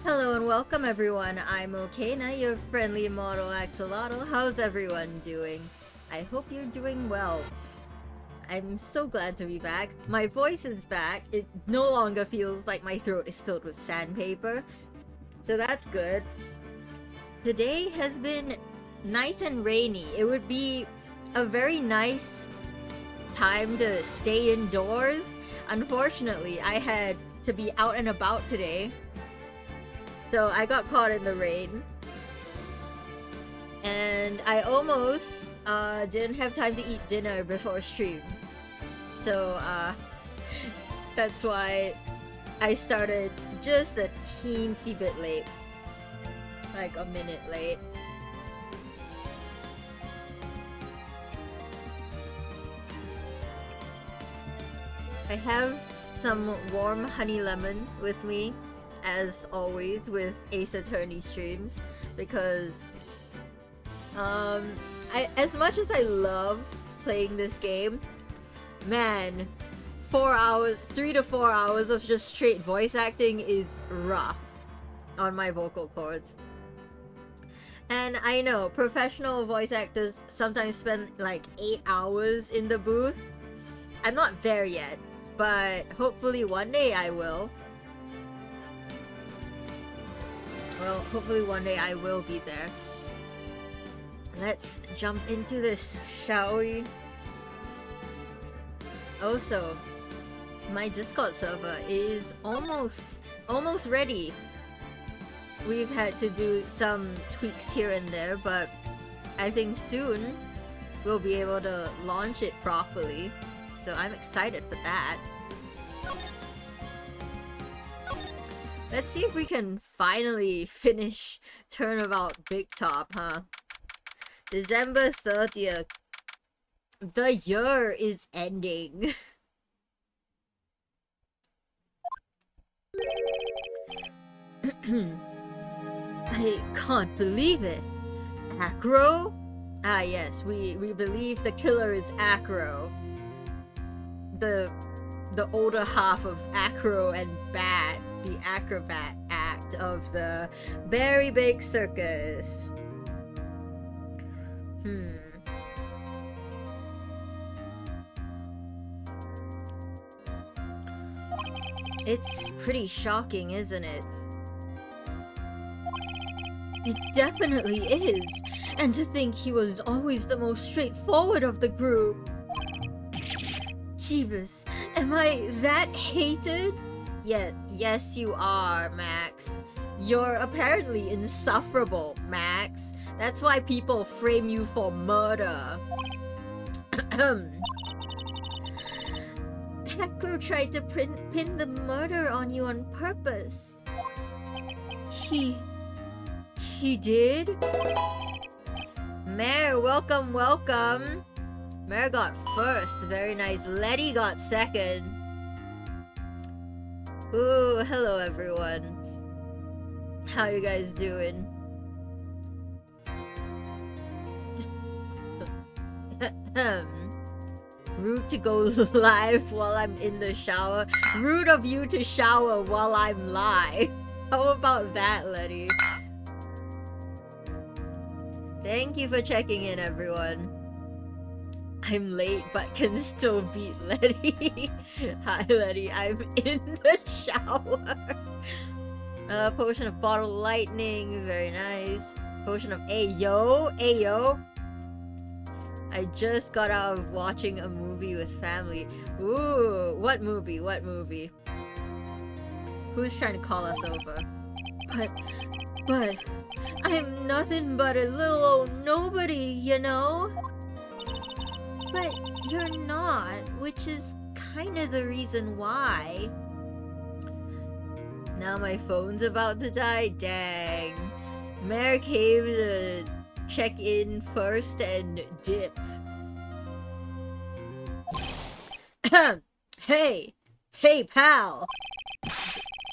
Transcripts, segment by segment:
Hello and welcome everyone, I'm Okena, your friendly model axolotl. How's everyone doing? I hope you're doing well. I'm so glad to be back. My voice is back. It no longer feels like my throat is filled with sandpaper. So that's good. Today has been nice and rainy. It would be a very nice time to stay indoors. Unfortunately, I had to be out and about today. So I got caught in the rain. And I almost didn't have time to eat dinner before stream. So that's why I started just a teensy bit late. Like a minute late. I have some warm honey lemon with me, as always with Ace Attorney streams, because as much as I love playing this game, man, 3 to 4 hours of just straight voice acting is rough on my vocal cords. And I know professional voice actors sometimes spend like 8 hours in the booth. I'm not there yet, but hopefully one day I will. Well, hopefully one day I will be there. Let's jump into this, shall we? Also, my Discord server is almost ready. We've had to do some tweaks here and there, but I think soon we'll be able to launch it properly. So I'm excited for that. Let's see if we can finally finish Turnabout Big Top, huh? December 30th. The year is ending. I can't believe it. Acro? Ah yes, we believe the killer is Acro. The older half of Acro and Bat, the acrobat act of the Berry Bake Circus. It's pretty shocking, isn't it? It definitely is. And to think he was always the most straightforward of the group. Jeebus, am I that hated? Yeah, yes you are, Max. You're apparently insufferable, Max. That's why people frame you for murder. Hacker tried to pin the murder on you on purpose. He did? Mare, welcome, welcome. Mare got first, very nice. Letty got second. Ooh, hello everyone. How you guys doing? Rude to go live while I'm in the shower. Rude of you to shower while I'm live. How about that, Letty? Thank you for checking in, everyone. I'm late but can still beat Letty. Hi, Letty. I'm in the shower. Potion of Bottle Lightning. Very nice. Potion of Ayo. Ayo. I just got out of watching a movie with family. Ooh, what movie? What movie? Who's trying to call us over? But, I'm nothing but a little old nobody, you know? But you're not, which is kind of the reason why. Now my phone's about to die? Dang. Mare came to check in first and dip. Hey! Hey, pal!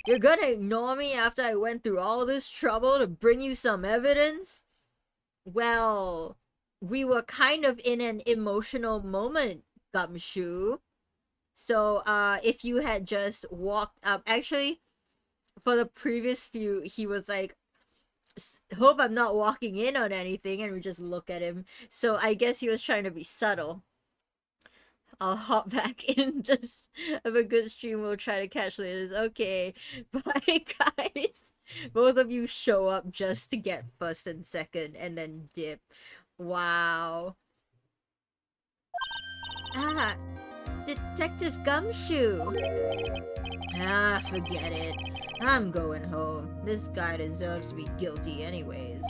You're gonna ignore me after I went through all this trouble to bring you some evidence? Well, we were kind of in an emotional moment, Gumshoe. So, if you had just walked up... Actually, for the previous few, he was like, hope I'm not walking in on anything, and we just look at him. So I guess he was trying to be subtle. I'll hop back in. Just have a good stream. We'll try to catch Liz. Okay. Bye, guys. Both of you show up just to get first and second and then dip. Wow. Ah, Detective Gumshoe. Ah, forget it. I'm going home. This guy deserves to be guilty anyways.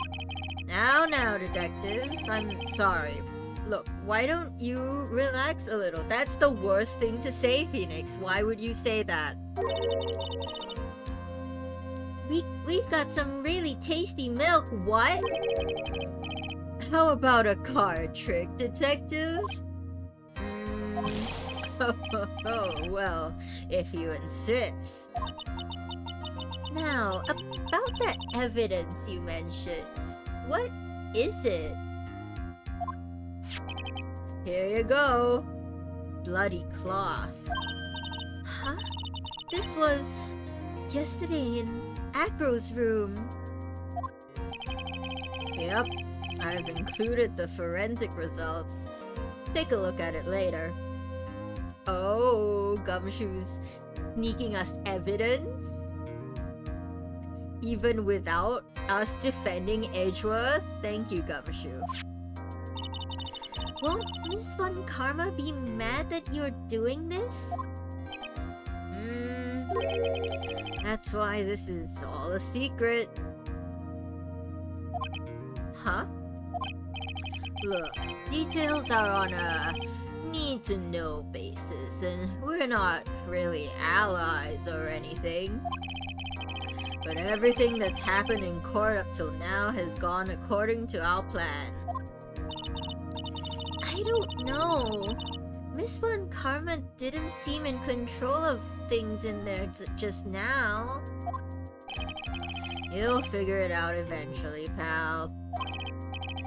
Now, detective. I'm sorry. Look, why don't you relax a little? That's the worst thing to say, Phoenix. Why would you say that? We've got some really tasty milk. What? How about a card trick, detective? Oh, well, if you insist. Now, about that evidence you mentioned, what is it? Here you go. Bloody cloth. Huh? This was yesterday in Acro's room. Yep, I've included the forensic results. Take a look at it later. Oh, Gumshoe's sneaking us evidence? Even without us defending Edgeworth? Thank you, Gumshoe. Won't Miss Von Karma be mad that you're doing this? That's why this is all a secret. Huh? Look, details are on a need-to-know basis, and we're not really allies or anything. But everything that's happened in court up till now has gone according to our plan. I don't know. Miss Von Karma didn't seem in control of things in there just now. You'll figure it out eventually, pal.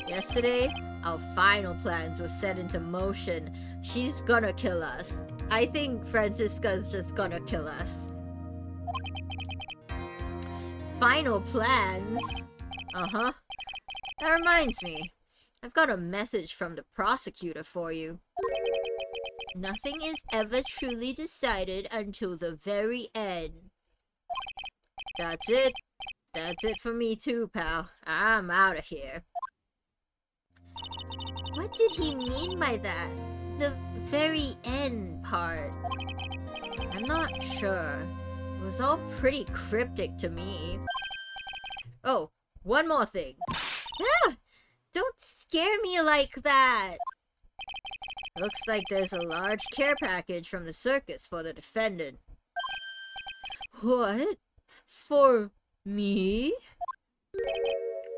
Yesterday, our final plans were set into motion. She's gonna kill us. I think Franziska's just gonna kill us. Final plans? Uh-huh. That reminds me. I've got a message from the prosecutor for you. Nothing is ever truly decided until the very end. That's it. That's it for me too, pal. I'm out of here. What did he mean by that? The very end part? I'm not sure. It was all pretty cryptic to me. Oh, one more thing. Ah! Don't scare me like that! Looks like there's a large care package from the circus for the defendant. What? For me?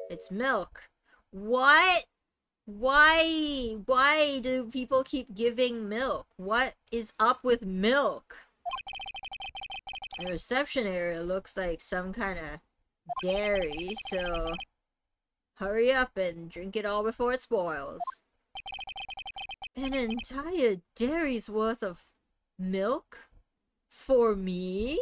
It's milk. What? Why do people keep giving milk? What is up with milk? The reception area looks like some kind of dairy, so hurry up and drink it all before it spoils. An entire dairy's worth of milk? For me?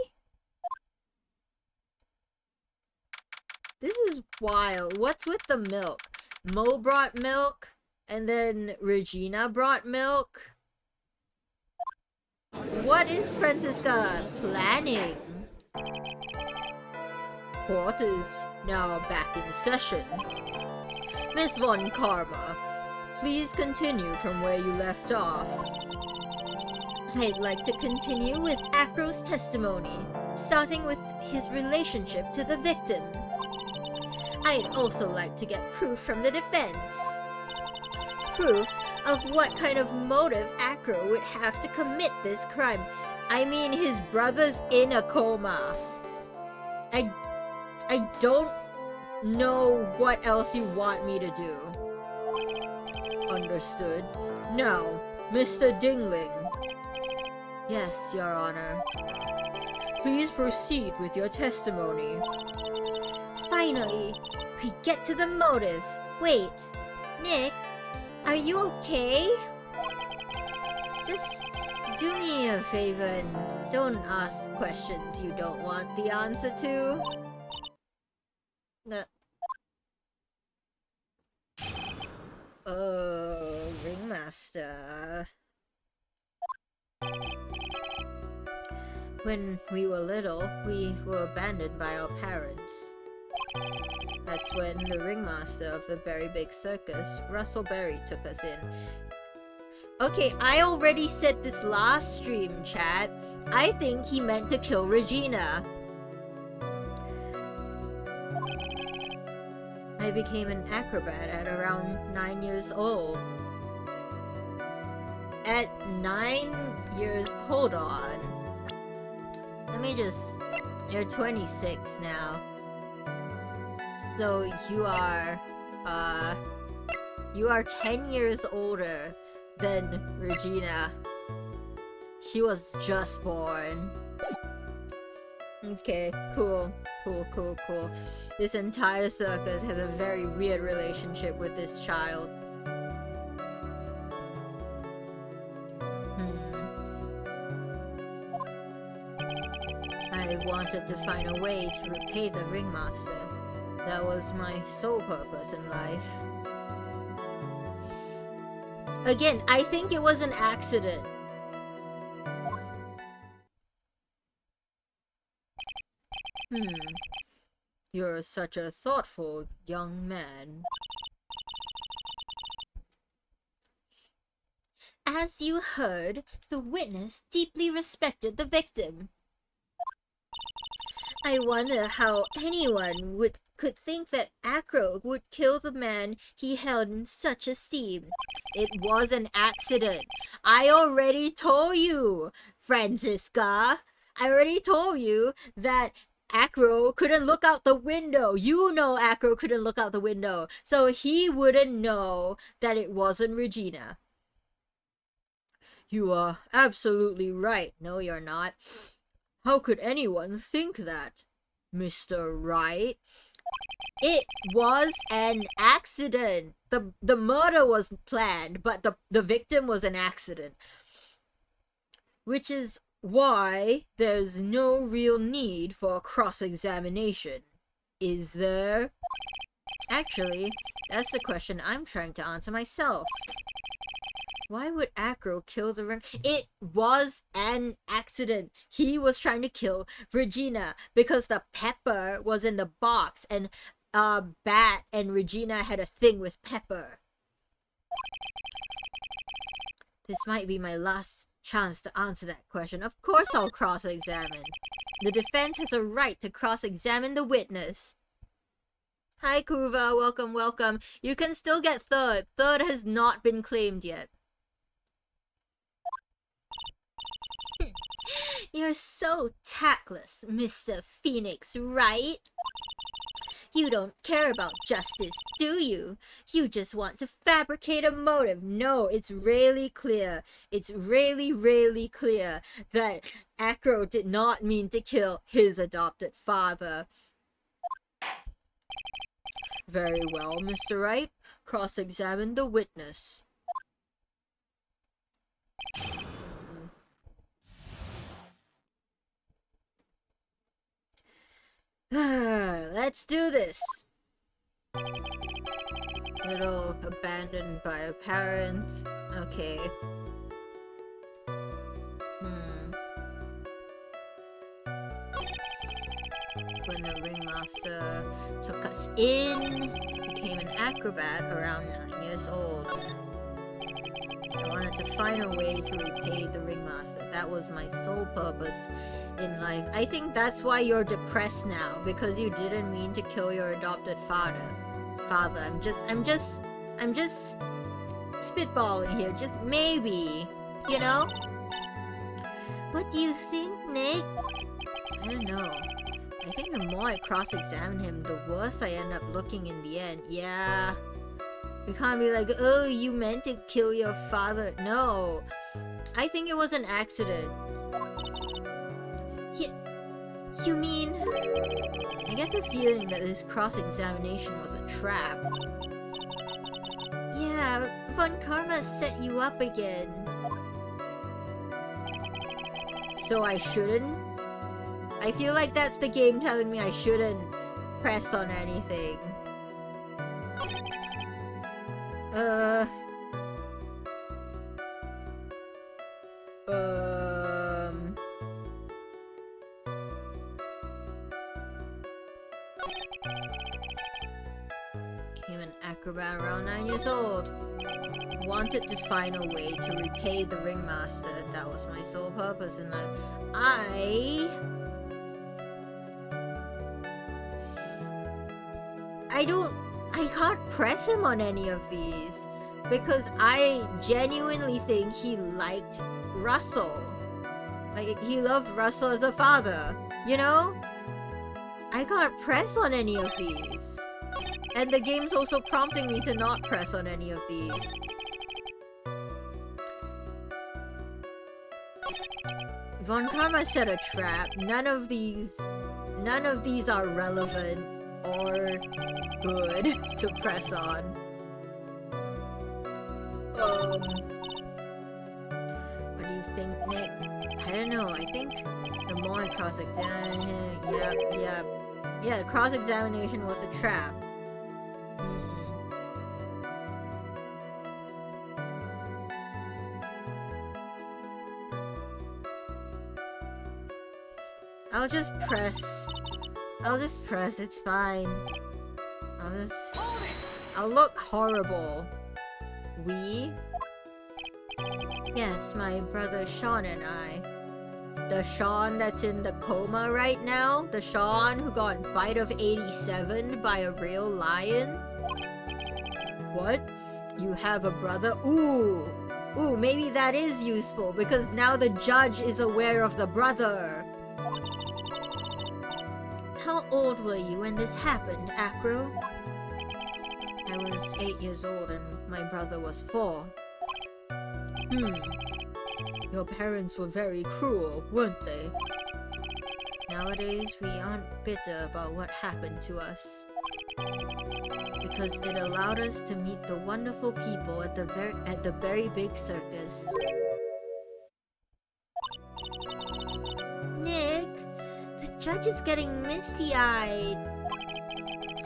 This is wild. What's with the milk? Mo brought milk, and then Regina brought milk. What is Franziska planning? Court is now back in session. Miss Von Karma, please continue from where you left off. I'd like to continue with Acro's testimony, starting with his relationship to the victim. I'd also like to get proof from the defense. Proof of what kind of motive Acro would have to commit this crime. I mean, his brother's in a coma. I don't know what else you want me to do. Understood. Now, Mr. Dingling. Yes, Your Honor. Please proceed with your testimony. Finally, we get to the motive. Wait, Nick, are you okay? Just do me a favor and Don't ask questions you don't want the answer to. Ringmaster. When we were little, we were abandoned by our parents. That's when the ringmaster of the Berry Big Circus, Russell Berry, took us in. Okay, I already said this last stream, chat. I think he meant to kill Regina. I became an acrobat at around 9 years old. At 9 years... Hold on. Let me just... You're 26 now. So you are... You are 10 years older than Regina. She was just born. Okay, cool. Cool. This entire circus has a very weird relationship with this child. I wanted to find a way to repay the ringmaster. That was my sole purpose in life. Again, I think it was an accident. You're such a thoughtful young man. As you heard, the witness deeply respected the victim. I wonder how anyone could think that Acro would kill the man he held in such esteem. It was an accident. I already told you, Franziska. I already told you that Acro couldn't look out the window. You know Acro couldn't look out the window. So he wouldn't know that it wasn't Regina. You are absolutely right. No, you're not. How could anyone think that, Mr. Wright? It was an accident. The murder was planned, but the victim was an accident. Which is why there's no real need for cross-examination. Is there? Actually, that's the question I'm trying to answer myself. Why would Acro kill the ring? It was an accident. He was trying to kill Regina because the pepper was in the box and Bat and Regina had a thing with pepper. This might be my last chance to answer that question. Of course I'll cross-examine. The defense has a right to cross-examine the witness. Hi Kuva, welcome. You can still get third. Third has not been claimed yet. You're so tactless, Mr. Phoenix, right? You don't care about justice, do you? You just want to fabricate a motive. No, it's really clear. It's really clear that Acro did not mean to kill his adopted father. Very well, Mr. Wright. Cross-examine the witness. Let's do this. Little abandoned by a parent. Okay. When the ringmaster took us in, became an acrobat around 9 years old. I wanted to find a way to repay the ringmaster. That was my sole purpose in life. I think that's why you're depressed now, because you didn't mean to kill your adopted father. I'm just spitballing here. Just maybe, you know? What do you think, Nick? I don't know. I think the more I cross-examine him, the worse I end up looking in the end. Yeah. We can't be like, oh, you meant to kill your father. No. I think it was an accident. You mean... I get the feeling that this cross-examination was a trap. Yeah, Von Karma set you up again. So I shouldn't? I feel like that's the game telling me I shouldn't press on anything. Became an acrobat around 9 years old. Wanted to find a way to repay the ringmaster. That was my sole purpose in life. I can't press him on any of these because I genuinely think he liked Russell. Like, he loved Russell as a father, you know? I can't press on any of these. And the game's also prompting me to not press on any of these. Von Karma set a trap. None of these are relevant or good to press on. What do you think, Nick? I don't know. I think the more I cross-examine him... Yeah, cross-examination was a trap. I'll just press, it's fine. I'll look horrible. We? Yes, my brother Sean and I. The Sean that's in the coma right now? The Sean who got bite of 87 by a real lion? What? You have a brother? Ooh, maybe that is useful because now the judge is aware of the brother. How old were you when this happened, Acro? I was 8 years old and my brother was 4. Your parents were very cruel, weren't they? Nowadays, we aren't bitter about what happened to us. Because it allowed us to meet the wonderful people at the very big circus. Nick! The judge is getting misty-eyed.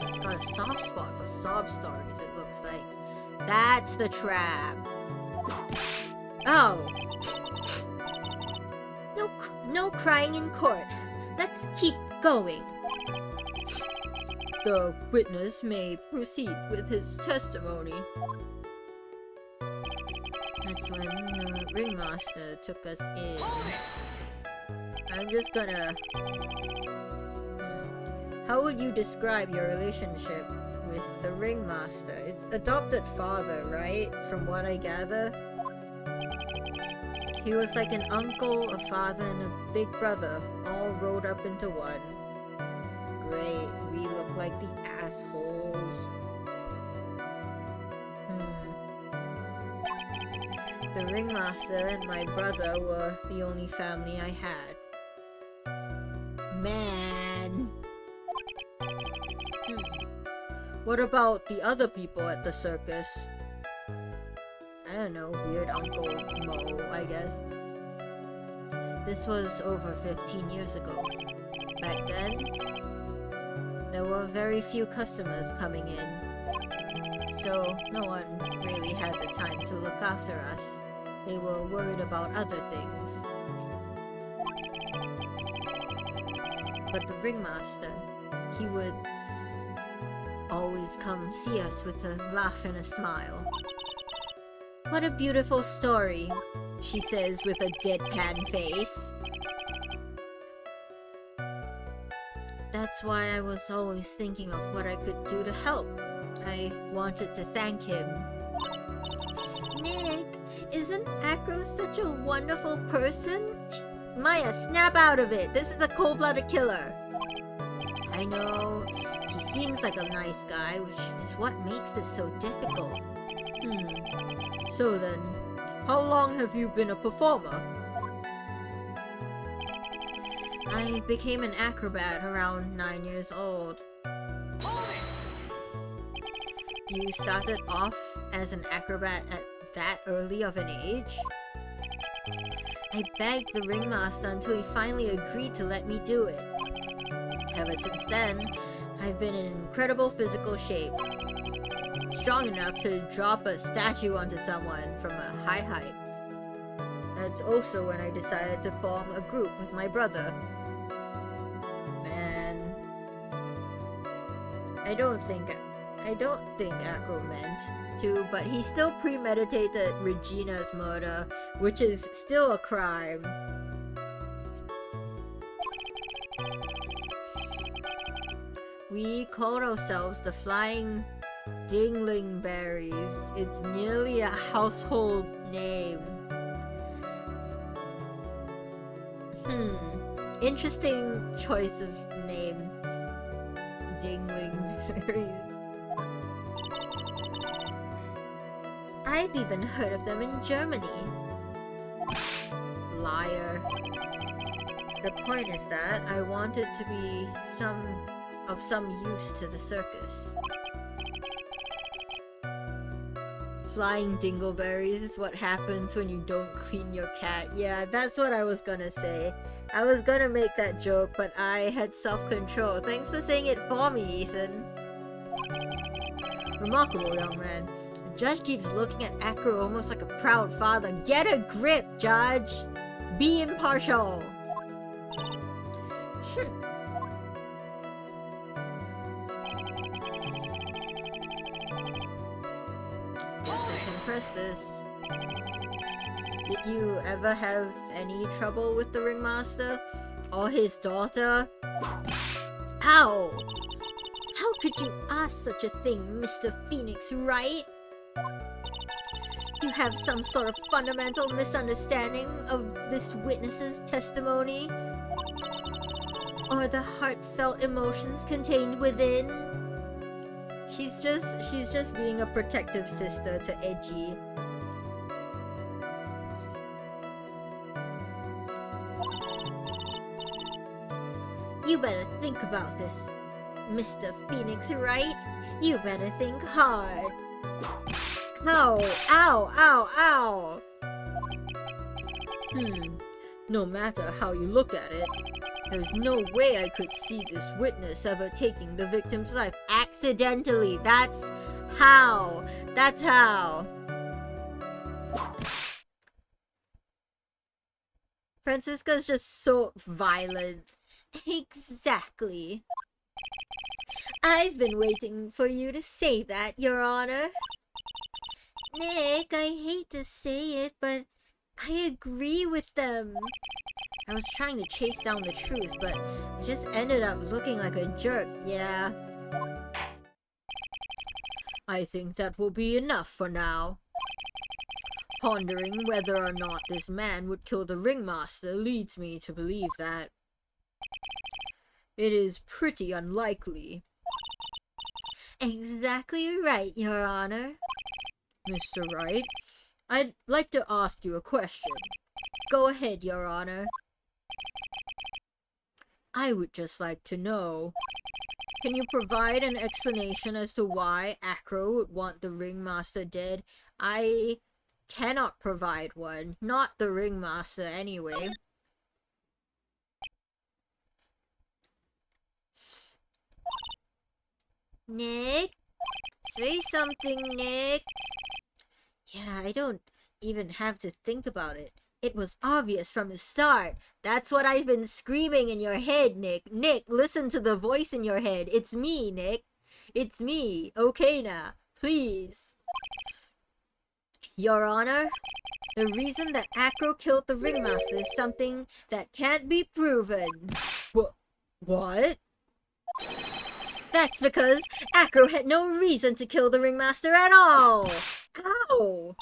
He's got a soft spot for sob stories, it looks like. That's the trap. Oh. No crying in court. Let's keep going. The witness may proceed with his testimony. That's when the ringmaster took us in. I'm just gonna... How would you describe your relationship with the ringmaster? It's adopted father, right? From what I gather. He was like an uncle, a father, and a big brother, all rolled up into one. Great, we look like the assholes. The ringmaster and my brother were the only family I had. Man. What about the other people at the circus? I don't know, weird Uncle Mo, I guess. This was over 15 years ago. Back then, there were very few customers coming in, so no one really had the time to look after us. They were worried about other things. But the ringmaster, he would always come see us with a laugh and a smile. What a beautiful story, she says with a deadpan face. That's why I was always thinking of what I could do to help. I wanted to thank him. Nick, isn't Acro such a wonderful person? Maya, snap out of it! This is a cold-blooded killer! I know, he seems like a nice guy, which is what makes this so difficult. So then, how long have you been a performer? I became an acrobat around 9 years old. You started off as an acrobat at that early of an age? I begged the ringmaster until he finally agreed to let me do it. Ever since then, I've been in incredible physical shape. Strong enough to drop a statue onto someone from a high height. That's also when I decided to form a group with my brother. Man, I don't think Acro meant to, but he still premeditated Regina's murder, which is still a crime. We called ourselves the Flying Dinglingberries. It's nearly a household name. Interesting choice of name. Dinglingberries. I've even heard of them in Germany. Liar. The point is that I wanted to be of some use to the circus. Flying dingleberries is what happens when you don't clean your cat. Yeah, that's what I was gonna say. I was gonna make that joke, but I had self-control. Thanks for saying it for me, Ethan. Remarkable, young man. The judge keeps looking at Acro almost like a proud father. Get a grip, Judge! Be impartial! Press this. Did you ever have any trouble with the ringmaster? Or his daughter? How? How could you ask such a thing, Mr. Phoenix, Wright? You have some sort of fundamental misunderstanding of this witness's testimony? Or the heartfelt emotions contained within? She's just being a protective sister to Edgy. You better think about this, Mr. Phoenix, Wright? You better think hard. Ow! Ow! Ow! Ow! No matter how you look at it, there's no way I could see this witness ever taking the victim's life accidentally. That's how. That's how. Francisca's just so violent. Exactly. I've been waiting for you to say that, Your Honor. Nick, I hate to say it, but I agree with them. I was trying to chase down the truth, but I just ended up looking like a jerk, yeah. I think that will be enough for now. Pondering whether or not this man would kill the ringmaster leads me to believe that it is pretty unlikely. Exactly right, Your Honor. Mr. Wright, I'd like to ask you a question. Go ahead, Your Honor. I would just like to know, can you provide an explanation as to why Acro would want the ringmaster dead? I cannot provide one. Not the ringmaster, anyway. Nick? Say something, Nick. Yeah, I don't even have to think about it. It was obvious from the start. That's what I've been screaming in your head, Nick. Nick, listen to the voice in your head. It's me, Nick. It's me. Okay now. Please. Your Honor, the reason that Acro killed the ringmaster is something that can't be proven. What? That's because Acro had no reason to kill the ringmaster at all. Ow!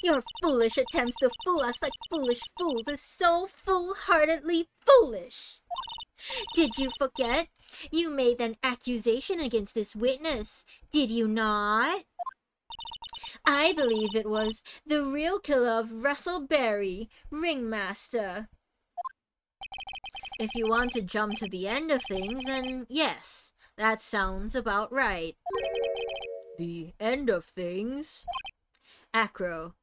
Your foolish attempts to fool us like foolish fools is so foolhardily foolish. Did you forget? You made an accusation against this witness, did you not? I believe it was the real killer of Russell Berry, ringmaster. If you want to jump to the end of things, then yes, that sounds about right. The end of things? Acro.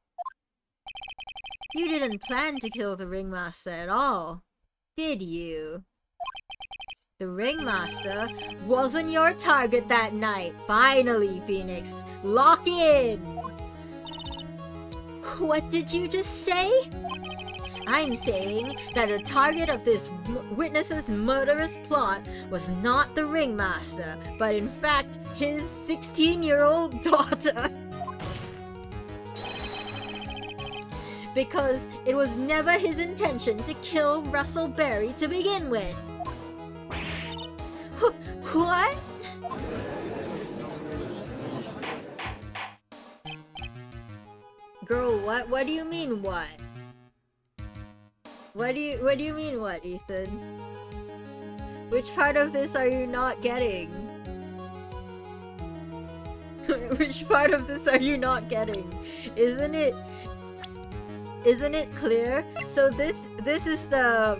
You didn't plan to kill the ringmaster at all, did you? The ringmaster wasn't your target that night. Finally, Phoenix, lock in! What did you just say? I'm saying that the target of this witness's murderous plot was not the ringmaster, but in fact his 16-year-old daughter. Because it was never his intention to kill Russell Berry to begin with. What? Girl, what? What do you mean what? What do you mean what, Ethan? Which part of this are you not getting? Which part of this are you not getting? Isn't it clear? So this is the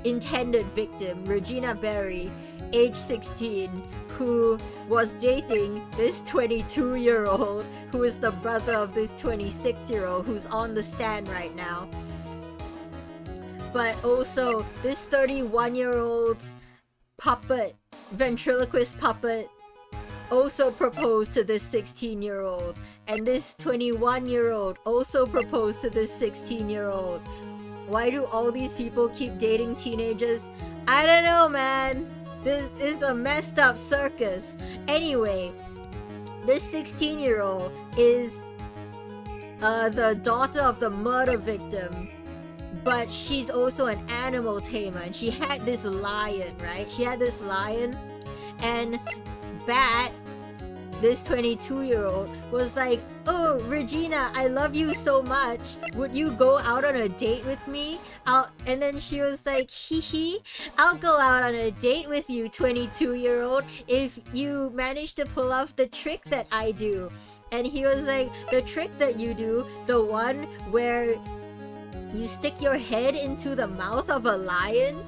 intended victim, Regina Berry, age 16, who was dating this 22-year-old who is the brother of this 26-year-old who's on the stand right now. But also this 31-year-old's puppet, ventriloquist puppet, also proposed to this 16-year-old, and this 21-year-old also proposed to this 16-year-old. Why do all these people keep dating teenagers? I don't know, man. This is a messed up circus. Anyway, this 16-year-old is the daughter of the murder victim, but she's also an animal tamer, and she had this lion, right? She had this lion, and Bat, this 22-year-old, was like, "Oh, Regina, I love you so much. Would you go out on a date with me?" And then she was like, "Hee hee, I'll go out on a date with you, 22-year-old, if you manage to pull off the trick that I do." And he was like, "The trick that you do, the one where you stick your head into the mouth of a lion?"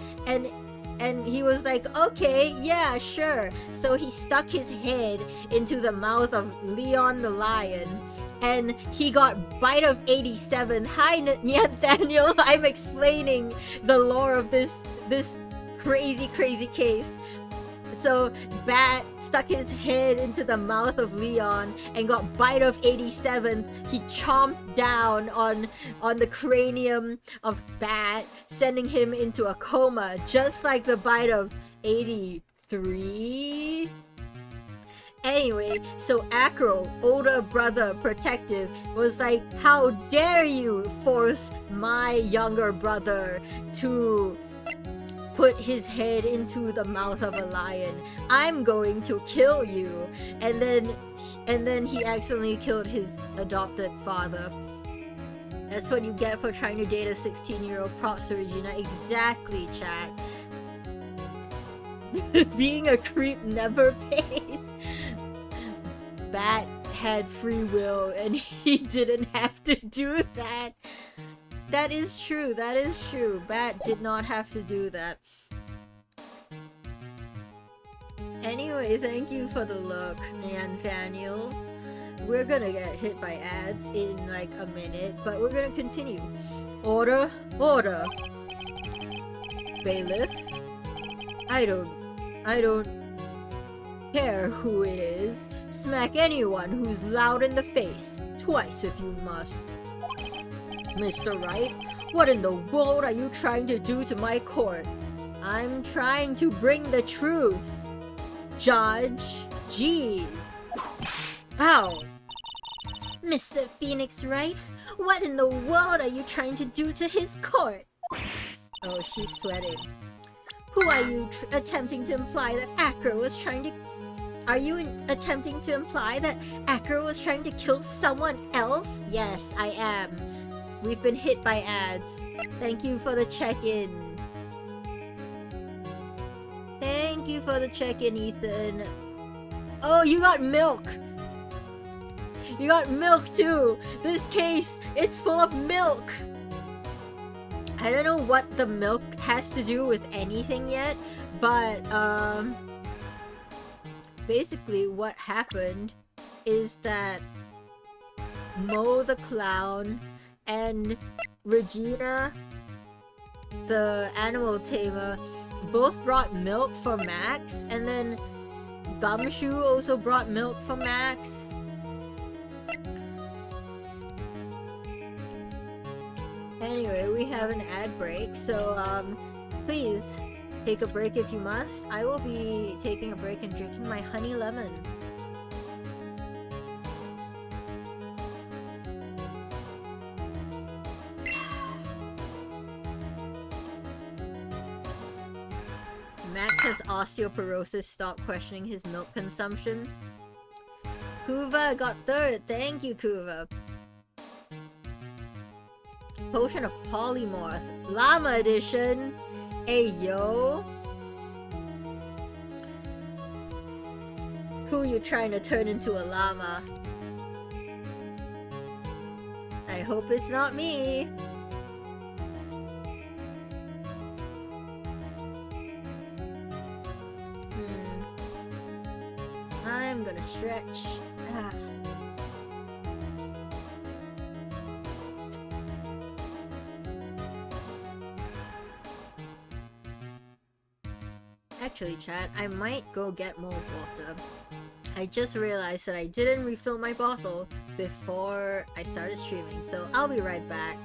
And he was like, "Okay, yeah, sure." So he stuck his head into the mouth of Leon the lion, and he got bite of 87. Hi, Nathaniel. I'm explaining the lore of this crazy case. So Bat stuck his head into the mouth of Leon and got bite of 87. He chomped down on the cranium of Bat, sending him into a coma, just like the bite of 83. Anyway, so Acro, older brother protective, was like, "How dare you force my younger brother to put his head into the mouth of a lion. I'm going to kill you." And then he accidentally killed his adopted father. That's what you get for trying to date a 16-year-old. Props to Regina. Exactly, chat. Being a creep never pays. Bat had free will and he didn't have to do that. That is true, that is true. Bat did not have to do that. Anyway, thank you for the look, Nathaniel. We're gonna get hit by ads in like a minute, but we're gonna continue. Order, order. Bailiff? I don't care who it is. Smack anyone who's loud in the face. Twice if you must. Mr. Wright, what in the world are you trying to do to my court? I'm trying to bring the truth. Judge, jeez. Ow. Mr. Phoenix Wright, what in the world are you trying to do to his court? Oh, she's sweating. Who are you attempting to imply that Acro was trying to... Are you attempting to imply that Acro was trying to kill someone else? Yes, I am. We've been hit by ads. Thank you for the check-in. Thank you for the check-in, Ethan. Oh, you got milk! You got milk too! This case, it's full of milk! I don't know what the milk has to do with anything yet, but, basically what happened is that Mo the clown, and Regina, the animal tamer, both brought milk for Max, and then Gumshoe also brought milk for Max. Anyway, we have an ad break, so please take a break if you must. I will be taking a break and drinking my honey lemon. Max has osteoporosis. Stop questioning his milk consumption. Kuva got third. Thank you, Kuva. Potion of Polymorph. Llama edition. Ayo. Who are you trying to turn into a llama? I hope it's not me. I'm gonna stretch. Actually, chat, I might go get more water. I just realized that I didn't refill my bottle before I started streaming, so I'll be right back.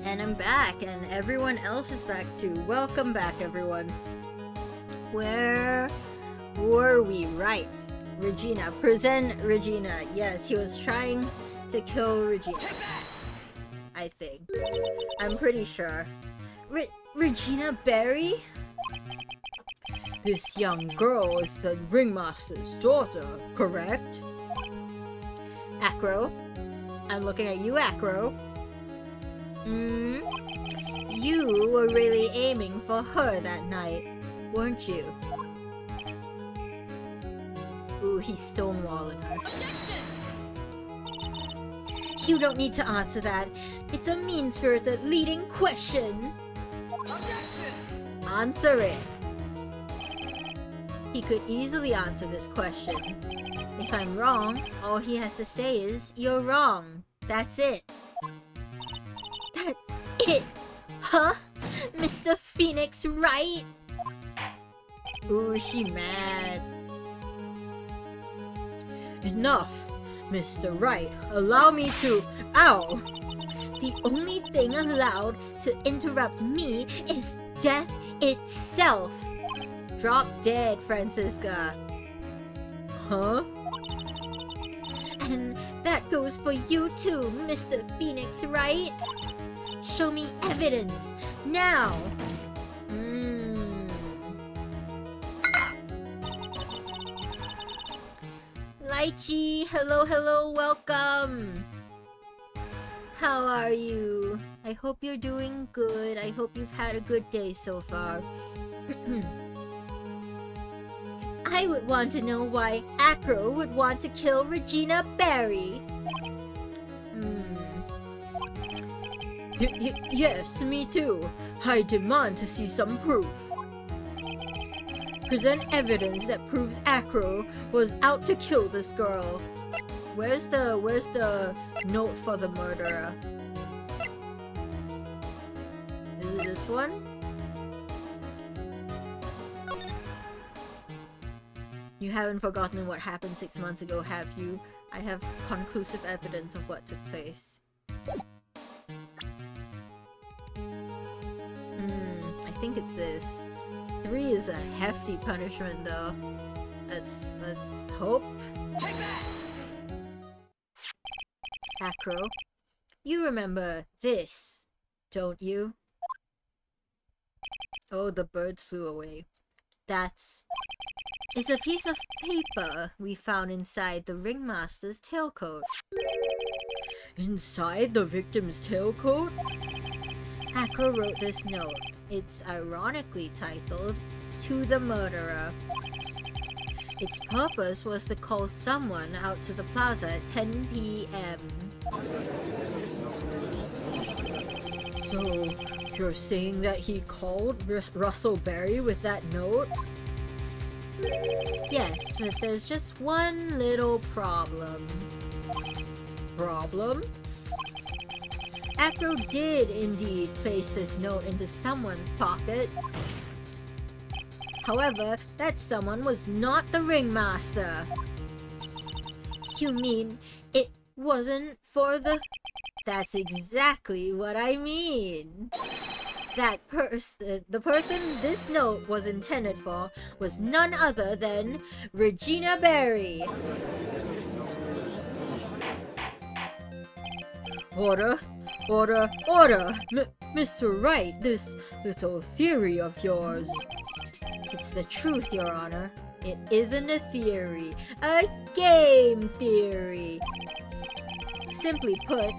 And I'm back, and everyone else is back too. Welcome back, everyone. Where were we? Right. Regina. Present Regina. Yes, he was trying to kill Regina. I think. I'm pretty sure. Regina Berry? This young girl is the ringmaster's daughter, correct? Acro. I'm looking at you, Acro. You were really aiming for her that night, weren't you? Ooh, he's stonewalling us. You don't need to answer that. It's a mean-spirited leading question. Answer it. He could easily answer this question. If I'm wrong, all he has to say is, you're wrong. That's it. That's it! Huh? Mr. Phoenix Wright? Ooh, she mad. Enough! Mr. Wright, allow me to... Ow! The only thing allowed to interrupt me is death itself! Drop dead, Francisca. Huh? And that goes for you too, Mr. Phoenix Wright. Show me evidence, now! Lychee, hello, welcome! How are you? I hope you're doing good. I hope you've had a good day so far. I would want to know why Acro would want to kill Regina Berry. Yes, me too. I demand to see some proof. Present evidence that proves Acro was out to kill this girl. Where's the note for the murderer? Is it this one? You haven't forgotten what happened 6 months ago, have you? I have conclusive evidence of what took place. I think it's this. 3 is a hefty punishment though. Let's hope. Acro, you remember this, don't you? Oh, the birds flew away. It's a piece of paper we found inside the ringmaster's tailcoat. Inside the victim's tailcoat? Acro wrote this note. It's ironically titled, "To the Murderer." Its purpose was to call someone out to the plaza at 10 p.m. So, you're saying that he called Russell Berry with that note? Yes, but there's just one little problem. Problem? Acro did indeed place this note into someone's pocket. However, that someone was not the ringmaster. You mean it wasn't for the... That's exactly what I mean. The person this note was intended for was none other than Regina Berry. Order! Order! Order! Mr. Wright, this little theory of yours. It's the truth, Your Honor. It isn't a theory. A game theory. Simply put,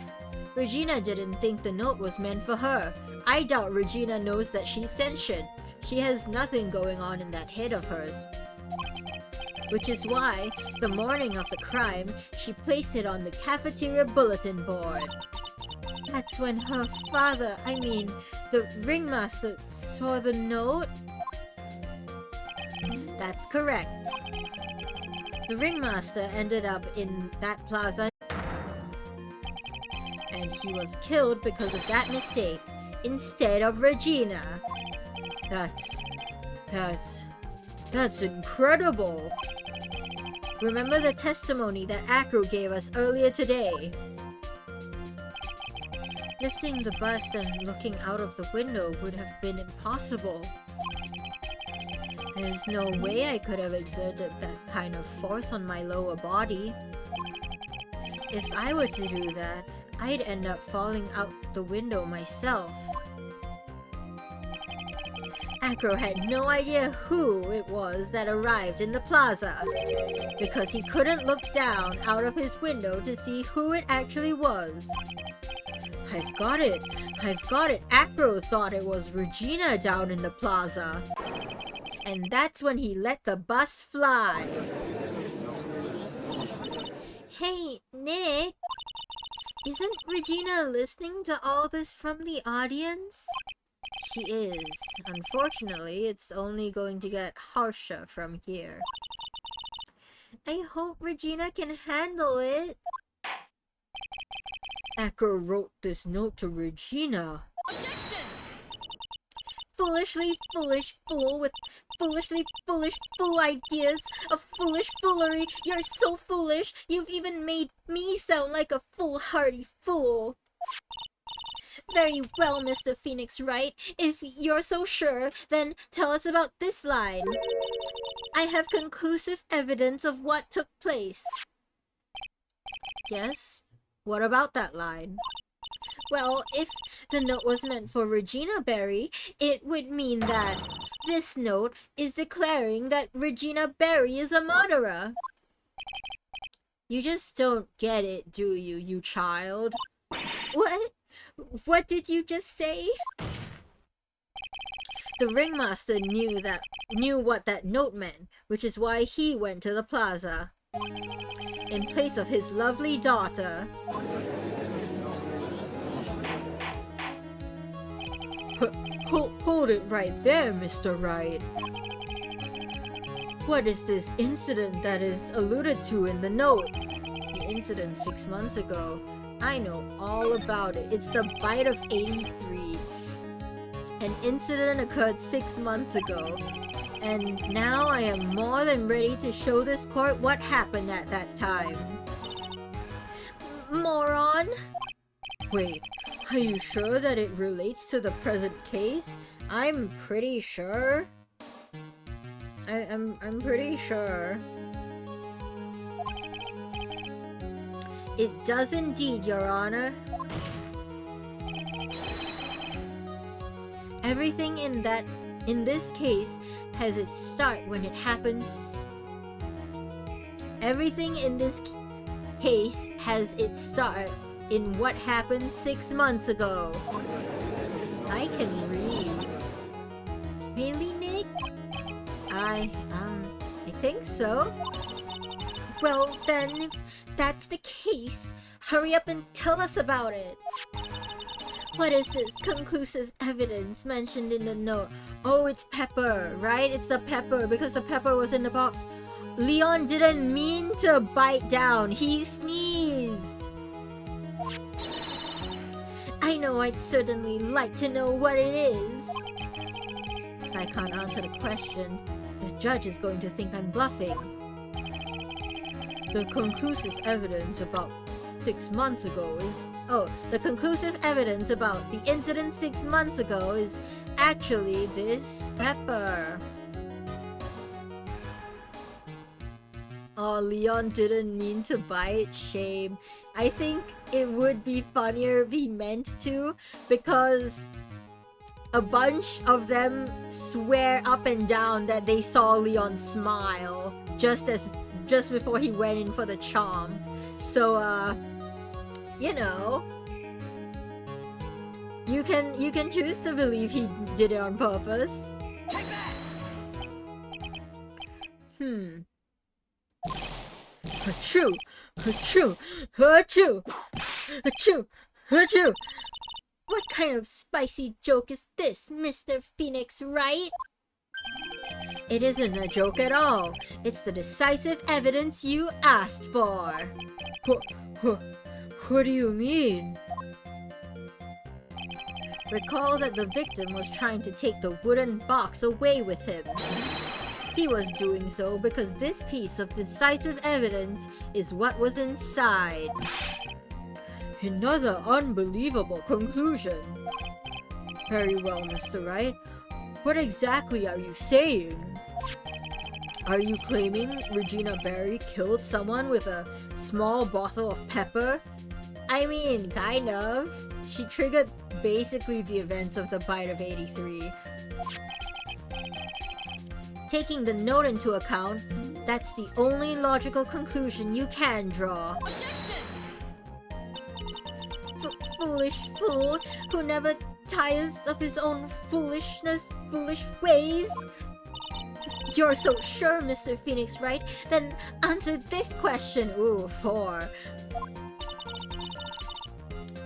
Regina didn't think the note was meant for her. I doubt Regina knows that she's sentient. She has nothing going on in that head of hers. Which is why, the morning of the crime, she placed it on the cafeteria bulletin board. That's when her father, the ringmaster, saw the note? That's correct. The ringmaster ended up in that plaza, and he was killed because of that mistake, instead of Regina. That's incredible. Remember the testimony that Acro gave us earlier today? Lifting the bust and looking out of the window would have been impossible. There's no way I could have exerted that kind of force on my lower body. If I were to do that, I'd end up falling out the window myself. Acro had no idea who it was that arrived in the plaza, because he couldn't look down out of his window to see who it actually was. I've got it! Acro thought it was Regina down in the plaza. And that's when he let the bus fly. Hey, Nick! Isn't Regina listening to all this from the audience? She is. Unfortunately, it's only going to get harsher from here. I hope Regina can handle it. Acro wrote this note to Regina. Objection! Foolishly foolish fool with foolishly foolish fool ideas of foolish foolery. You're so foolish, you've even made me sound like a foolhardy fool. Very well, Mr. Phoenix Wright. If you're so sure, then tell us about this line. I have conclusive evidence of what took place. Yes? What about that line? Well, if the note was meant for Regina Berry, it would mean that this note is declaring that Regina Berry is a murderer. You just don't get it, do you, you child? What? What did you just say? The ringmaster knew what that note meant, which is why he went to the plaza. In place of his lovely daughter. Hold it right there, Mr. Wright. What is this incident that is alluded to in the note? The incident 6 months ago. I know all about it. It's the bite of 83. An incident occurred 6 months ago. And now I am more than ready to show this court what happened at that time. Moron! Wait, are you sure that it relates to the present case? I'm pretty sure. I'm pretty sure. It does indeed, Your Honor. Everything in this case has its start when it happens. Everything in this case has its start in what happened 6 months ago. I can read. Really, Nick? I think so. Well, then, if that's the case, hurry up and tell us about it. What is this conclusive evidence mentioned in the note? Oh, it's pepper, right? It's the pepper, because the pepper was in the box. Leon didn't mean to bite down. He sneezed. I know I'd certainly like to know what it is. If I can't answer the question, the judge is going to think I'm bluffing. The conclusive evidence about 6 months ago is... Oh, the conclusive evidence about the incident 6 months ago is actually this pepper. Oh, Leon didn't mean to bite. Shame. I think it would be funnier if he meant to, because a bunch of them swear up and down that they saw Leon smile just before he went in for the charm. So, you know, you can choose to believe he did it on purpose. Achoo! Achoo! Achoo! Achoo! Achoo! What kind of spicy joke is this, Mr. Phoenix Wright? It isn't a joke at all. It's the decisive evidence you asked for. What do you mean? Recall that the victim was trying to take the wooden box away with him. He was doing so because this piece of decisive evidence is what was inside. Another unbelievable conclusion. Very well, Mr. Wright. What exactly are you saying? Are you claiming Regina Berry killed someone with a small bottle of pepper? I mean, kind of. She triggered basically the events of the bite of 83. Taking the note into account, that's the only logical conclusion you can draw. Foolish fool who never tires of his own foolish ways. You're so sure, Mr. Phoenix Wright? Then answer this question. Ooh, 4.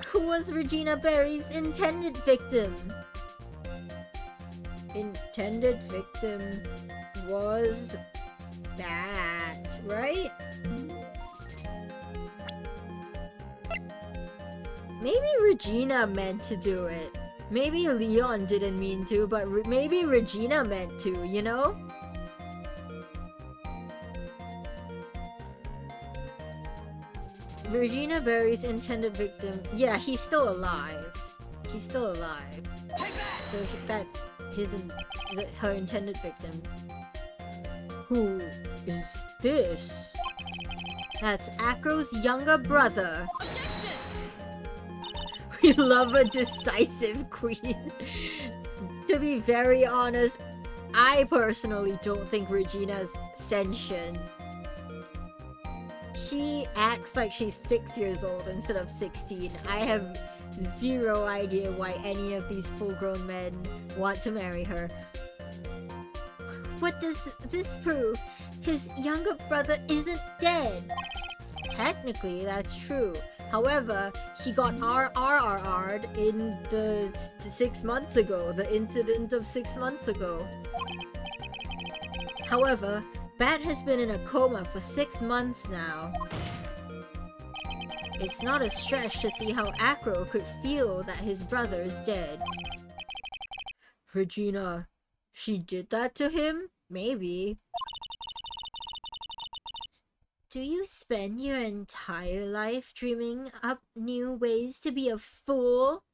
Who was Regina Berry's intended victim? Intended victim was that, right? Maybe Regina meant to do it. Maybe Leon didn't mean to, but maybe Regina meant to, you know? Regina Berry's intended victim. Yeah, he's still alive. He's still alive. So that's her intended victim. Who is this? That's Acro's younger brother. We love a decisive queen. To be very honest, I personally don't think Regina's sentient. She acts like she's 6 years old instead of 16. I have zero idea why any of these full-grown men want to marry her. What does this prove? His younger brother isn't dead. Technically, that's true. However, he got RRR'd in the 6 months ago, the incident of 6 months ago. However, Bat has been in a coma for 6 months now. It's not a stretch to see how Acro could feel that his brother is dead. Regina, she did that to him? Maybe. Do you spend your entire life dreaming up new ways to be a fool?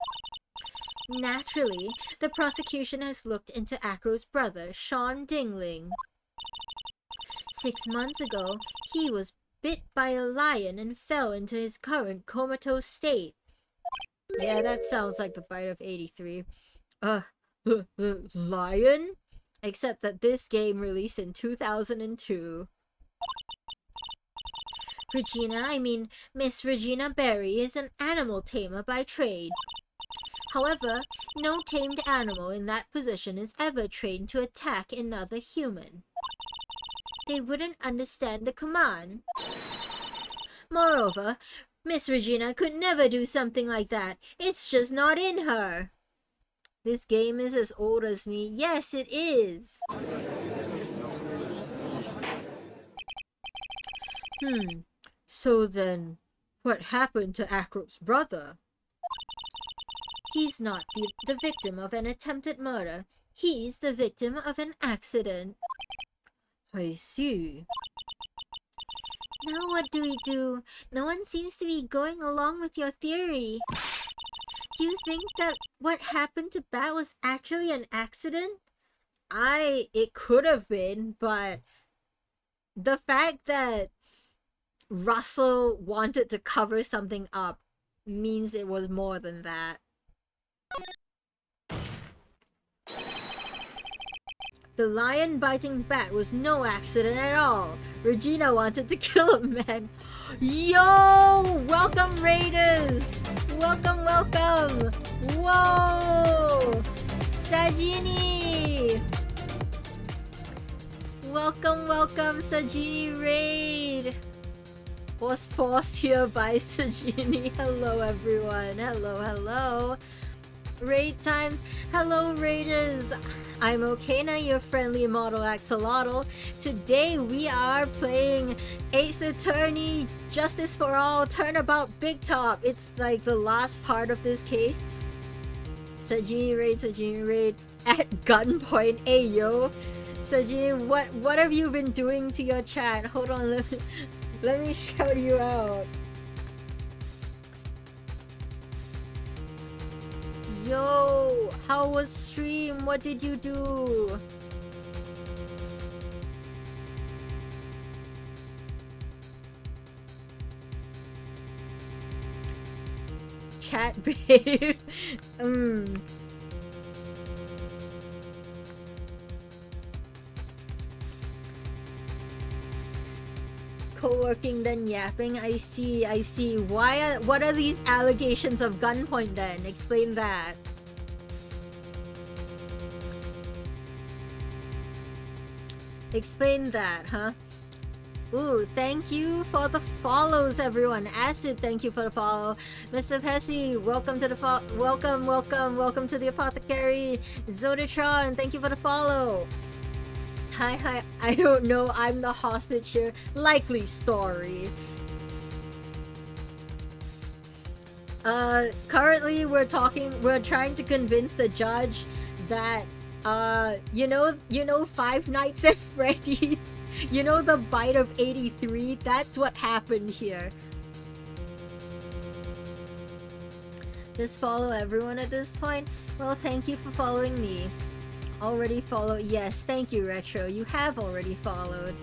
Naturally, the prosecution has looked into Acro's brother, Sean Dingling. 6 months ago, he was bit by a lion and fell into his current comatose state. Yeah, that sounds like the bite of 83. Lion? Except that this game released in 2002. Miss Regina Berry is an animal tamer by trade. However, no tamed animal in that position is ever trained to attack another human. They wouldn't understand the command. Moreover, Miss Regina could never do something like that. It's just not in her. This game is as old as me. Yes, it is. So then, what happened to Acro's brother? He's not the victim of an attempted murder. He's the victim of an accident. I see. Now what do we do? No one seems to be going along with your theory. Do you think that what happened to Bat was actually an accident? It could have been, but the fact that Russell wanted to cover something up means it was more than that. The lion biting Bat was no accident at all. Regina wanted to kill a man. Yo! Welcome, Raiders! Welcome, welcome! Whoa! Sajini! Welcome, welcome, Sajini Raid! Was forced here by Sajini. Hello, everyone. Hello, hello. Raid times. Hello, Raiders. I'm Okena, your friendly model axolotl. Today we are playing Ace Attorney, Justice for All, Turnabout Big Top. It's like the last part of this case. Sajini Raid at gunpoint. Hey yo, Sajini, what have you been doing to your chat? Hold on, let me shout you out. Yo, how was stream? What did you do? Chat babe. Co-working then yapping. I see. What are these allegations of gunpoint then? Explain that. Explain that, huh? Ooh, thank you for the follows, everyone. Acid, thank you for the follow. Mr. Pessy, welcome to the welcome to the apothecary. Zodatron, thank you for the follow. Hi, I don't know, I'm the hostage here. Likely story. Currently we're trying to convince the judge that, you know Five Nights at Freddy's? You know the bite of 83? That's what happened here. Just follow everyone at this point? Well, thank you for following me. Already follow? Yes, thank you, Retro. You have already followed.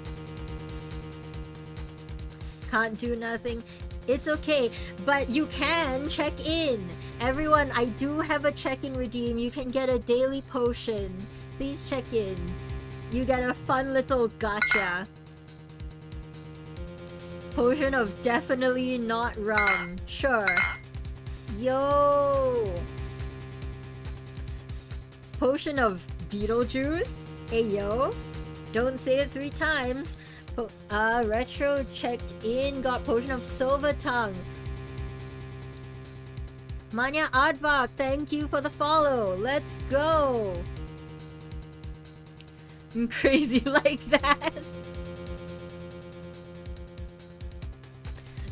Can't do nothing. It's okay, but you can check in. Everyone, I do have a check-in redeem. You can get a daily potion. Please check in. You get a fun little gacha. Potion of definitely not rum. Sure. Yo! Potion of Beetlejuice? Ayo. Don't say it 3 times. Retro checked in, got Potion of Silver Tongue. Manya Advak, thank you for the follow. Let's go. I'm crazy like that.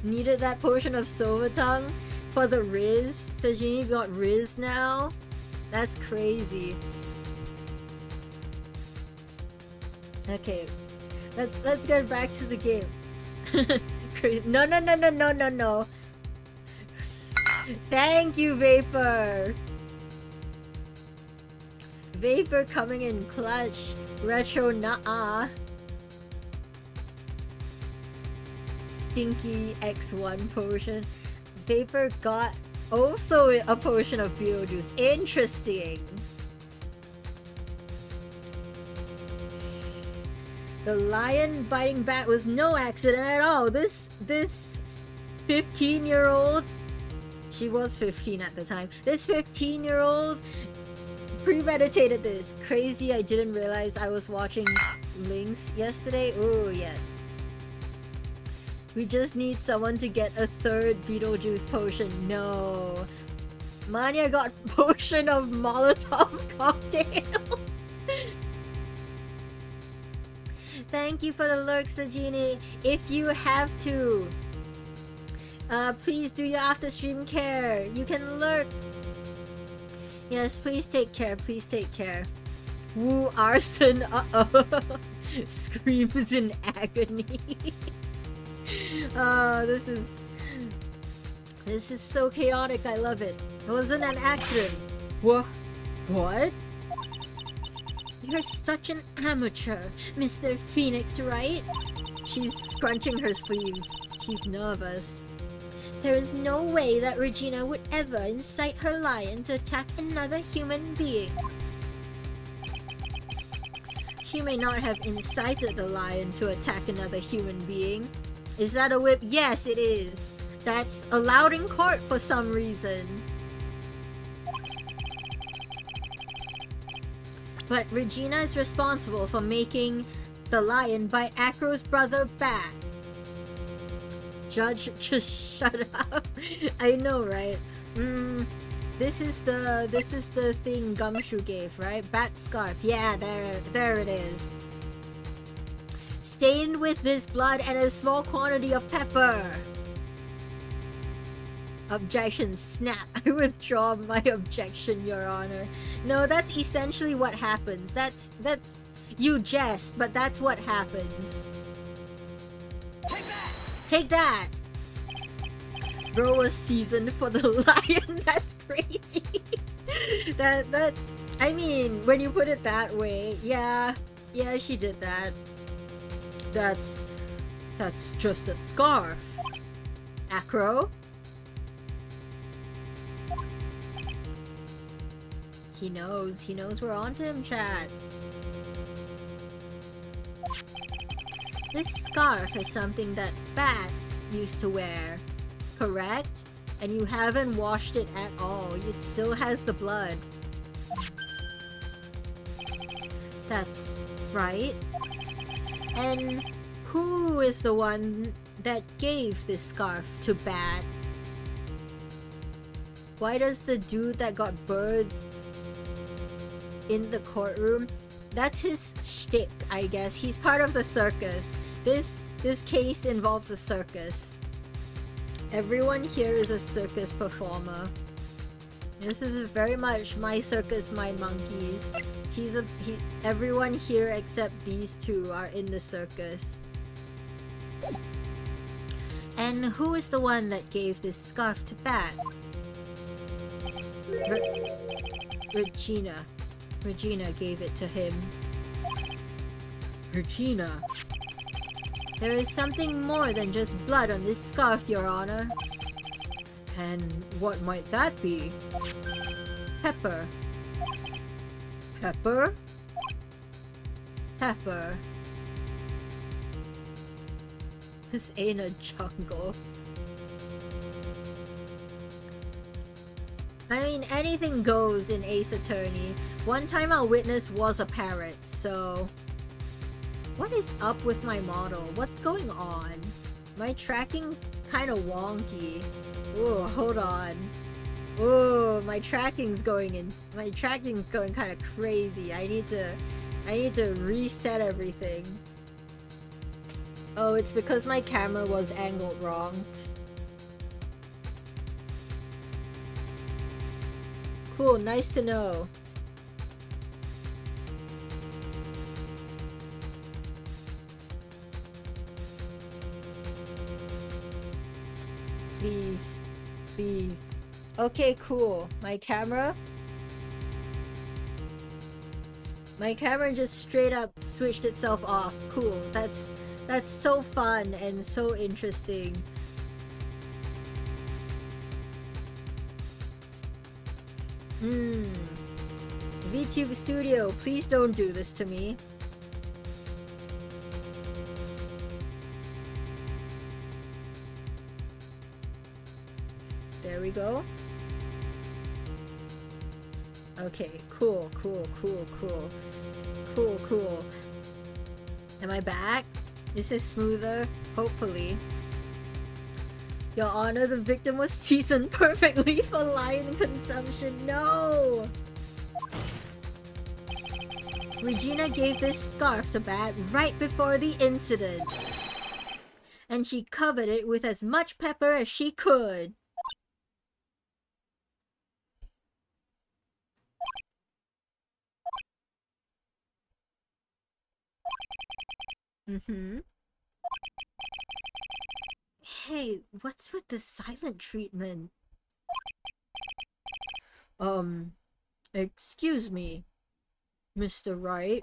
Needed that Potion of Silver Tongue for the Riz. Sajini got Riz now. That's crazy. Okay, let's get back to the game. No. Thank you, Vapor. Vapor coming in clutch. Retro nah. Stinky X1 potion. Vapor got also a potion of Beetlejuice. Interesting. The lion biting bat was no accident at all. This 15-year-old, she was 15 at the time. This 15-year-old premeditated this. Crazy, I didn't realize I was watching Lynx yesterday. Oh, yes. We just need someone to get a 3rd Beetlejuice potion. No. Manya got potion of Molotov cocktail. Thank you for the lurk, Sajini. If you have to, please do your after stream care. You can lurk. Yes, please take care. Please take care. Woo arson. Uh-oh. Screams in agony. This is so chaotic. I love it. It wasn't an accident. What? You're such an amateur, Mr. Phoenix, right? She's scrunching her sleeve. She's nervous. There is no way that Regina would ever incite her lion to attack another human being. She may not have incited the lion to attack another human being. Is that a whip? Yes, it is. That's allowed in court for some reason. But Regina is responsible for making the lion bite Acro's brother back. Judge, just shut up. I know, right? This is the thing Gumshoe gave, right? Bat scarf. Yeah, there it is. Stained with this blood and a small quantity of pepper. Objection, snap. I withdraw my objection, Your Honor. No, that's essentially what happens. That's you jest, but that's what happens. Take that! Bro was seasoned for the lion. That's crazy. that I mean, when you put it that way, yeah, she did that. That's just a scarf. Acro? He knows we're onto him, chat. This scarf is something that Bat used to wear, correct? And you haven't washed it at all. It still has the blood. That's right. And who is the one that gave this scarf to Bat? Why does the dude that got birds in the courtroom? That's his shtick, I guess. He's part of the circus. This case involves a circus. Everyone here is a circus performer. This is very much my circus, my monkeys. Everyone here except these two are in the circus. And who is the one that gave this scarf to Bat? Regina. Regina gave it to him. Regina. There is something more than just blood on this scarf, Your Honor. And what might that be? Pepper. Pepper? Pepper. This ain't a jungle. I mean, anything goes in Ace Attorney. One time our witness was a parrot, so... What is up with my model? What's going on? My tracking kinda wonky. Oh, hold on. Oh, my tracking's going kinda crazy. I need to reset everything. Oh, it's because my camera was angled wrong. Cool, nice to know. Please. Please. Okay, cool. My camera just straight up switched itself off. Cool. That's so fun and so interesting. VTube Studio, please don't do this to me. There we go. Okay, cool. Cool. Am I back? Is this smoother? Hopefully. Your Honor, the victim was seasoned perfectly for lion consumption. No! Regina gave this scarf to Bat right before the incident. And she covered it with as much pepper as she could. Hey, what's with the silent treatment? Excuse me, Mr. Wright.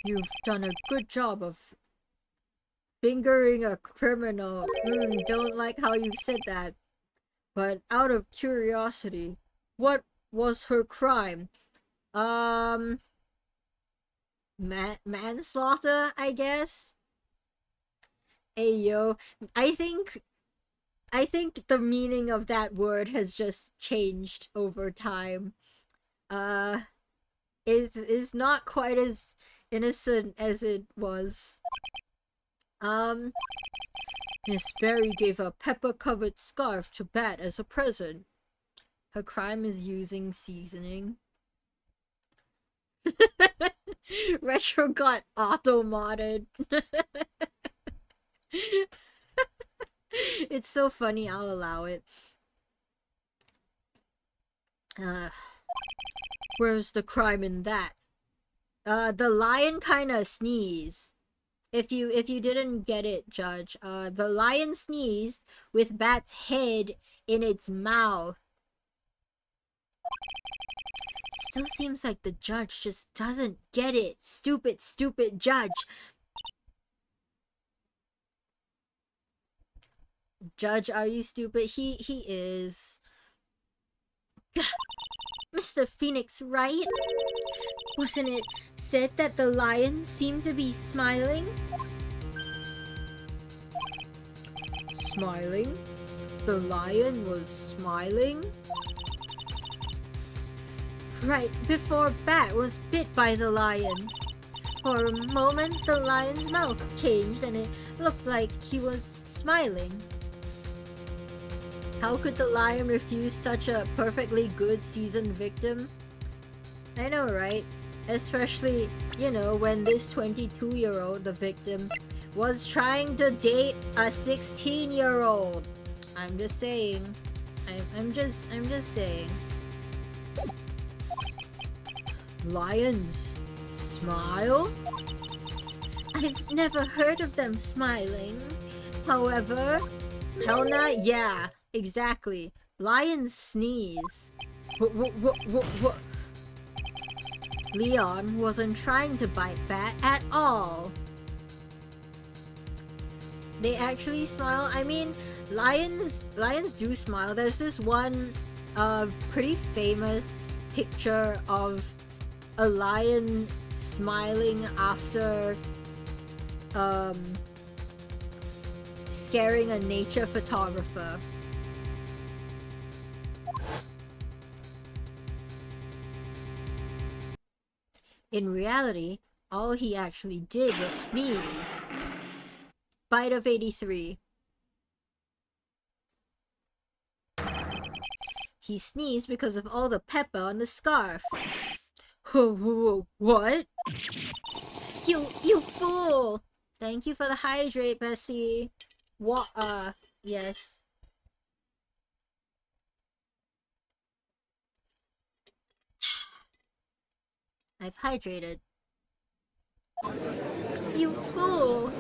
You've done a good job of fingering a criminal. Don't like how you said that. But out of curiosity, what was her crime? Manslaughter, I guess? Hey, yo. I think the meaning of that word has just changed over time. Is not quite as innocent as it was. Miss Berry gave a pepper-covered scarf to Bat as a present. Her crime is using seasoning. Retro got auto-modded. It's so funny, I'll allow it. Where's the crime in that? The lion kinda sneezed. If you didn't get it, Judge, the lion sneezed with Bat's head in its mouth. It still seems like the judge just doesn't get it. Stupid judge. Judge, are you stupid? He is. Mr. Phoenix, right? Wasn't it said that the lion seemed to be smiling? Smiling? The lion was smiling? Right before Bat was bit by the lion. For a moment, the lion's mouth changed and it looked like he was smiling. How could the lion refuse such a perfectly good seasoned victim? I know, right? Especially, you know, when this 22-year-old, the victim, was trying to date a 16-year-old. I'm just saying. I'm just saying. Lions smile? I've never heard of them smiling. However, Helena, yeah, exactly. Lions sneeze. What? Leon wasn't trying to bite Bat at all. They actually smile. I mean, lions do smile. There's this one pretty famous picture of a lion smiling after scaring a nature photographer. In reality, all he actually did was sneeze. Bite of 83. He sneezed because of all the pepper on the scarf. What? You fool! Thank you for the hydrate, Bessie. What, yes. I've hydrated. You fool!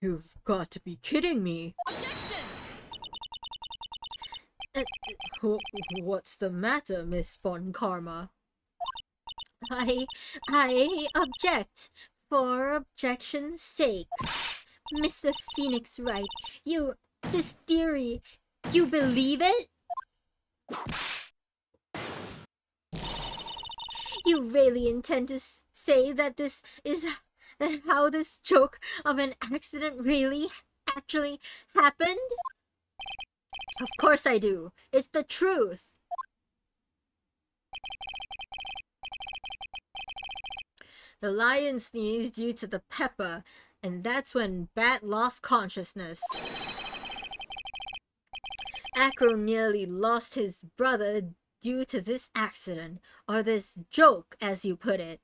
You've got to be kidding me. What's the matter, Miss Von Karma? I object. For objection's sake. Mr. Phoenix Wright, this theory, you believe it? You really intend to say that this is how this joke of an accident really actually happened? Of course I do. It's the truth. The lion sneezed due to the pepper, and that's when Bat lost consciousness. Acro nearly lost his brother due to this accident, or this joke, as you put it.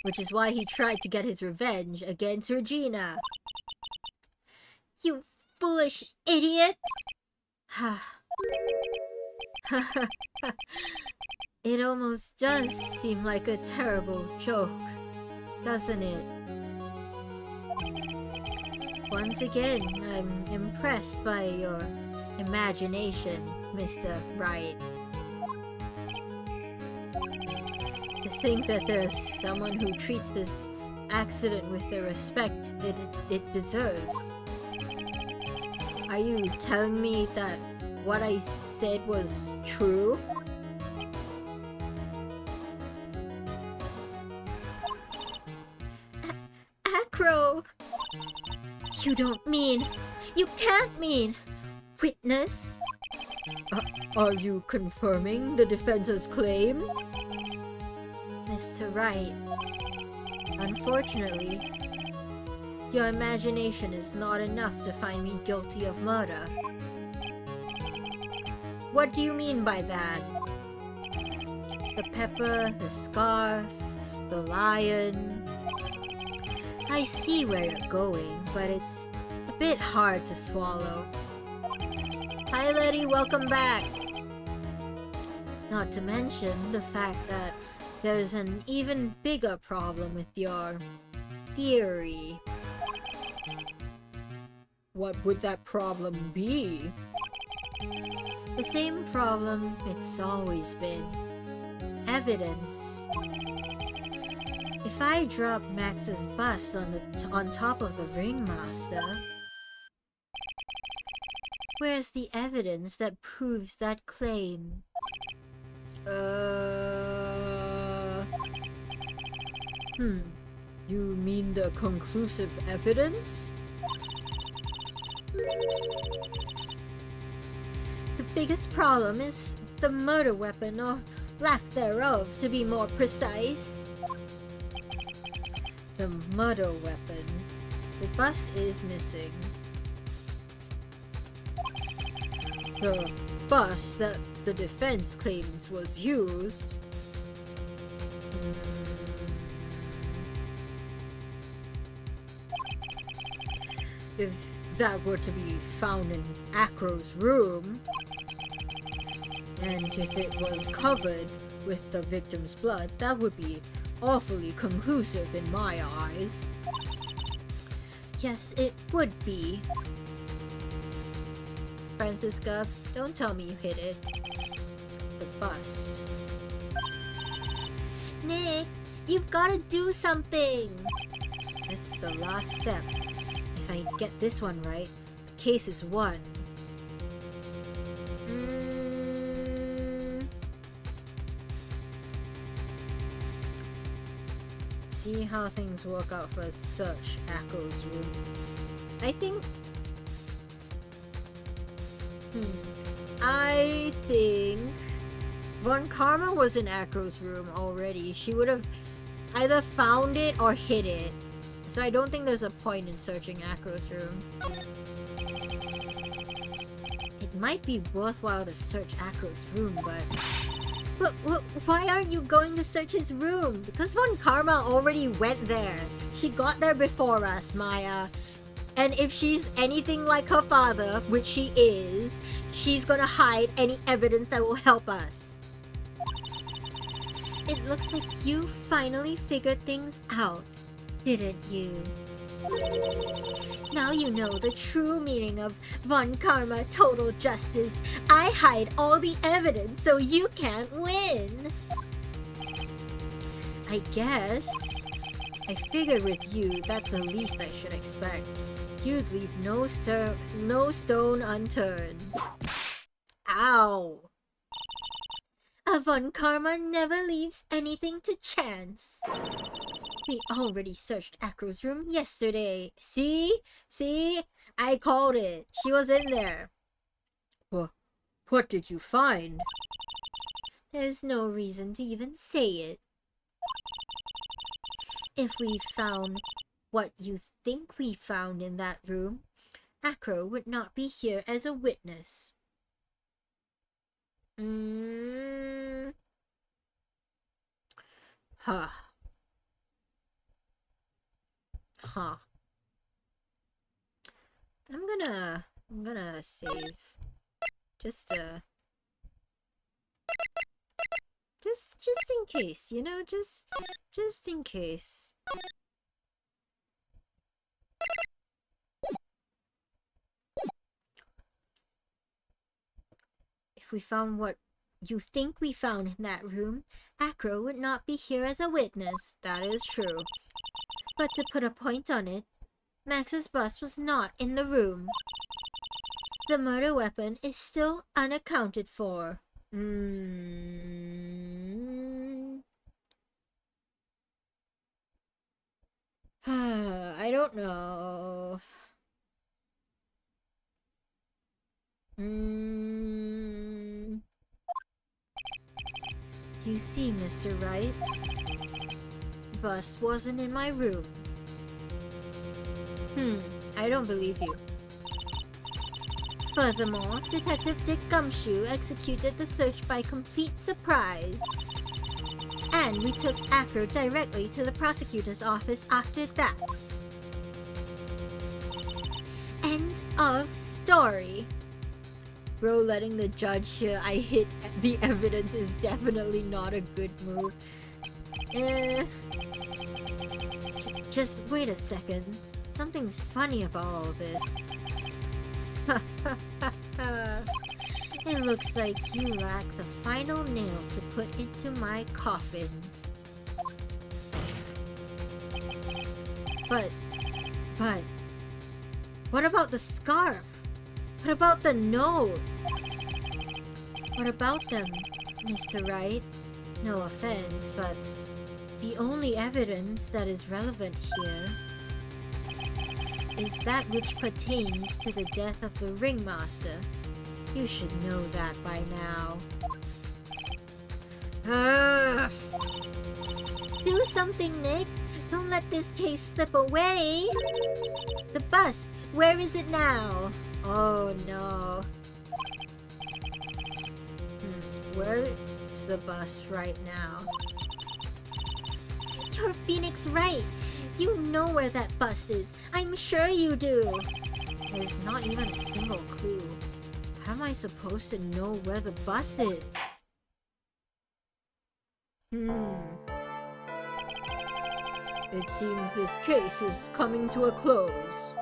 Which is why he tried to get his revenge against Regina. You foolish idiot! It almost does seem like a terrible joke, doesn't it? Once again, I'm impressed by your imagination, Mr. Wright. To think that there's someone who treats this accident with the respect it deserves. Are you telling me that what I said was true? Acro! You don't mean... You can't mean... Witness? Are you confirming the defense's claim? Mr. Wright, unfortunately, your imagination is not enough to find me guilty of murder. What do you mean by that? The pepper, the scarf, the lion... I see where you're going, but it's a bit hard to swallow. Hi Letty, welcome back! Not to mention the fact that there's an even bigger problem with your theory. What would that problem be? The same problem it's always been. Evidence. If I drop Max's bust on top of the ringmaster, where's the evidence that proves that claim? You mean the conclusive evidence? The biggest problem is the murder weapon, or lack thereof, to be more precise. The murder weapon. The bust is missing. The bust that the defense claims was used. If that were to be found in Acro's room, and if it was covered with the victim's blood, that would be awfully conclusive in my eyes. Yes, it would be. Francisca, don't tell me you hit it. The bus. Nick, you've got to do something! This is the last step. If I get this one right, the case is won. see how things work out for search Echo's room. I think... I think... Von Karma was in Echo's room already. She would have either found it or hid it. So I don't think there's a point in searching Echo's room. It might be worthwhile to search Echo's room, but why aren't you going to search his room? Because Von Karma already went there. She got there before us, Maya. And if she's anything like her father, which she is, she's gonna hide any evidence that will help us. It looks like you finally figured things out, didn't you? Now you know the true meaning of Von Karma Total Justice. I hide all the evidence so you can't win. I guess. I figured with you, that's the least I should expect. You'd leave no stone unturned. Ow! A Von Karma never leaves anything to chance. We already searched Acro's room yesterday. See? See? I called it. She was in there. What did you find? There's no reason to even say it. If we found what you think we found in that room, Acro would not be here as a witness. Huh. I'm gonna save. Just in case, you know, just in case. If we found what you think we found in that room, Acro would not be here as a witness. That is true. But to put a point on it, Max's bus was not in the room. The murder weapon is still unaccounted for. I don't know. You see, Mr. Wright, the bus wasn't in my room. I don't believe you. Furthermore, Detective Dick Gumshoe executed the search by complete surprise. And we took Acro directly to the prosecutor's office after that. End of story. Bro, letting the judge hear I hid the evidence is definitely not a good move. Just wait a second. Something's funny about all this. It looks like you lack the final nail to put into my coffin. But... What about the scarf? What about the note? What about them, Mr. Wright? No offense, but the only evidence that is relevant here is that which pertains to the death of the ringmaster. You should know that by now. Do something, Nick. Don't let this case slip away. The bus, where is it now? Oh no. Where is the bus right now? You're Phoenix Wright. You know where that bus is. I'm sure you do. There's not even a single clue. How am I supposed to know where the bus is? It seems this case is coming to a close.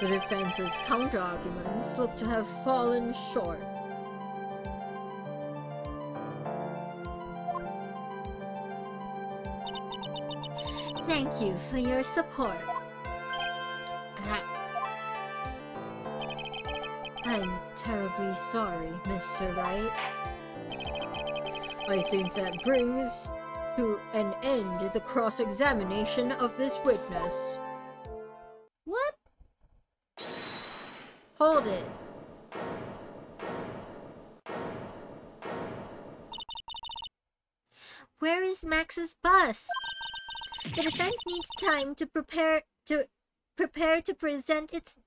The defense's counter-arguments look to have fallen short. Thank you for your support. I'm terribly sorry, Mr. Wright. I think that brings to an end the cross-examination of this witness. What? Hold it. Where is Max's bus? The defense needs time to prepare to present its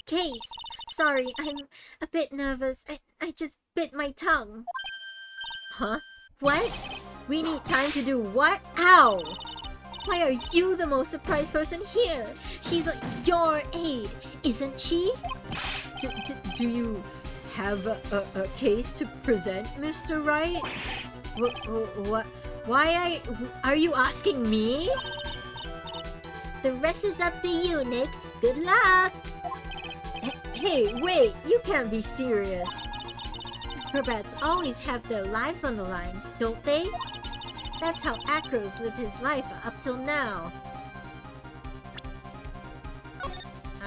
case. Sorry, I'm a bit nervous. I just bit my tongue. Huh? What? We need time to do what? How? Why are you the most surprised person here? She's your aide, isn't she? Do you have a case to present, Mr. Wright? What? Why are you asking me? The rest is up to you, Nick. Good luck! Hey, wait! You can't be serious. Acrobats always have their lives on the lines, don't they? That's how Acros lived his life up till now.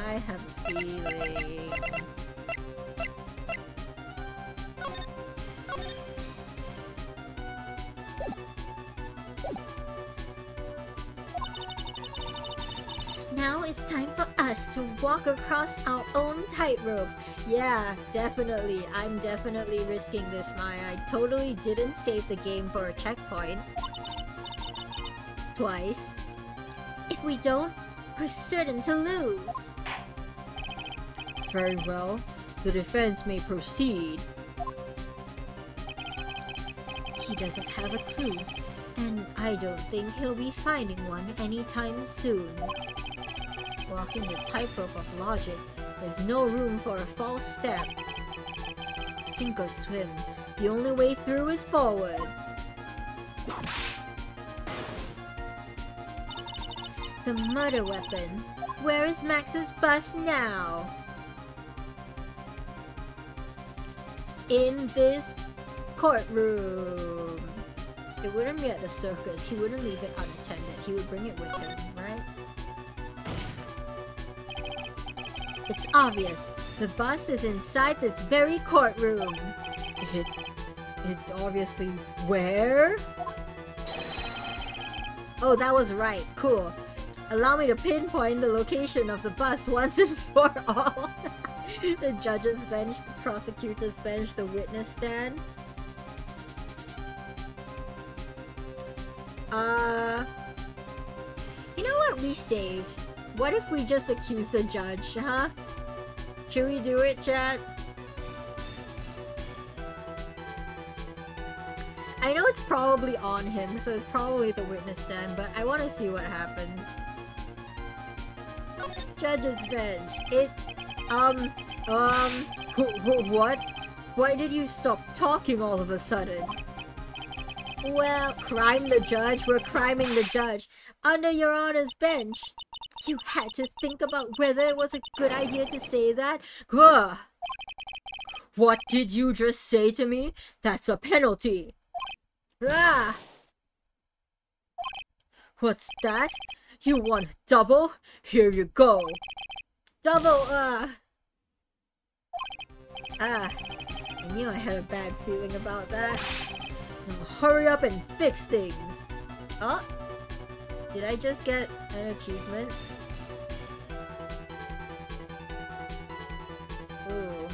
I have a feeling... Now it's time for us to walk across our own tightrope. Yeah, definitely. I'm definitely risking this, Maya. I totally didn't save the game for a checkpoint. Twice. If we don't, we're certain to lose. Very well. The defense may proceed. He doesn't have a clue, and I don't think he'll be finding one anytime soon. Walking the tightrope of logic, there's no room for a false step. Sink or swim, the only way through is forward. The murder weapon. Where is Max's bus now? In this courtroom. It wouldn't be at the circus. He wouldn't leave it unattended. He would bring it with him, right? It's obvious. The bus is inside this very courtroom. It's obviously where? Oh, that was right. Cool. Allow me to pinpoint the location of the bus once and for all. The judge's bench, the prosecutor's bench, the witness stand. You know what we saved? What if we just accuse the judge, huh? Should we do it, chat? I know it's probably on him, so it's probably the witness stand, but I want to see what happens. Judge's bench. It's, what? Why did you stop talking all of a sudden? Well, crime the judge, we're criming the judge. Under your honor's bench. You had to think about whether it was a good idea to say that? Ugh. What did you just say to me? That's a penalty. Ah. What's that? You want double? Here you go. Double, I knew I had a bad feeling about that. Now hurry up and fix things. Oh, did I just get an achievement? Ooh.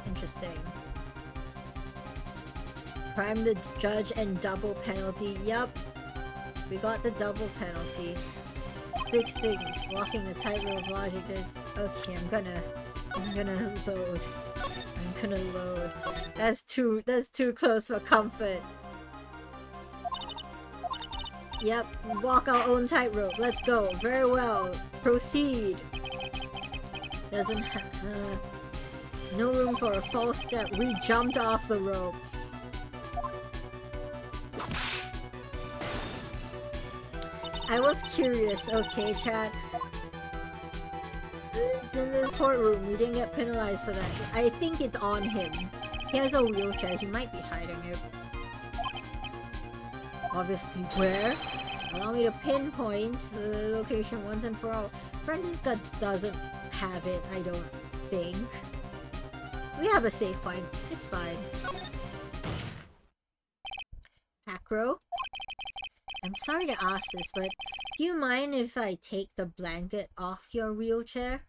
Interesting. Prime the judge and double penalty. Yup. We got the double penalty. Fix things. Walking the tightrope of logic. Okay, I'm gonna load. I'm gonna load. That's too close for comfort. Yep, walk our own tightrope. Let's go. Very well. Proceed. Doesn't have no room for a false step. We jumped off the rope. I was curious. Okay, chat. It's in this courtroom. We didn't get penalized for that. I think it's on him. He has a wheelchair. He might be hiding it. Obviously, where? Allow me to pinpoint the location once and for all. Francesca doesn't have it, I don't think. We have a save point. It's fine. Acro? I'm sorry to ask this, but do you mind if I take the blanket off your wheelchair?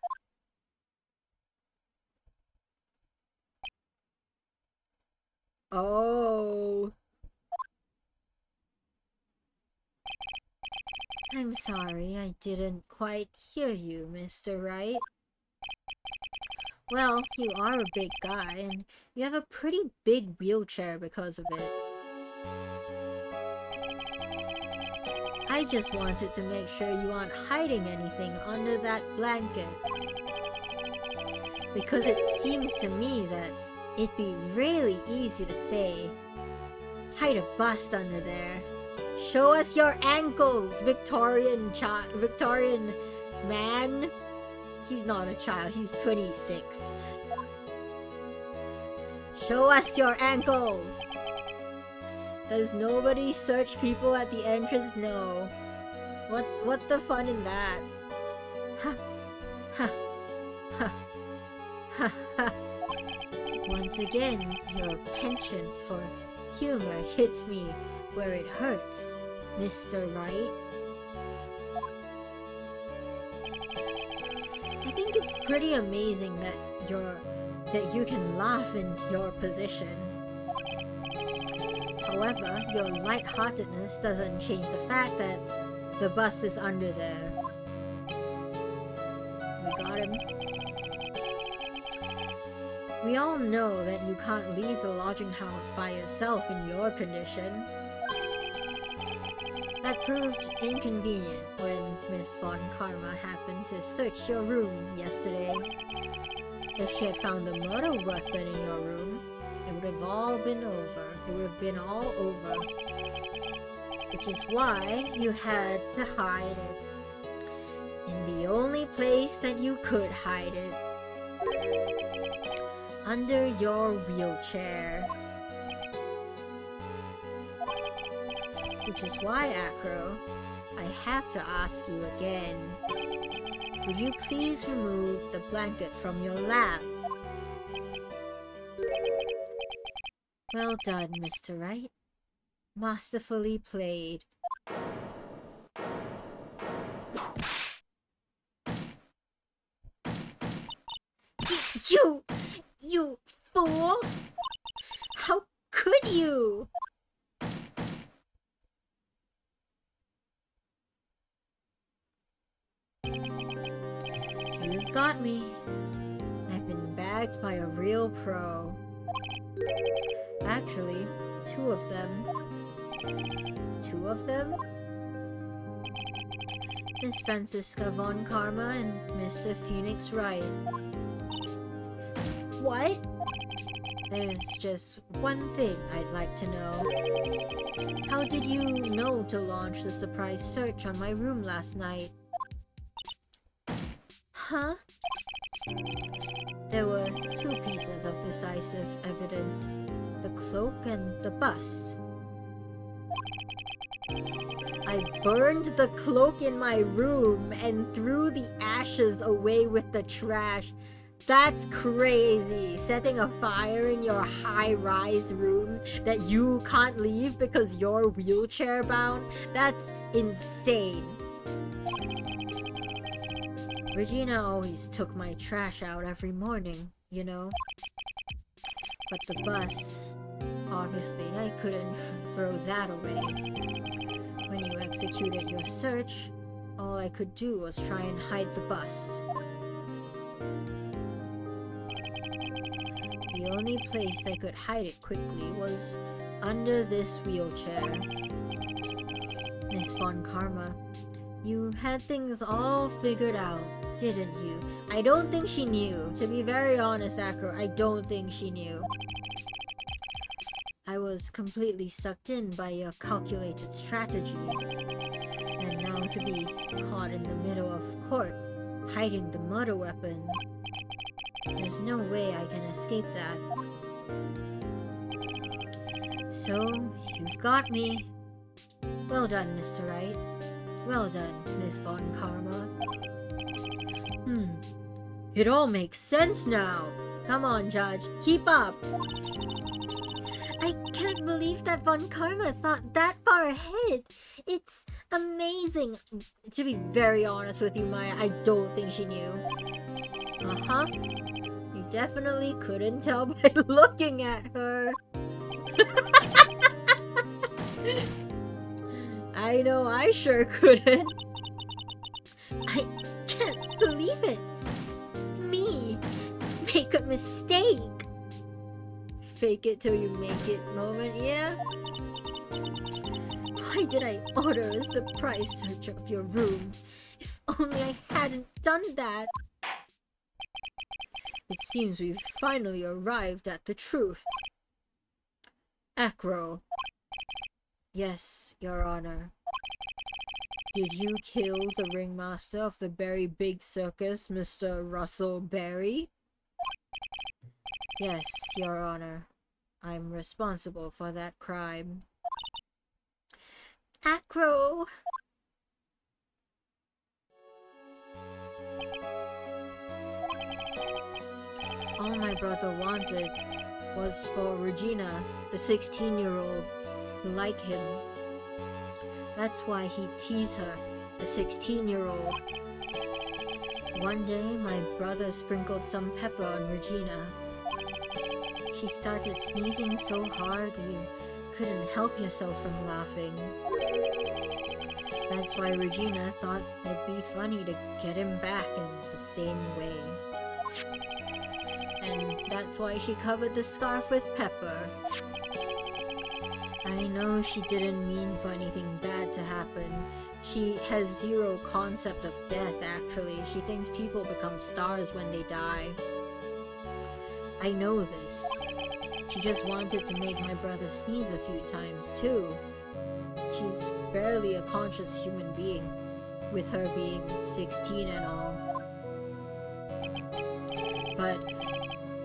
Oh. I'm sorry, I didn't quite hear you, Mr. Wright. Well, you are a big guy, and you have a pretty big wheelchair because of it. I just wanted to make sure you aren't hiding anything under that blanket. Because it seems to me that it'd be really easy to say, hide a bust under there. Show us your ankles, Victorian man. He's not a child, he's 26. Show us your ankles. Does nobody search people at the entrance? No. What's the fun in that? Ha ha ha ha ha. Once again, your penchant for humor hits me where it hurts, Mr. Wright. I think it's pretty amazing that you can laugh in your position. However, your lightheartedness doesn't change the fact that the bust is under there. We got him. We all know that you can't leave the lodging house by yourself in your condition. That proved inconvenient when Miss Von Karma happened to search your room yesterday. If she had found the murder weapon in your room, it would have all been over. It would have been all over. Which is why you had to hide it. In the only place that you could hide it. Under your wheelchair. Which is why, Acro, I have to ask you again. Will you please remove the blanket from your lap? Well done, Mr. Wright. Masterfully played. You fool! How could you? You've got me. I've been bagged by a real pro. Actually, two of them. Two of them? Miss Francisca Von Karma and Mr. Phoenix Wright. What? There's just one thing I'd like to know. How did you know to launch the surprise search on my room last night? Huh? There were two pieces of decisive evidence. The cloak and the bust. I burned the cloak in my room and threw the ashes away with the trash. That's crazy. Setting a fire in your high-rise room that you can't leave because you're wheelchair bound? That's insane. Regina always took my trash out every morning, you know? But the bus, obviously I couldn't throw that away. When you executed your search, all I could do was try and hide the bust. The only place I could hide it quickly was under this wheelchair. Miss Von Karma, you had things all figured out, didn't you? I don't think she knew. To be very honest, Acro, I don't think she knew. I was completely sucked in by your calculated strategy. And now to be caught in the middle of court, hiding the murder weapon. There's no way I can escape that. So, you've got me. Well done, Mr. Wright. Well done, Miss Von Karma. It all makes sense now. Come on, Judge. Keep up. I can't believe that Von Karma thought that far ahead. It's amazing. To be very honest with you, Maya, I don't think she knew. Uh-huh. You definitely couldn't tell by looking at her. I know I sure couldn't. I can't believe it. Me. Make a mistake. Fake it till you make it moment, yeah? Why did I order a surprise search of your room? If only I hadn't done that. It seems we've finally arrived at the truth. Acro. Yes, Your Honor. Did you kill the ringmaster of the Berry Big Circus, Mr. Russell Berry? Yes, Your Honor. I'm responsible for that crime. Acro! All my brother wanted was for Regina, the 16-year-old, to like him. That's why he teased her, the 16-year-old. One day, my brother sprinkled some pepper on Regina. She started sneezing so hard you couldn't help yourself from laughing. That's why Regina thought it'd be funny to get him back in the same way. And that's why she covered the scarf with pepper. I know she didn't mean for anything bad to happen. She has zero concept of death, actually. She thinks people become stars when they die. I know this. She just wanted to make my brother sneeze a few times, too. She's barely a conscious human being, with her being 16 and all. But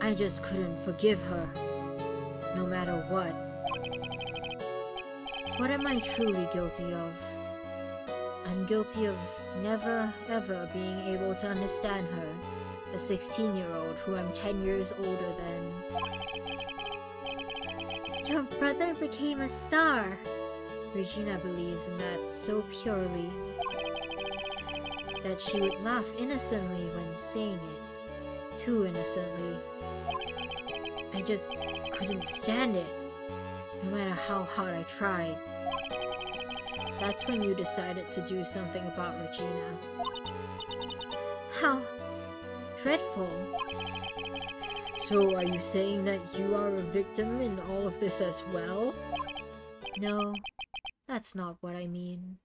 I just couldn't forgive her, no matter what. What am I truly guilty of? I'm guilty of never, ever being able to understand her, the 16-year-old who I'm 10 years older than. Your brother became a star. Regina believes in that so purely that she would laugh innocently when saying it. Too innocently. I just couldn't stand it, no matter how hard I tried. That's when you decided to do something about Regina. How dreadful. So are you saying that you are a victim in all of this as well? No, that's not what I mean.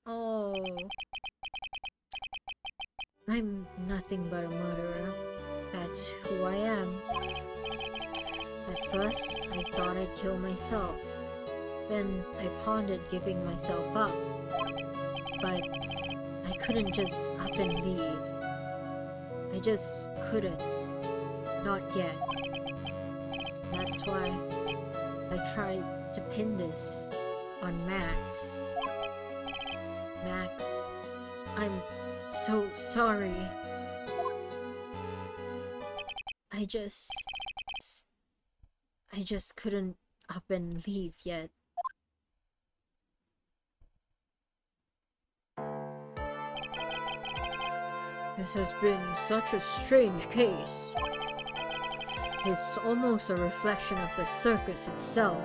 Oh. I'm nothing but a murderer. That's who I am. At first, I thought I'd kill myself. Then I pondered giving myself up. But I couldn't just up and leave. I just couldn't. Not yet. That's why I tried to pin this on Max. Max, I'm so sorry. I just couldn't up and leave yet. This has been such a strange case. It's almost a reflection of the circus itself.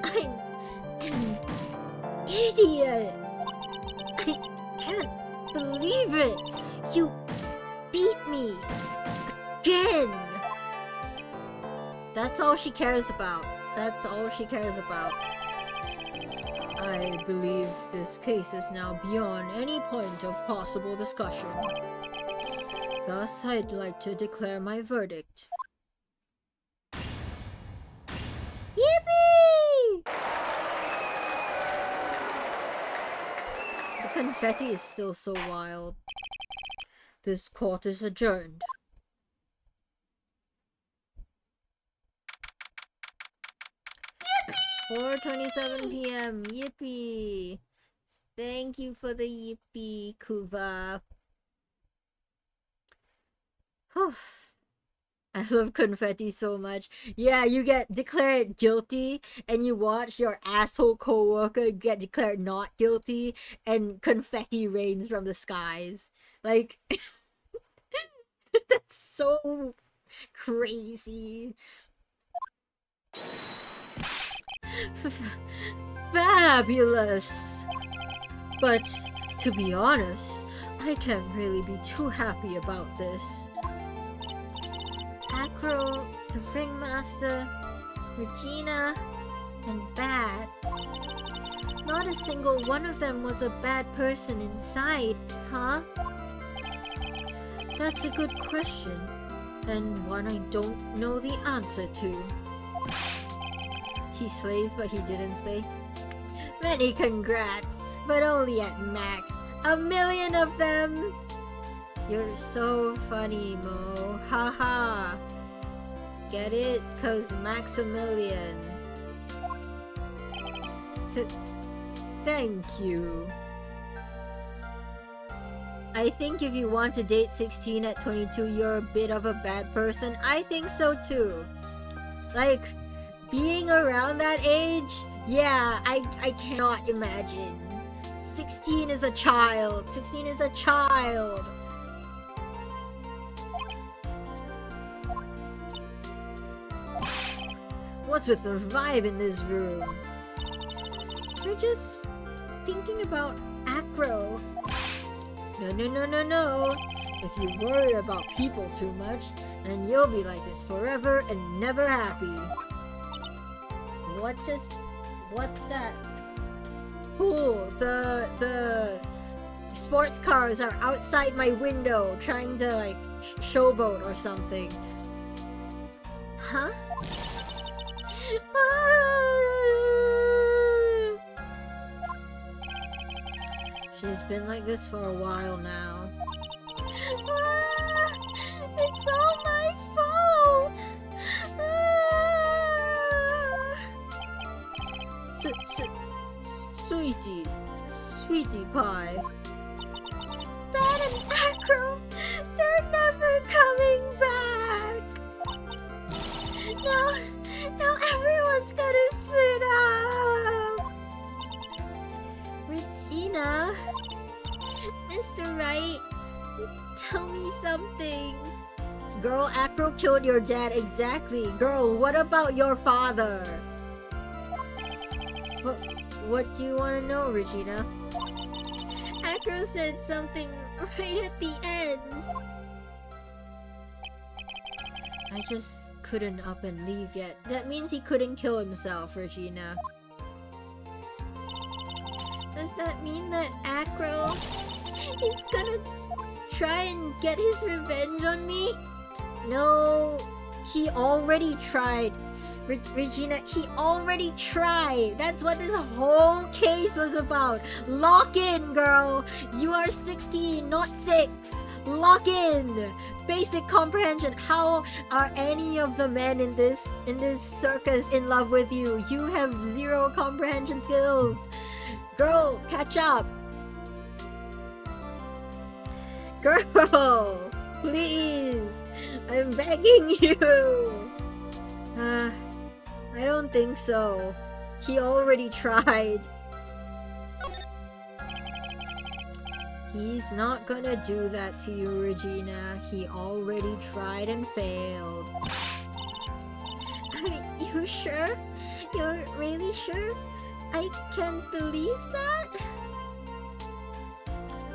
I'm an idiot! I can't believe it! You beat me! Again! That's all she cares about. That's all she cares about. I believe this case is now beyond any point of possible discussion. Thus, I'd like to declare my verdict. Yippee! The confetti is still so wild. This court is adjourned. 4:27 p.m. Yippee! Thank you for the yippee, Kuva. Whew. I love confetti so much. Yeah, you get declared guilty and you watch your asshole coworker get declared not guilty and confetti rains from the skies. Like, that's so crazy. Fabulous! But, to be honest, I can't really be too happy about this. Acro, the Ringmaster, Regina, and Bat. Not a single one of them was a bad person inside, huh? That's a good question, and one I don't know the answer to. He slays, but he didn't slay. Many congrats, but only at max. 1,000,000 of them! You're so funny, Mo. Haha. Get it? 'Cause Maximilian. Thank you. I think if you want to date 16 at 22, you're a bit of a bad person. I think so too. Like, being around that age, yeah, I cannot imagine. 16 is a child. 16 is a child. What's with the vibe in this room? We're just thinking about Acro. No. If you worry about people too much, then you'll be like this forever and never happy. What's that? Cool, the sports cars are outside my window trying to like showboat or something. Huh? She's been like this for a while now. It's all my fault! Sweetie pie. Bat and Acro, they're never coming back! Now everyone's gonna split up! Regina, Mr. Wright, tell me something. Girl, Acro killed your dad, exactly. Girl, what about your father? What do you want to know, Regina? Acro said something right at the end. I just couldn't up and leave yet. That means he couldn't kill himself, Regina. Does that mean that Acro is gonna try and get his revenge on me? No, he already tried. Regina, he already tried. That's what this whole case was about. Lock in, girl. You are 16, not 6. Lock in. Basic comprehension. How are any of the men in this circus in love with you? You have 0 comprehension skills. Girl, catch up. Girl, please. I'm begging you. I don't think so. He already tried. He's not gonna do that to you, Regina. He already tried and failed. Are you sure? You're really sure? I can't believe that?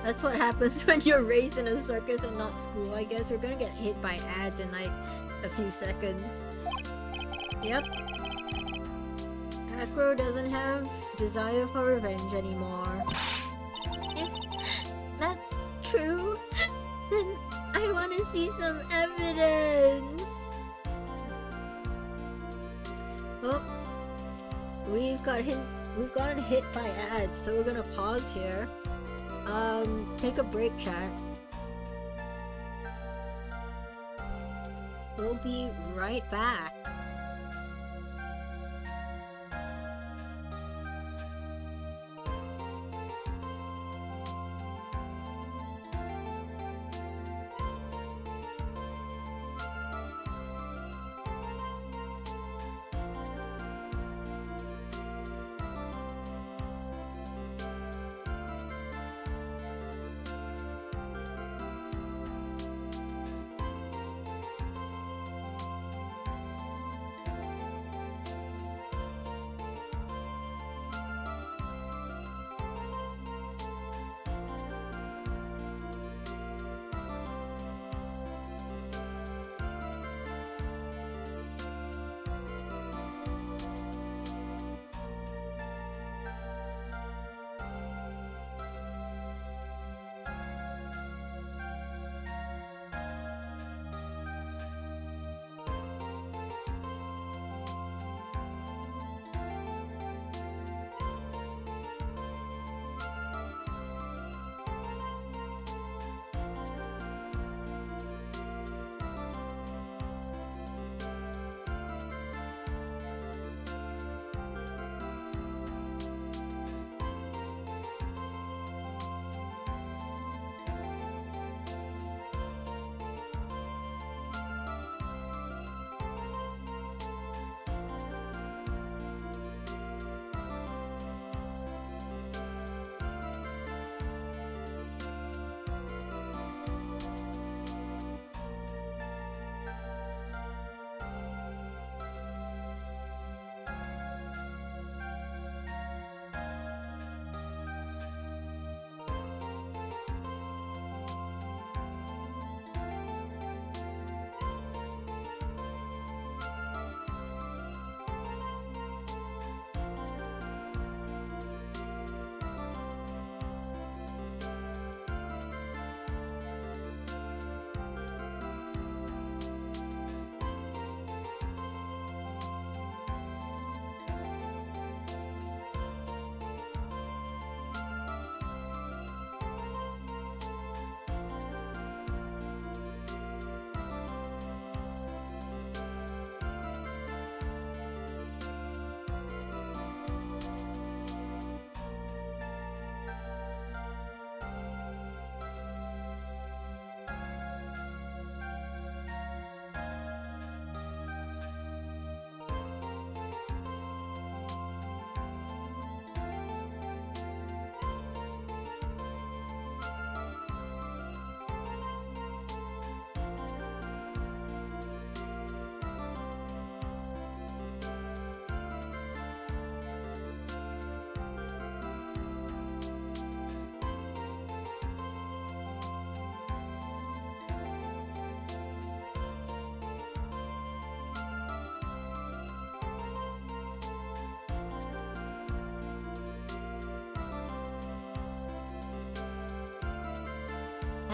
That's what happens when you're raised in a circus and not school, I guess. We're gonna get hit by ads in like a few seconds. Yep. Acro doesn't have desire for revenge anymore. If that's true, then I want to see some evidence. Oh, we've gotten hit by ads, so we're gonna pause here. Take a break, chat. We'll be right back.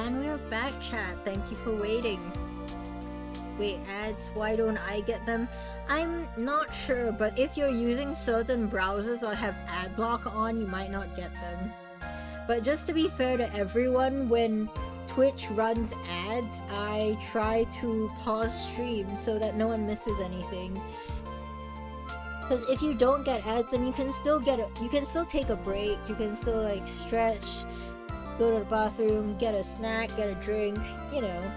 And we're back, chat. Thank you for waiting. Wait, ads? Why don't I get them? I'm not sure, but if you're using certain browsers or have ad block on, you might not get them. But just to be fair to everyone, when Twitch runs ads, I try to pause stream so that no one misses anything. Because if you don't get ads, then you can still take a break, you can still like stretch, go to the bathroom, get a snack, get a drink, you know.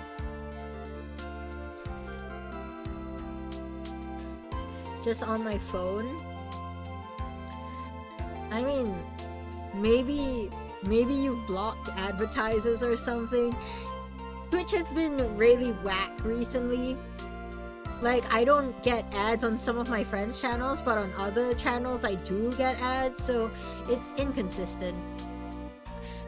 Just on my phone. I mean, maybe you've blocked advertisers or something. Twitch has been really whack recently. Like, I don't get ads on some of my friends' channels, but on other channels I do get ads, so it's inconsistent.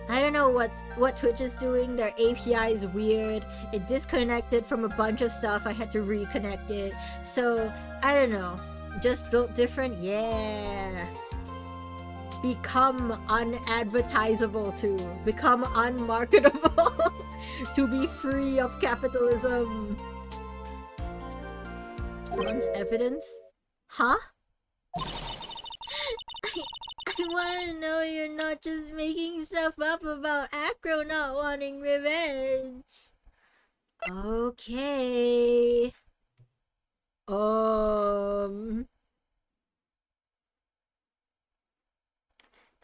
I don't know what Twitch is doing. Their API is weird. It disconnected from a bunch of stuff. I had to reconnect it. So, I don't know. Just built different? Yeah. Become unadvertisable too. Become unmarketable. To be free of capitalism. Want evidence? Huh? I wanna know you're not just making stuff up about Acro not wanting revenge. Okay. I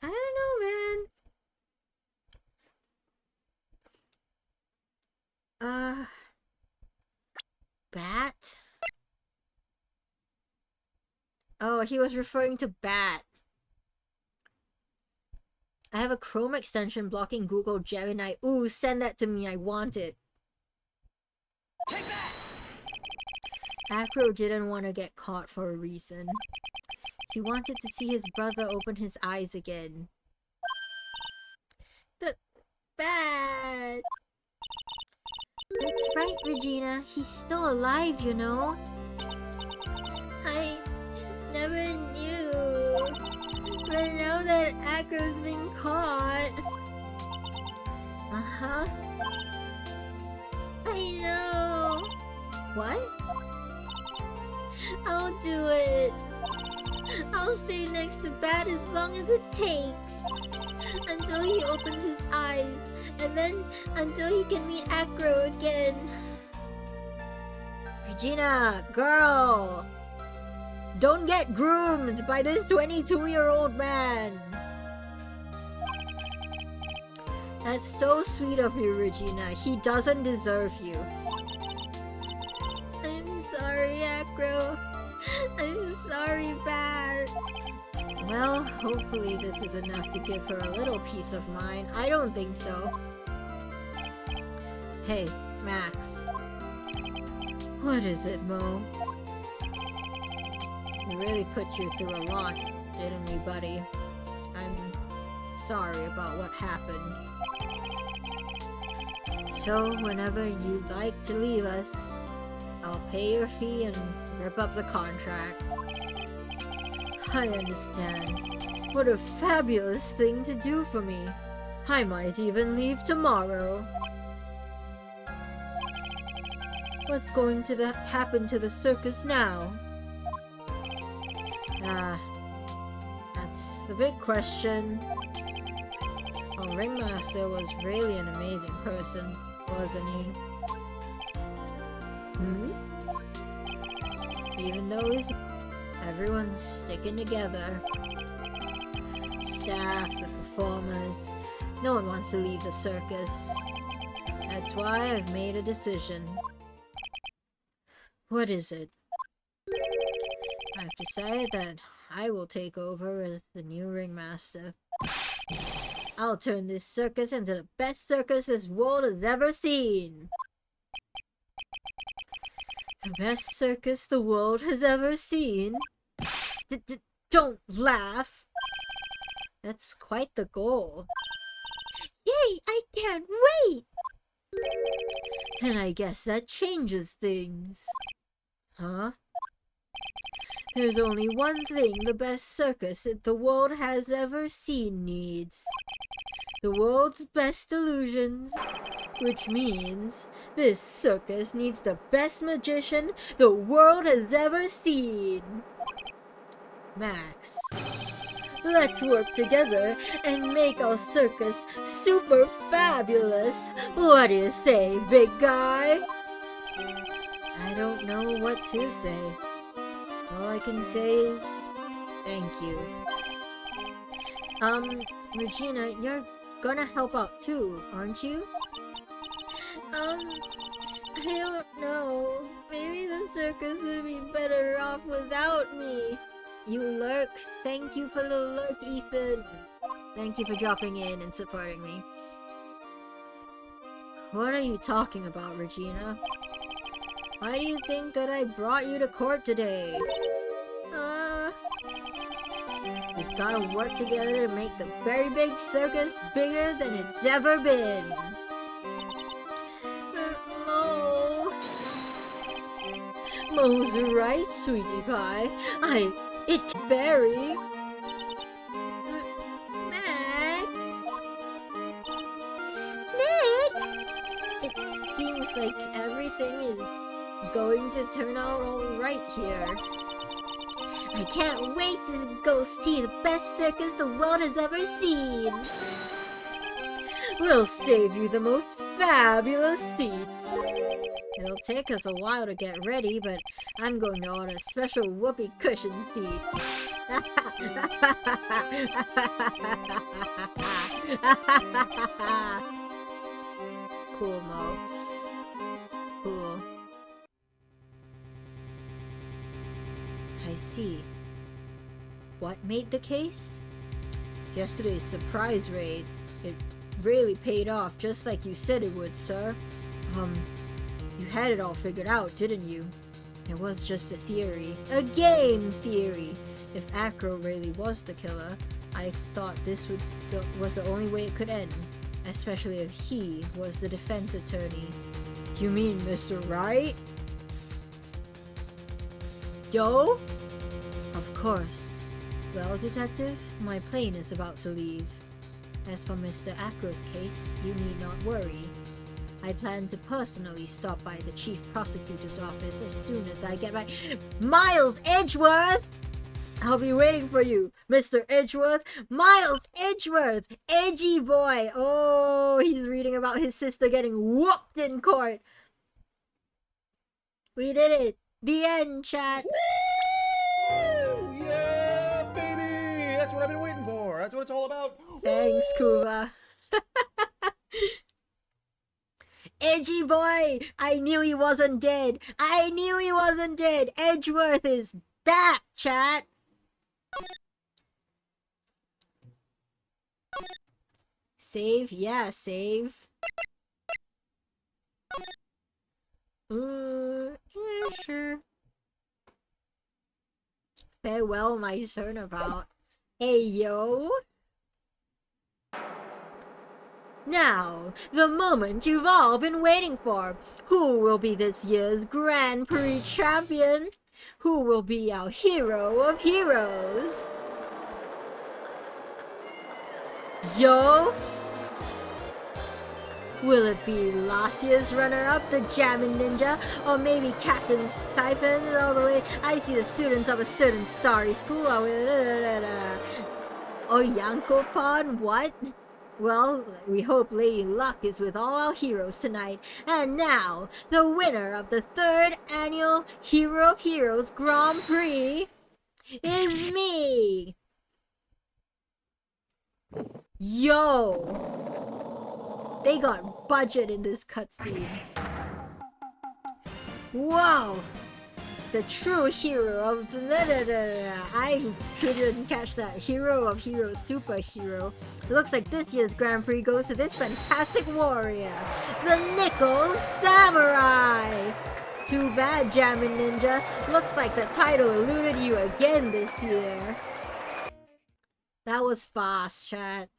don't know, man. Bat? Oh, he was referring to Bat. I have a Chrome extension blocking Google Gemini. Ooh, send that to me. I want it. Take that! Acro didn't want to get caught for a reason. He wanted to see his brother open his eyes again. But Bat! That's right, Regina. He's still alive, you know. I never knew. But now that Acro's been caught... Uh-huh. I know. What? I'll do it. I'll stay next to Bat as long as it takes. Until he opens his eyes. And then until he can meet Acro again. Regina, girl! Don't get groomed by this 22-year-old man! That's so sweet of you, Regina. He doesn't deserve you. I'm sorry, Acro. I'm sorry, Bat. Well, hopefully this is enough to give her a little peace of mind. I don't think so. Hey, Max. What is it, Mo? We really put you through a lot, didn't we, buddy? I'm sorry about what happened. So, whenever you'd like to leave us, I'll pay your fee and rip up the contract. I understand. What a fabulous thing to do for me. I might even leave tomorrow. What's going to happen to the circus now? That's the big question. Well, Ringmaster was really an amazing person, wasn't he? Even though everyone's sticking together. Staff, the performers, no one wants to leave the circus. That's why I've made a decision. What is it? I've decided that I will take over as the new ringmaster. I'll turn this circus into the best circus this world has ever seen. The best circus the world has ever seen? Don't laugh! That's quite the goal. Yay! I can't wait! And I guess that changes things. Huh? There's only one thing the best circus the world has ever seen needs. the world's best illusions. Which means this circus needs the best magician the world has ever seen. Max, let's work together and make our circus super fabulous. What do you say, big guy? I don't know what to say. All I can say is thank you. Regina, you're gonna help out too, aren't you? I don't know. Maybe the circus would be better off without me. You lurk. Thank you for the lurk, Ethan. Thank you for dropping in and supporting me. What are you talking about, Regina? Why do you think that I brought you to court today? We've got to work together to make the very big circus bigger than it's ever been. Mo's right, sweetie pie. It can vary. Max? Nick? It seems like everything is going to turn out alright here. I can't wait to go see the best circus the world has ever seen. We'll save you the most fabulous seats. It'll take us a while to get ready, but I'm going to order special whoopee cushion seats. Cool, Mo. Cool. I see. What made the case? Yesterday's surprise raid. It really paid off, just like you said it would, sir. You had it all figured out, didn't you? It was just a theory. A game theory! If Acro really was the killer, I thought this was the only way it could end. Especially if he was the defense attorney. You mean Mr. Wright? Yo? Of course. Well, Detective, my plane is about to leave. As for Mr. Acro's case, you need not worry. I plan to personally stop by the Chief Prosecutor's office as soon as I get my... Miles Edgeworth! I'll be waiting for you, Mr. Edgeworth. Miles Edgeworth! Edgy boy! Oh, he's reading about his sister getting whooped in court. We did it! The end, chat! Woo! Yeah, baby! That's what I've been waiting for. That's what it's all about. Thanks, Kuva. Edgy boy! I knew he wasn't dead! I knew he wasn't dead! Edgeworth is back, chat! Save? Yeah, save. Yeah, sure. Farewell, my turnabout. Hey, yo! Now, the moment you've all been waiting for. Who will be this year's Grand Prix champion? Who will be our hero of heroes? Yo! Will it be last year's runner-up, the Jammin' Ninja, or maybe Captain Siphon all the way? I see the students of a certain starry school. Oh, Yankopon, what? Well, we hope Lady Luck is with all our heroes tonight. And now, the winner of the 3rd annual Hero of Heroes Grand Prix is me! Yo! They got budget in this cutscene. Wow! The true hero of the... I couldn't catch that. Hero of heroes, superhero. It looks like this year's Grand Prix goes to this fantastic warrior, the Nickel Samurai! Too bad, Jammin' Ninja. Looks like the title eluded you again this year. That was fast, chat.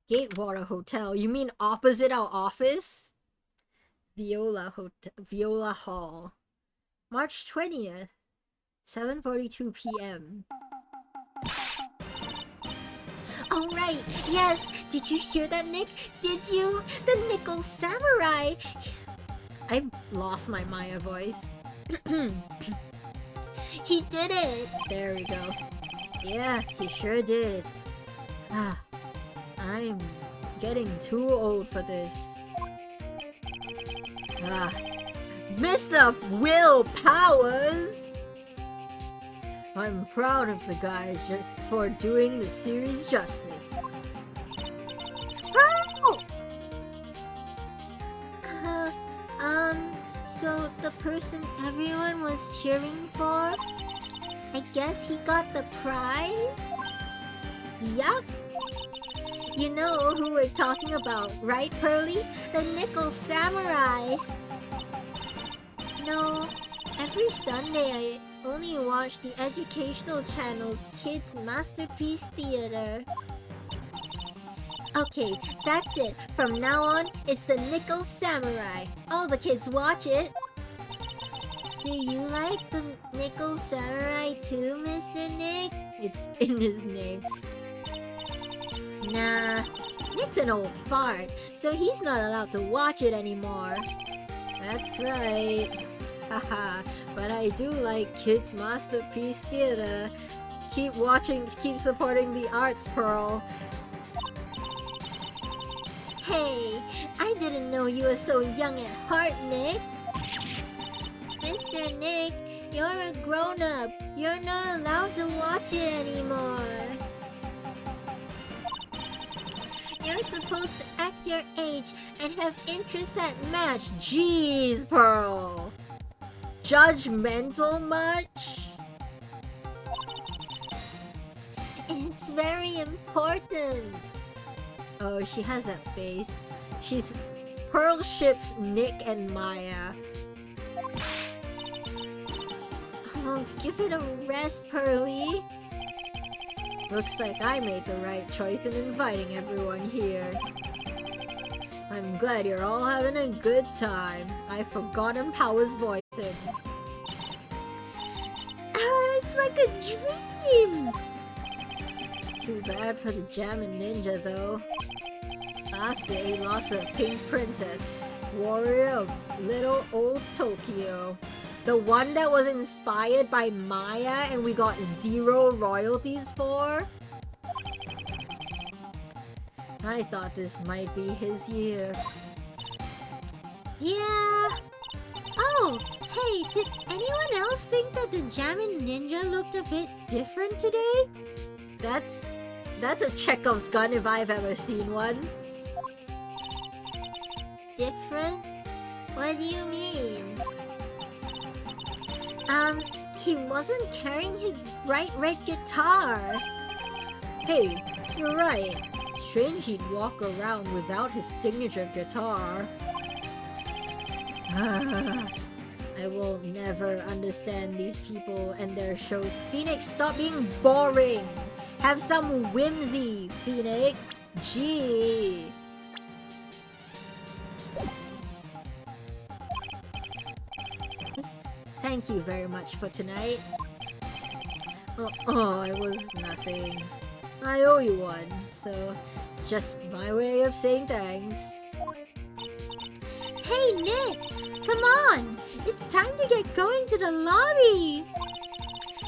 Gatewater Hotel. You mean opposite our office? Viola Hall. March 20th, 7:42 p.m. right. Yes. Did you hear that, Nick? Did you? The Nickel Samurai. I've lost my Maya voice. He did it. There we go. Yeah, he sure did. Ah, I'm getting too old for this. Ah, Mr. Will Powers! I'm proud of the guys just for doing the series justice. Oh! So the person everyone was cheering for, I guess he got the prize? Yup. You know who we're talking about, right, Pearly? The Nickel Samurai. No, every Sunday I only watch the educational channel's Kids Masterpiece Theater. Okay, that's it. From now on, it's the Nickel Samurai. All the kids watch it. Do you like the Nickel Samurai too, Mr. Nick? It's in his name. Nah, Nick's an old fart, so he's not allowed to watch it anymore. That's right. Haha, but I do like Kids Masterpiece Theater. Keep watching, keep supporting the arts, Pearl. Hey, I didn't know you were so young at heart, Nick. Mr. Nick, you're a grown-up. You're not allowed to watch it anymore. You're supposed to act your age and have interests that match. Jeez, Pearl. Judgmental much? It's very important. Oh, she has that face. She's... Pearl ships Nick and Maya. Oh, give it a rest, Pearly. Looks like I made the right choice in inviting everyone here. I'm glad you're all having a good time. I've forgotten Power's voice. It's like a dream! Too bad for the Jammin' Ninja, though. Last day, he lost a pink princess, warrior of little old Tokyo. The one that was inspired by Maya and we got 0 royalties for? I thought this might be his year. Yeah. Oh, hey, did anyone else think that the Jammin' Ninja looked a bit different today? That's a Chekhov's gun if I've ever seen one. Different? What do you mean? He wasn't carrying his bright red guitar. Hey, you're right. Strange he'd walk around without his signature guitar. I will never understand these people and their shows. Phoenix, stop being boring! Have some whimsy, Phoenix! Gee! Thank you very much for tonight. Oh, it was nothing. I owe you one, so it's just my way of saying thanks. Hey, Nick! Come on! It's time to get going to the lobby!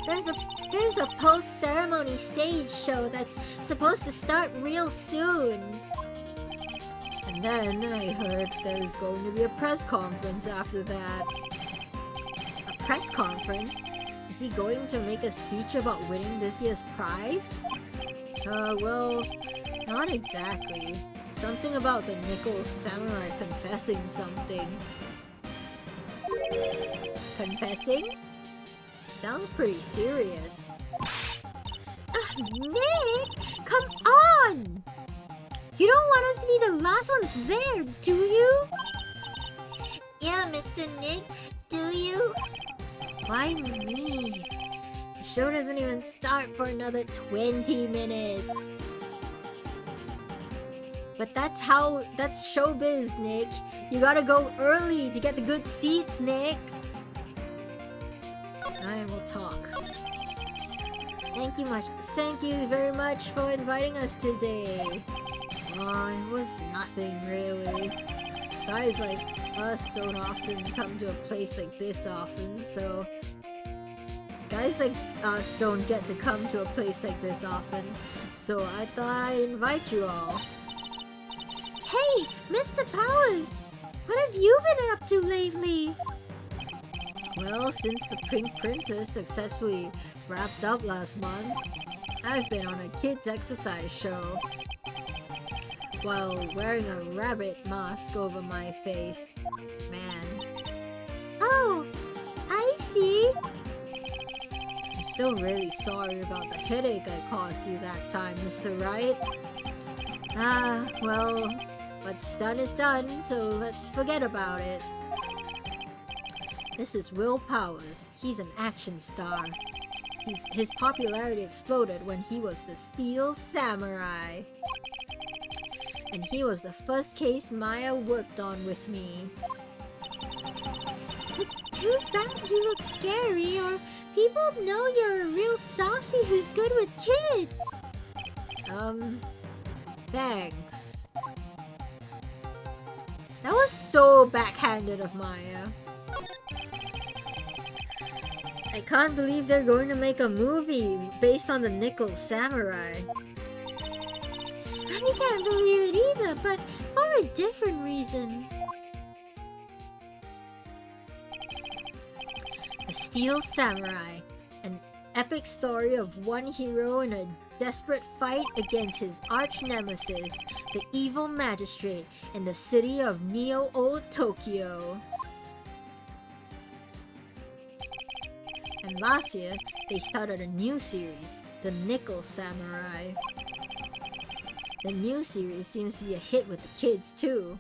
There's a post-ceremony stage show that's supposed to start real soon. And then I heard there's going to be a press conference after that. A press conference? Is he going to make a speech about winning this year's prize? Well, not exactly. Something about the Nickel Samurai confessing something. Confessing? Sounds pretty serious. Nick! Come on! You don't want us to be the last ones there, do you? Yeah, Mr. Nick, do you? Why me? The show doesn't even start for another 20 minutes. But that's showbiz, Nick. You gotta go early to get the good seats, Nick. I will talk. Thank you very much for inviting us today. Oh, it was nothing really. Guys like us don't often come to a place like this often, so guys like us don't get to come to a place like this often, so I thought I'd invite you all. Hey, Mr. Powers! What have you been up to lately? Well, since the Pink Princess successfully wrapped up last month, I've been on a kids' exercise show while wearing a rabbit mask over my face. Man. Oh, I see. I'm still really sorry about the headache I caused you that time, Mr. Wright. Well, what's done is done, so let's forget about it. This is Will Powers. He's an action star. His popularity exploded when he was the Steel Samurai. And he was the first case Maya worked on with me. It's too bad you look scary, or people know you're a real softie who's good with kids. Thanks. That was so backhanded of Maya. I can't believe they're going to make a movie based on the Nickel Samurai. I can't believe it either, but for a different reason. The Steel Samurai, an epic story of one hero in a desperate fight against his arch-nemesis, the evil magistrate in the city of Neo-Old Tokyo. And last year, they started a new series, the Nickel Samurai. The new series seems to be a hit with the kids too.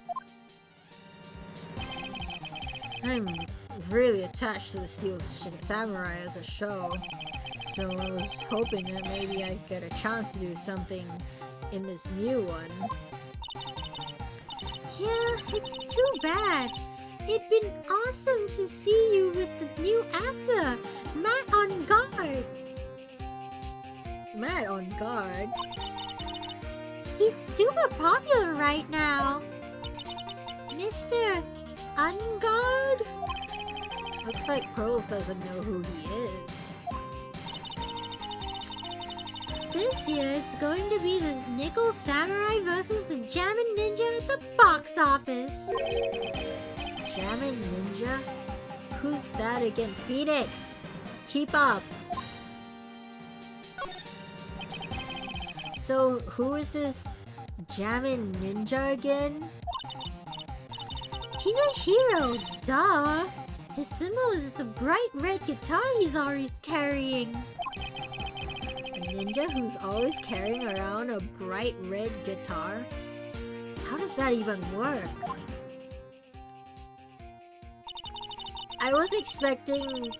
I'm really attached to the Steel Samurai as a show, so I was hoping that maybe I'd get a chance to do something in this new one. Yeah, it's too bad. It'd been awesome to see you with the new actor, Matt on Guard. Matt on Guard? He's super popular right now. Mr. Ungard? Looks like Pearls doesn't know who he is. This year it's going to be the Nickel Samurai versus the Jammin' Ninja at the box office. Jammin' Ninja? Who's that again? Phoenix! Keep up! So, who is this Jammin' Ninja again? He's a hero, duh! His symbol is the bright red guitar he's always carrying. A ninja who's always carrying around a bright red guitar? How does that even work? I was expecting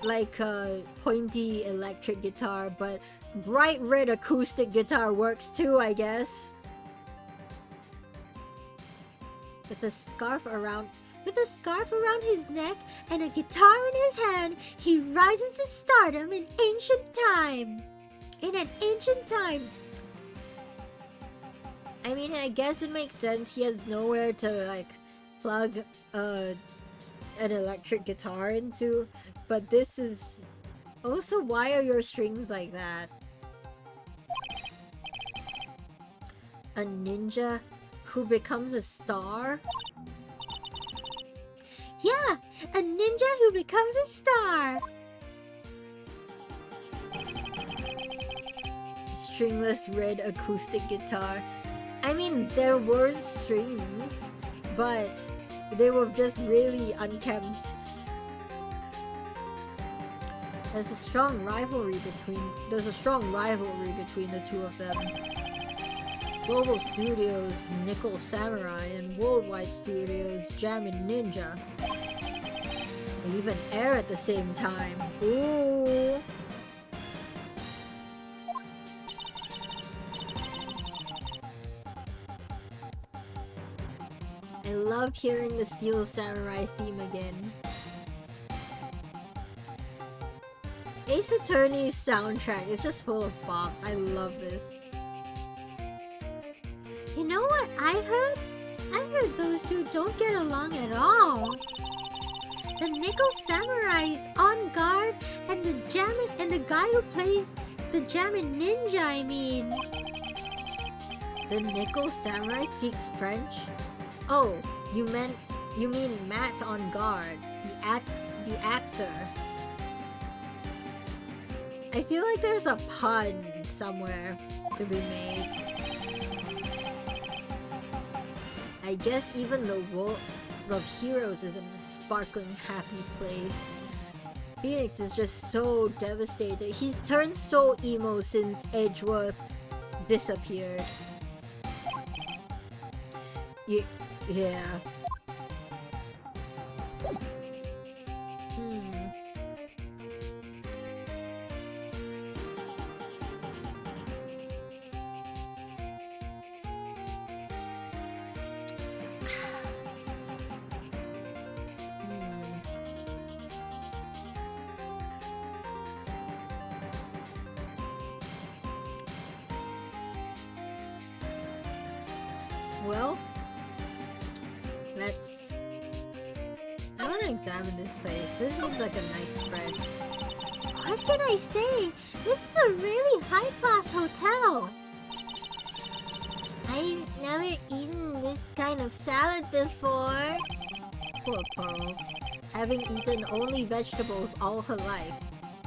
like a pointy electric guitar, but bright red acoustic guitar works too, I guess. With a scarf around his neck and a guitar in his hand, he rises to stardom in ancient time. In an ancient time. I mean, I guess it makes sense. He has nowhere to like plug an electric guitar into, but this is also, why are your strings like that? A ninja who becomes a star? Yeah, a ninja who becomes a star. Stringless red acoustic guitar. I mean, there were strings, but they were just really unkempt. There's a strong rivalry between the two of them. Global Studios Nickel Samurai and Worldwide Studios Jammin' Ninja. They even air at the same time. Ooh. I love hearing the Steel Samurai theme again. Ace Attorney's soundtrack is just full of bops. I love this. You know what I heard? I heard those two don't get along at all. The Nickel Samurai is on guard, and the guy who plays the Jammin' Ninja, I mean. The Nickel Samurai speaks French? Oh, you mean Matt on guard, the actor. I feel like there's a pun somewhere to be made. I guess even the world of heroes isn't a sparkling, happy place. Phoenix is just so devastated. He's turned so emo since Edgeworth disappeared. Yeah. Well, I want to examine this place. This looks like a nice spread. What can I say? This is a really high-class hotel. I've never eaten this kind of salad before. Poor Pearls. Having eaten only vegetables all her life,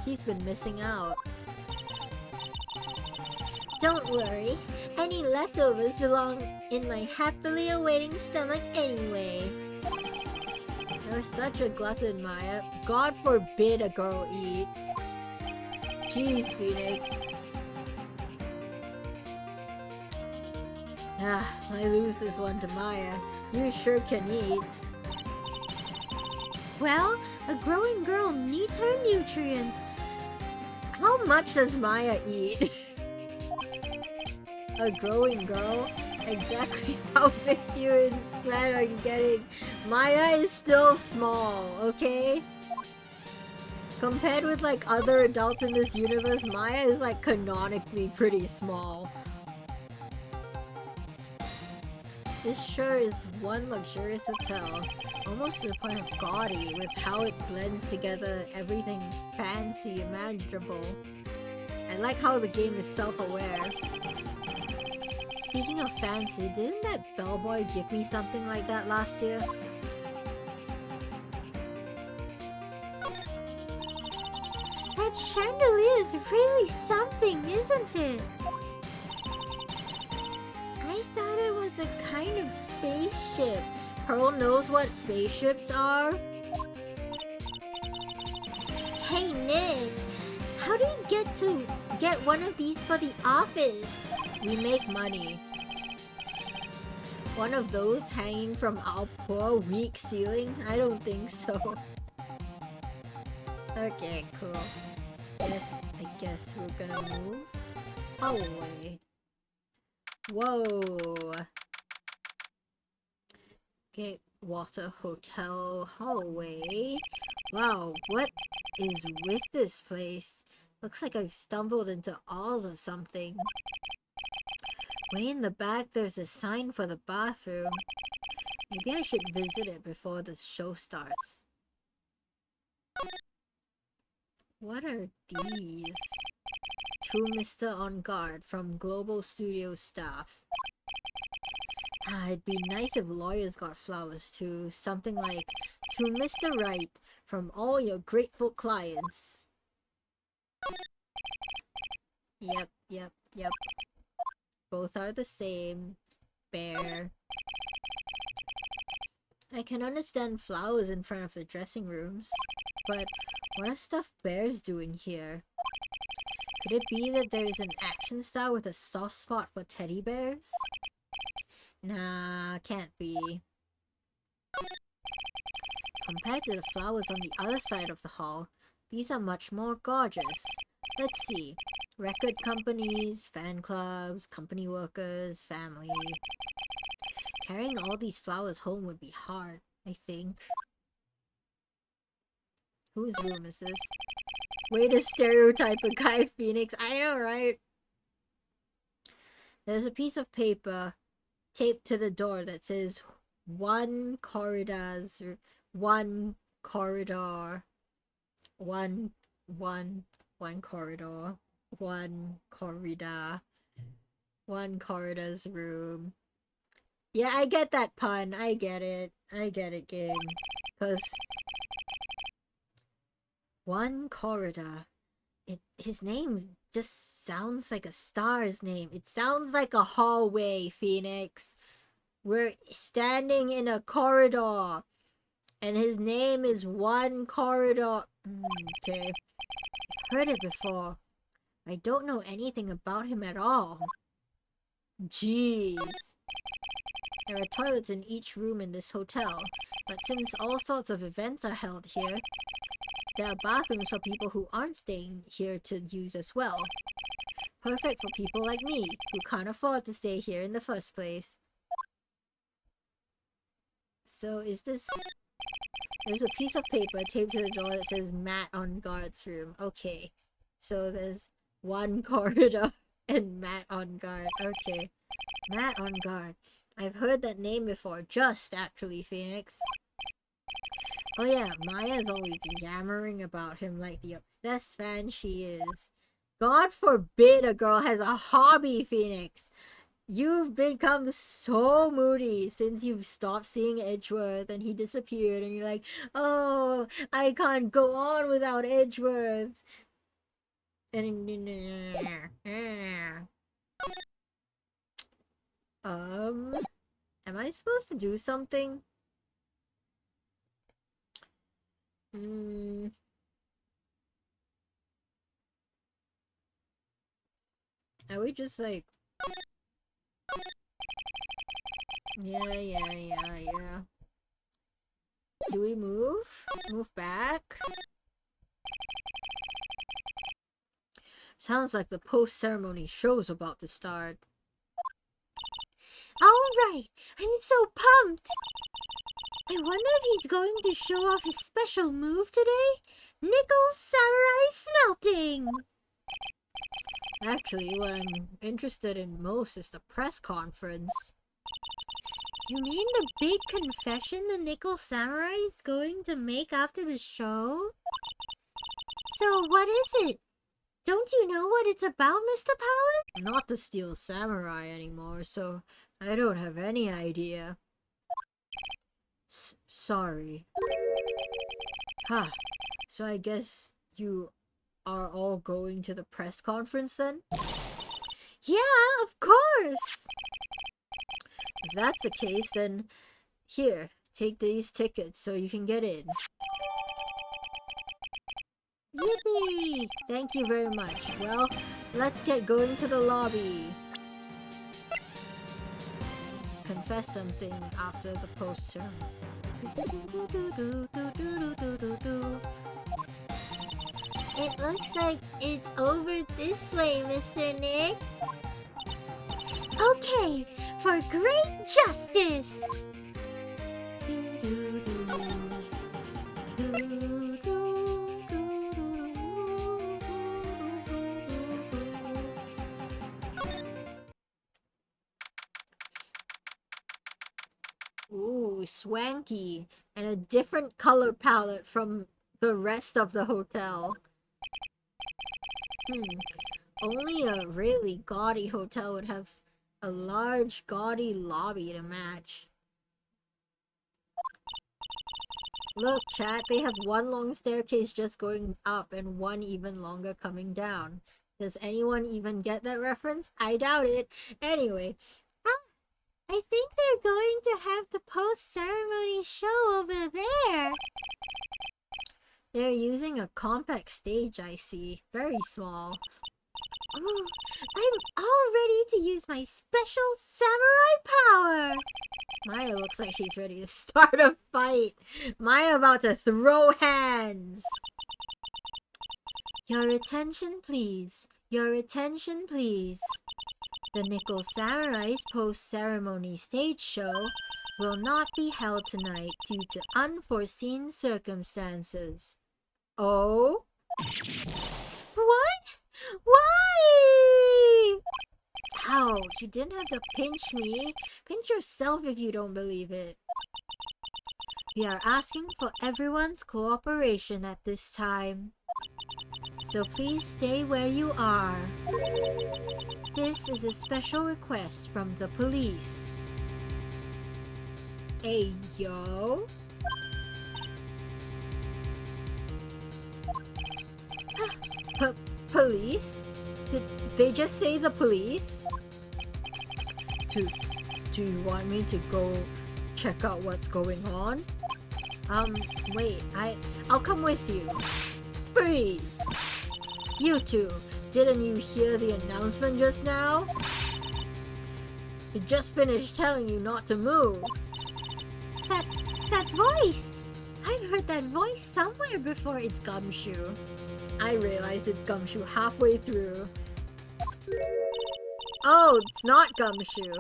she's been missing out. Don't worry. Any leftovers belong in my happily awaiting stomach anyway. You're such a glutton, Maya. God forbid a girl eats. Jeez, Phoenix. I lose this one to Maya. You sure can eat. Well, a growing girl needs her nutrients. How much does Maya eat? A growing girl? Exactly how big do you plan on getting? Maya is still small, okay? Compared with like other adults in this universe, Maya is like canonically pretty small. This sure is one luxurious hotel, almost to the point of gaudy with how it blends together everything fancy imaginable. I like how the game is self-aware. Speaking of fancy, didn't that bellboy give me something like that last year? That chandelier is really something, isn't it? I thought it was a kind of spaceship. Pearl knows what spaceships are? Hey Nick, how do you get one of these for the office? We make money. One of those hanging from our poor weak ceiling? I don't think so. Okay, cool. I guess we're gonna move away. Whoa! Okay, water hotel hallway. Wow, what is with this place? Looks like I've stumbled into Oz or something. Way in the back, there's a sign for the bathroom. Maybe I should visit it before the show starts. What are these? To Mr. On Guard from Global Studio staff. It'd be nice if lawyers got flowers too. Something like, to Mr. Wright from all your grateful clients. Yep. Both are the same. Bear. I can understand flowers in front of the dressing rooms, but what are stuffed bears doing here? Could it be that there is an action star with a soft spot for teddy bears? Nah, can't be. Compared to the flowers on the other side of the hall, these are much more gorgeous. Let's see. Record companies, fan clubs, company workers, family. Carrying all these flowers home would be hard, I think. Whose room is this? Way to stereotype a guy, Phoenix. I know, right? There's a piece of paper taped to the door that says one corridors, one corridor, one, one corridor, one corridor, one corridor's room. Yeah, I get that pun. I get it. I get it, game. Because one corridor, his name just sounds like a star's name. It sounds like a hallway, Phoenix. We're standing in a corridor, and his name is One Corridor. Okay. I've heard it before. I don't know anything about him at all. Jeez. There are toilets in each room in this hotel, but since all sorts of events are held here, there are bathrooms for people who aren't staying here to use as well. Perfect for people like me, who can't afford to stay here in the first place. So is this... There's a piece of paper taped to the door that says Matt on guard's room. Okay. So there's one corridor and Matt on guard. Okay. Matt on guard. I've heard that name before. Just actually, Phoenix. Oh yeah, Maya's always yammering about him like the obsessed fan she is. God forbid a girl has a hobby, Phoenix. You've become so moody since you've stopped seeing Edgeworth and he disappeared and you're like, oh, I can't go on without Edgeworth. Am I supposed to do something? Are we just like... Yeah. Do we move? Move back? Sounds like the post-ceremony show's about to start. Alright, I'm so pumped! I wonder if he's going to show off his special move today? Nickel Samurai Smelting! Actually, what I'm interested in most is the press conference. You mean the big confession the Nickel Samurai is going to make after the show? So what is it? Don't you know what it's about, Mr. Power? I'm not the Steel Samurai anymore, so I don't have any idea. Sorry. Huh. So I guess you are all going to the press conference then? Yeah, of course! If that's the case, then here, take these tickets so you can get in. Yippee! Thank you very much. Well, let's get going to the lobby. Confess something after the poster. It looks like it's over this way, Mr. Nick. Okay, for great justice! Ooh, swanky. And a different color palette from the rest of the hotel. Only a really gaudy hotel would have a large, gaudy lobby to match. Look, chat, they have one long staircase just going up and one even longer coming down. Does anyone even get that reference? I doubt it. Anyway. I think they're going to have the post-ceremony show over there. They're using a compact stage, I see. Very small. Oh, I'm all ready to use my special samurai power. Maya looks like she's ready to start a fight. Maya about to throw hands. Your attention, please. Your attention, please. The Nickel Samurai's post-ceremony stage show will not be held tonight due to unforeseen circumstances. Oh? What? Why? Ouch, you didn't have to pinch me. Pinch yourself if you don't believe it. We are asking for everyone's cooperation at this time. So please stay where you are. This is a special request from the police. Hey, yo. Police? Did they just say the police? Do you want me to go check out what's going on? Wait, I'll come with you. Freeze! You two, didn't you hear the announcement just now? It just finished telling you not to move. That voice! I've heard that voice somewhere before. It's Gumshoe. I realized it's Gumshoe halfway through. Oh, it's not Gumshoe.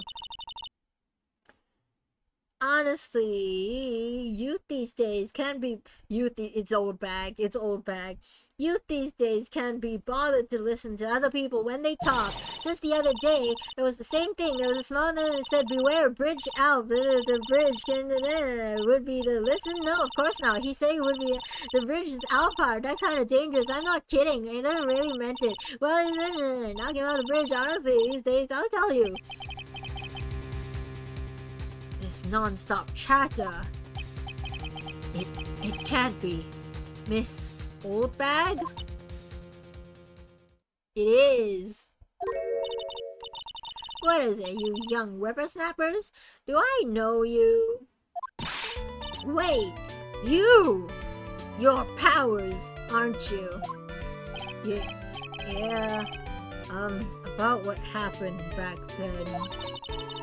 Honestly, youth these days can't be... It's old bag. It's old bag. Youth these days can't be bothered to listen to other people when they talk. Just the other day, it was the same thing. There was a small note that said, "Beware, bridge out." The bridge would be the listen. No, of course not. He said it would be the bridge is out part. That kind of dangerous. I'm not kidding. I never really meant it. Well, knocking out the bridge. Honestly, these days, I'll tell you. This non-stop chatter. It can't be, Miss Old Bag? It is. What is it, you young whippersnappers? Do I know you? Wait, you! Your powers, aren't you? Yeah, about what happened back then.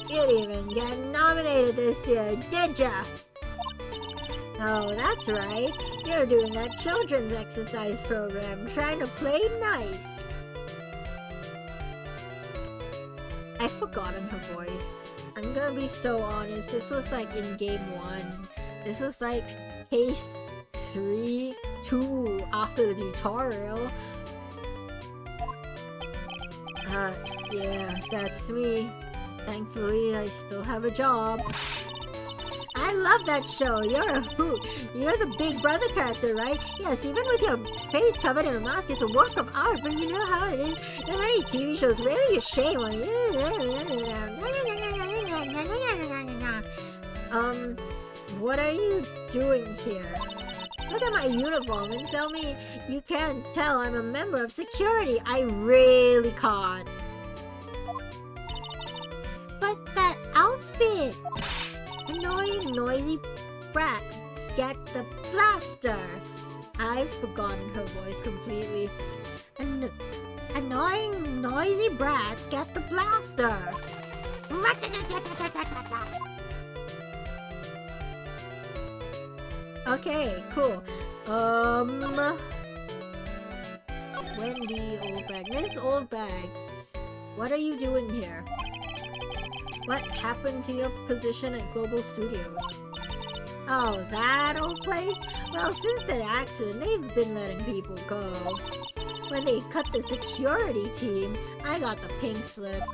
You didn't even get nominated this year, did ya? Oh, that's right. You're doing that children's exercise program, trying to play nice. I've forgotten her voice. I'm gonna be so honest, this was like in game 1. This was like case 3, 2 after the tutorial. Yeah, that's me. Thankfully, I still have a job. I love that show. You're a hoot. You're the Big Brother character, right? Yes, even with your face covered in a mask, it's a work of art, but you know how it is. There are many TV shows really a shame on you. What are you doing here? Look at my uniform and tell me you can't tell I'm a member of security. I really can't. But that outfit! Annoying, noisy brats get the blaster. I've forgotten her voice completely. Annoying, noisy brats get the blaster. Okay, cool. Wendy Oldbag. Miss Oldbag, what are you doing here? What happened to your position at Global Studios? Oh, that old place? Well, since the accident, they've been letting people go. When they cut the security team, I got the pink slip.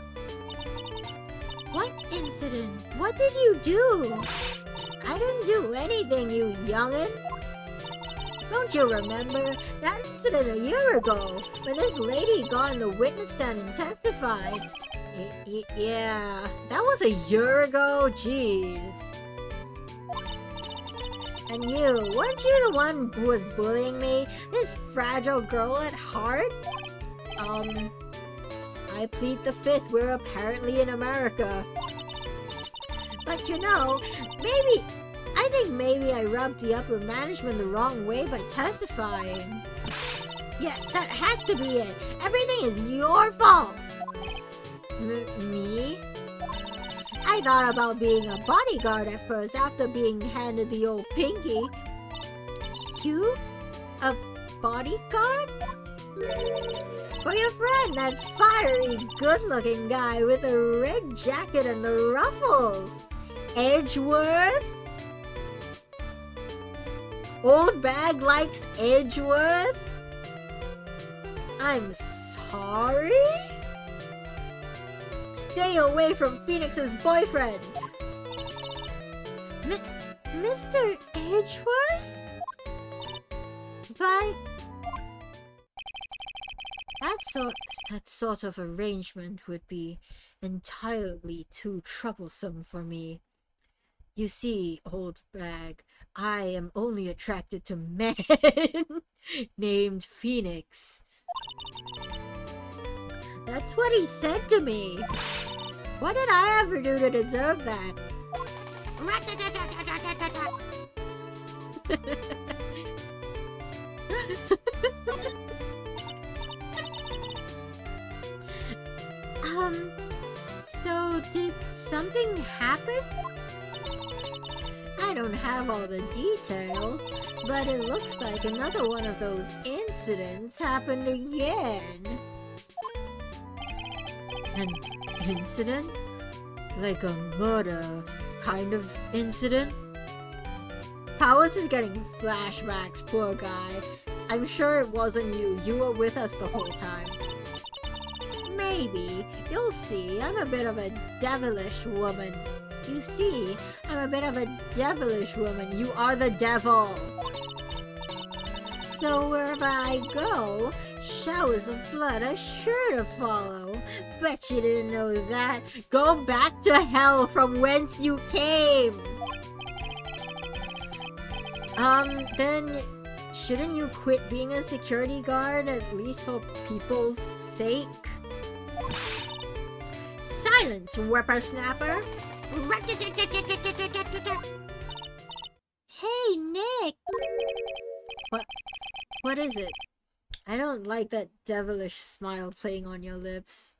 What incident? What did you do? I didn't do anything, you youngin'. Don't you remember that incident a year ago when this lady got on the witness stand and testified? Yeah, that was a year ago, jeez. And you, weren't you the one who was bullying me? This fragile girl at heart? I plead the fifth, we're apparently in America. But you know, I think maybe I rubbed the upper management the wrong way by testifying. Yes, that has to be it. Everything is your fault. Me? I thought about being a bodyguard at first after being handed the old pinky. You? A bodyguard? For your friend, that fiery, good-looking guy with the red jacket and the ruffles. Edgeworth? Old Bag likes Edgeworth? I'm sorry? Stay away from Phoenix's boyfriend! Mr. Edgeworth? But that sort of arrangement would be entirely too troublesome for me. You see, old bag, I am only attracted to men named Phoenix. that's what he said to me. What did I ever do to deserve that? So did something happen? I don't have all the details, but it looks like another one of those incidents happened again. An incident? Like a murder kind of incident? Powers is getting flashbacks, poor guy. I'm sure it wasn't you. You were with us the whole time. Maybe. You'll see. I'm a bit of a devilish woman. You see, I'm a bit of a devilish woman. You are the devil. So wherever I go, showers of blood are sure to follow. Bet you didn't know that. Go back to hell from whence you came. Then shouldn't you quit being a security guard, at least for people's sake? Silence, whippersnapper! Hey, Nick! What is it? I don't like that devilish smile playing on your lips.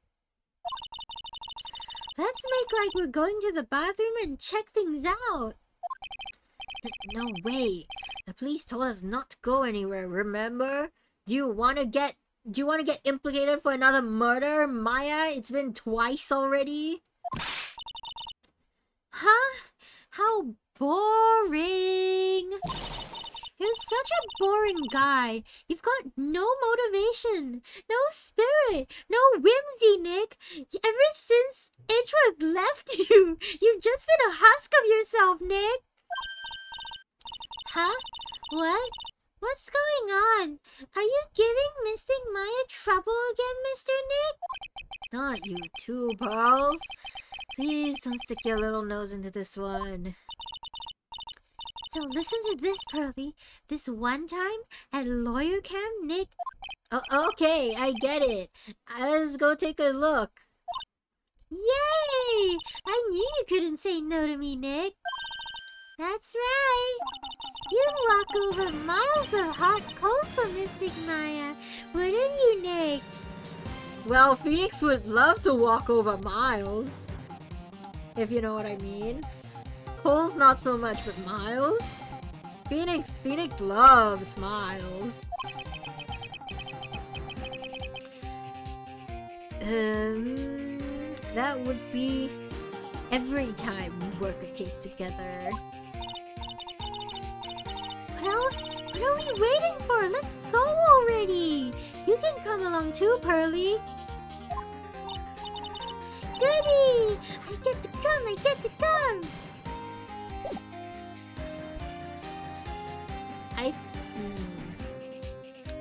Let's make like we're going to the bathroom and check things out. No way. The police told us not to go anywhere, remember? Do you want to get implicated for another murder, Maya? It's been twice already. Huh? How boring. You're such a boring guy. You've got no motivation, no spirit, no whimsy, Nick. Ever since Edgeworth left you, you've just been a husk of yourself, Nick. Huh? What? What's going on? Are you giving Mystic Maya trouble again, Mr. Nick? Not you too, Pearls. Please don't stick your little nose into this one. So listen to this, Pearly. This one time at lawyer camp, Nick... Oh, okay, I get it. Let's go take a look. Yay! I knew you couldn't say no to me, Nick. That's right. You'd walk over miles of hot coals for Mystic Maya, wouldn't you, Nick? Well, Phoenix would love to walk over miles. If you know what I mean. Cole's not so much, but Miles? Phoenix loves Miles. That would be every time we work a case together. Well, what are we waiting for? Let's go already. You can come along too, Pearly. Goody! I get to come!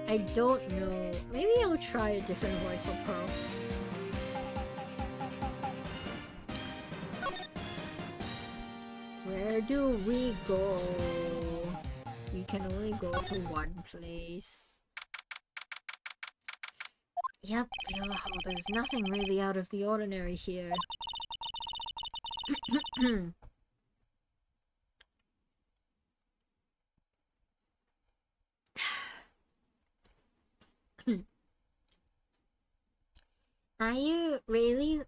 I don't know. Maybe I'll try a different voice for Pearl. Where do we go? We can only go to one place. Yep, there's nothing really out of the ordinary here. Are you really?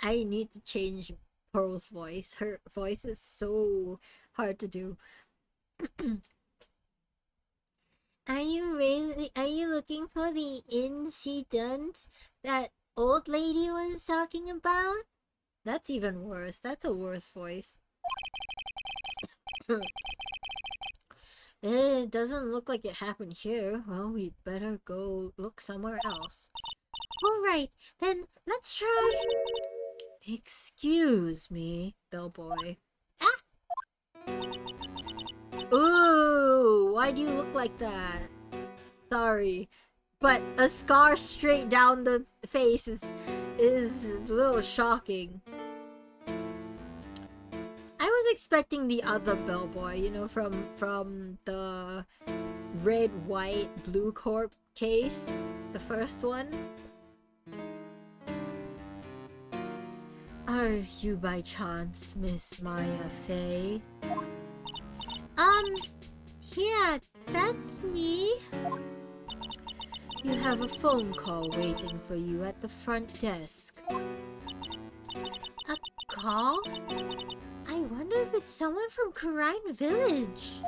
I need to change Pearl's voice. Her voice is so hard to do. Are you looking for the incident that old lady was talking about? That's even worse. That's a worse voice. It doesn't look like it happened here. Well, we'd better go look somewhere else. Alright, then let's try... Excuse me, bellboy. Ah! Ooh, why do you look like that? Sorry, but a scar straight down the face is a little shocking. I was expecting the other bellboy, you know, from the red, white, blue corp case, the first one. Are you by chance Miss Maya Fey? Yeah, that's me. You have a phone call waiting for you at the front desk. A call? I wonder if it's someone from Karine Village.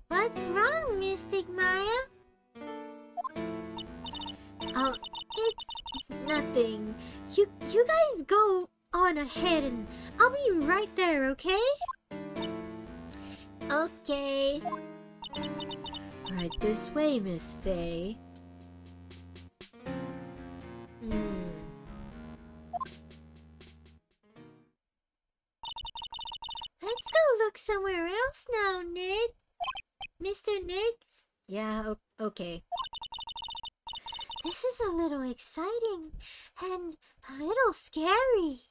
What's wrong, Mystic Maya? Oh, it's nothing. You guys go on ahead and I'll be right there, okay? Okay. Right this way, Miss Fey. Let's go look somewhere else now, Nick. Mr. Nick? Yeah, okay. This is a little exciting and a little scary.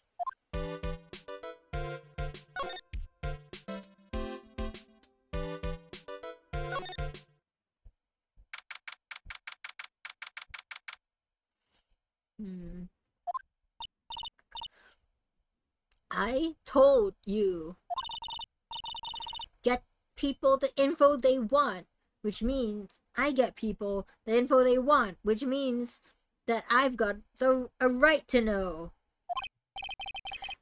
I told you. Get people the info they want, which means I get people the info they want, which means that I've got a right to know.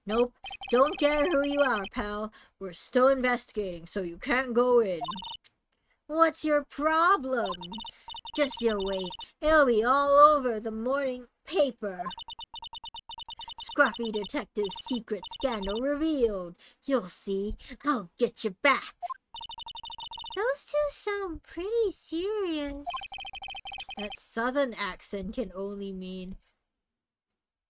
Nope, don't care who you are, pal. We're still investigating, so you can't go in. What's your problem? Just you wait. It'll be all over the morning paper. Scruffy detective's secret scandal revealed. You'll see. I'll get you back. Those two sound pretty serious. That southern accent can only mean...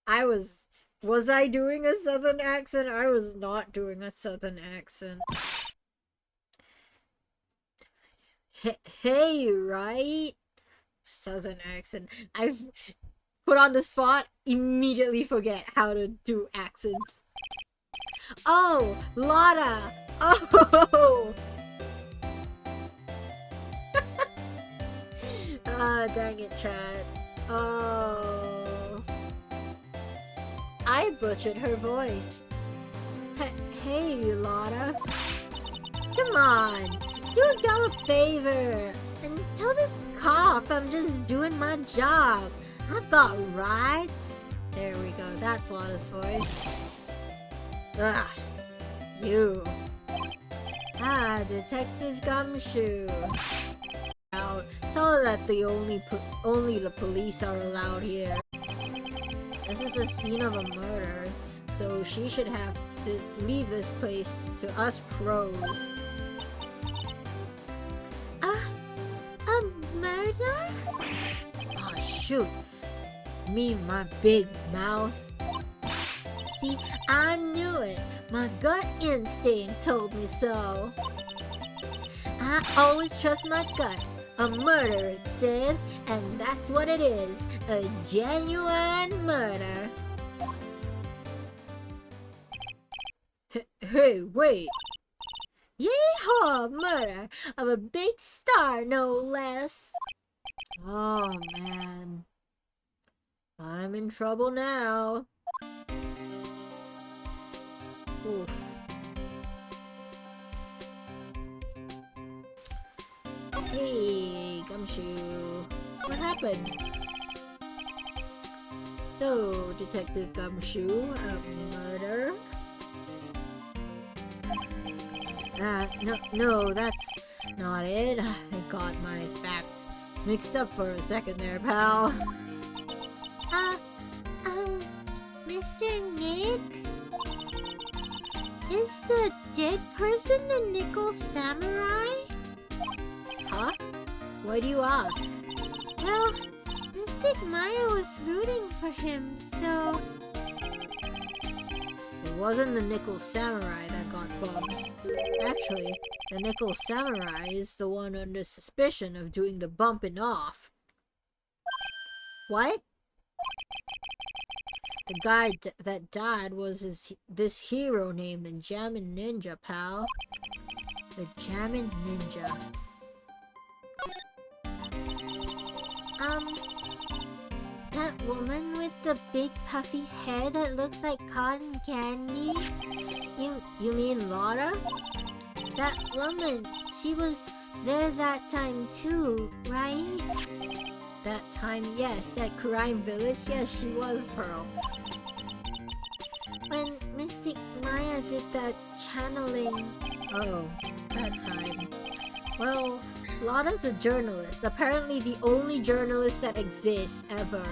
Was I doing a southern accent? I was not doing a southern accent. Hey, Wright? Southern accent. I've put on the spot, immediately forget how to do accents. Oh, Lotta! Oh! Ah, dang it, chat. Oh. I butchered her voice. Hey, Lotta. Come on, do a gal a favor and tell this cop I'm just doing my job. I thought, right? There we go, that's Lotta's voice. Ah, you. Ah, Detective Gumshoe. Out. Tell her that only the police are allowed here. This is a scene of a murder, so she should have to leave this place to us pros. A murder? Oh shoot! Me and my big mouth. See, I knew it. My gut instinct told me so. I always trust my gut. A murder, it said, and that's what it is. A genuine murder. Hey, wait. Yeehaw, murder of a big star, no less. Oh, man. I'm in trouble now. Oof. Hey, Gumshoe. What happened? So, Detective Gumshoe, a murder? No, that's not it. I got my facts mixed up for a second there, pal. Mr. Nick? Is the dead person the Nickel Samurai? Huh? Why do you ask? Well, Mystic Maya was rooting for him, so... It wasn't the Nickel Samurai that got bumped. Actually, the Nickel Samurai is the one under suspicion of doing the bumping off. What? The guy that died was this hero named the Jammin' Ninja, pal. The Jammin' Ninja. That woman with the big puffy hair that looks like cotton candy? You mean Laura? That woman, she was there that time too, right? That time, yes. At Crime Village, yes, she was, Pearl. When Mystic Maya did that channeling. Oh, that time. Well, Laura's a journalist. Apparently the only journalist that exists ever.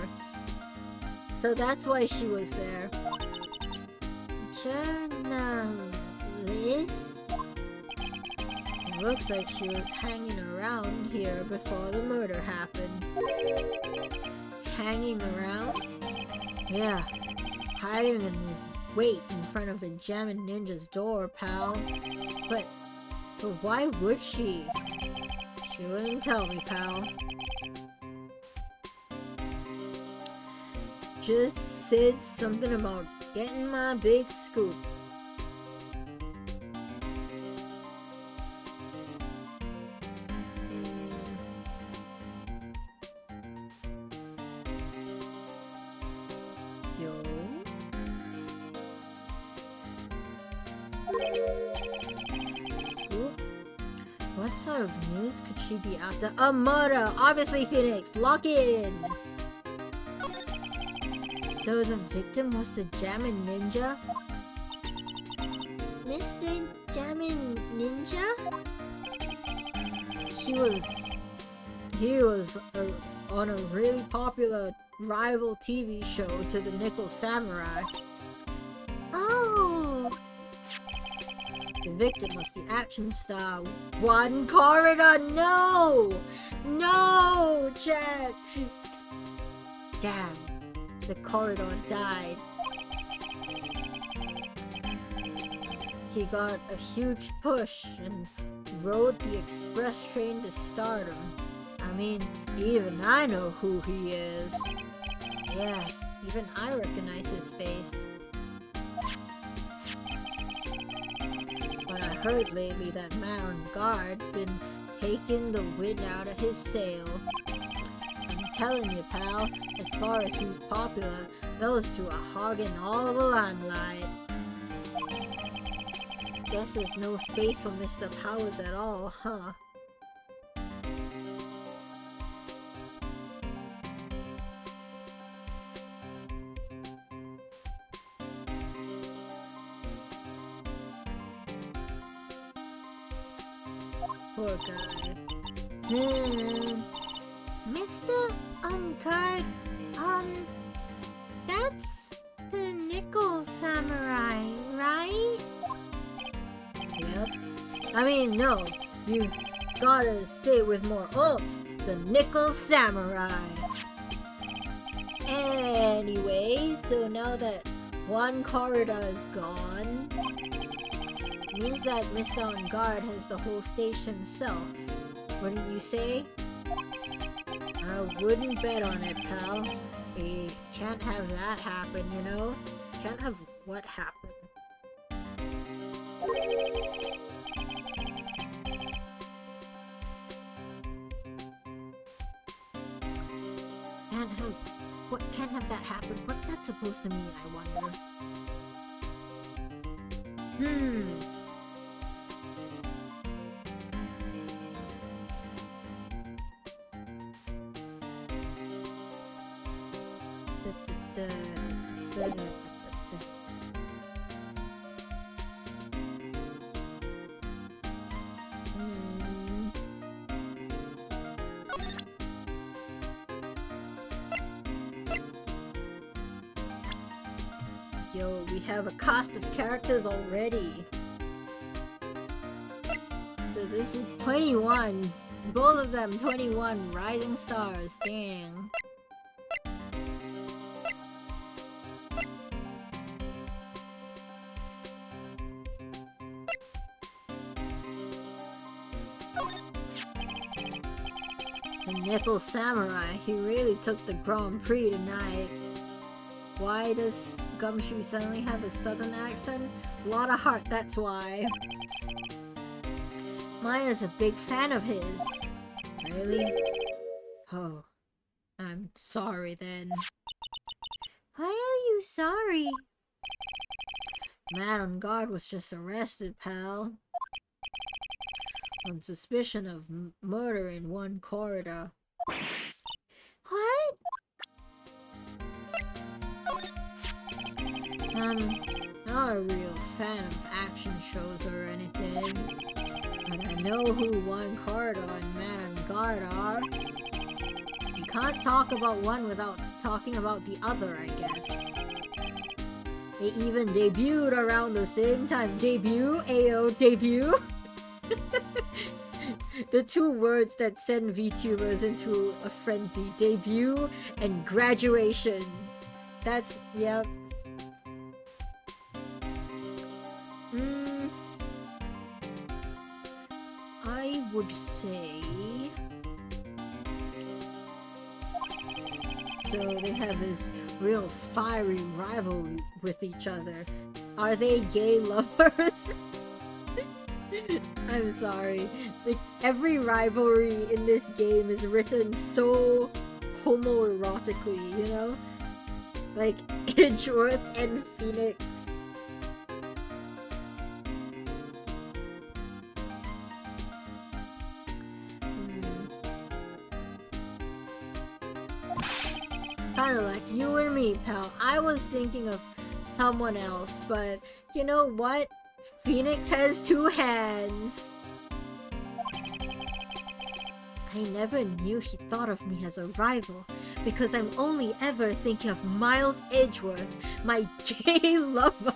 So that's why she was there. Journalist? It looks like she was hanging around here before the murder happened. Hanging around? Yeah. Hiding and wait in front of the Jammin' Ninja's door, pal. But why would she? She wouldn't tell me, pal. Just said something about getting my big scoop. Scoop? What sort of news could she be after? A murder! Obviously, Phoenix! Lock in! So the victim was the Jammin' Ninja? Mr. Jammin' Ninja? He was on a really popular rival TV show to the Nickel Samurai. Oh! The victim was the action star. One corridor! No! No, Jack! Damn. The corridor died. He got a huge push and rode the express train to stardom. I mean, even I know who he is. Yeah, even I recognize his face. But I heard lately that man on guard's been taking the wind out of his sail. I'm telling you, pal, as far as who's popular, those two are hogging all of the limelight. Guess there's no space for Mr. Powers at all, huh? Poor guy. Mr. Guard, that's the Nickel Samurai, right? Yep. I mean, no. You gotta say it with more oomph. The Nickel Samurai. Anyway, so now that one corridor is gone, means that Mr. On Guard has the whole station himself. Wouldn't you say? I wouldn't bet on it, pal. We can't have that happen, you know? Can't have what happen. Can't have that happen? What's that supposed to mean, I wonder? Yo, we have a cast of characters already. So this is 21. Both of them 21 rising stars. Dang. The Nickel Samurai, he really took the Grand Prix tonight. Why does Gumshoe suddenly have a southern accent? A lot of heart, that's why. Maya's a big fan of his. Really? Oh, I'm sorry then. Why are you sorry? Man on guard was just arrested, pal. On suspicion of murder in one corridor. What? I'm not a real fan of action shows or anything. But I know who one corridor and Man on Guard are. You can't talk about one without talking about the other, I guess. They even debuted around the same time. Debut? Ayo, debut? The two words that send VTubers into a frenzy. Debut and graduation. That's, yep. I would say... So they have this real fiery rivalry with each other. Are they gay lovers? I'm sorry. Like, every rivalry in this game is written so homoerotically, you know? Like, Edgeworth and Phoenix. Kinda like you and me, pal. I was thinking of someone else, but you know what? Phoenix has two hands. I never knew he thought of me as a rival, because I'm only ever thinking of Miles Edgeworth, my gay lover.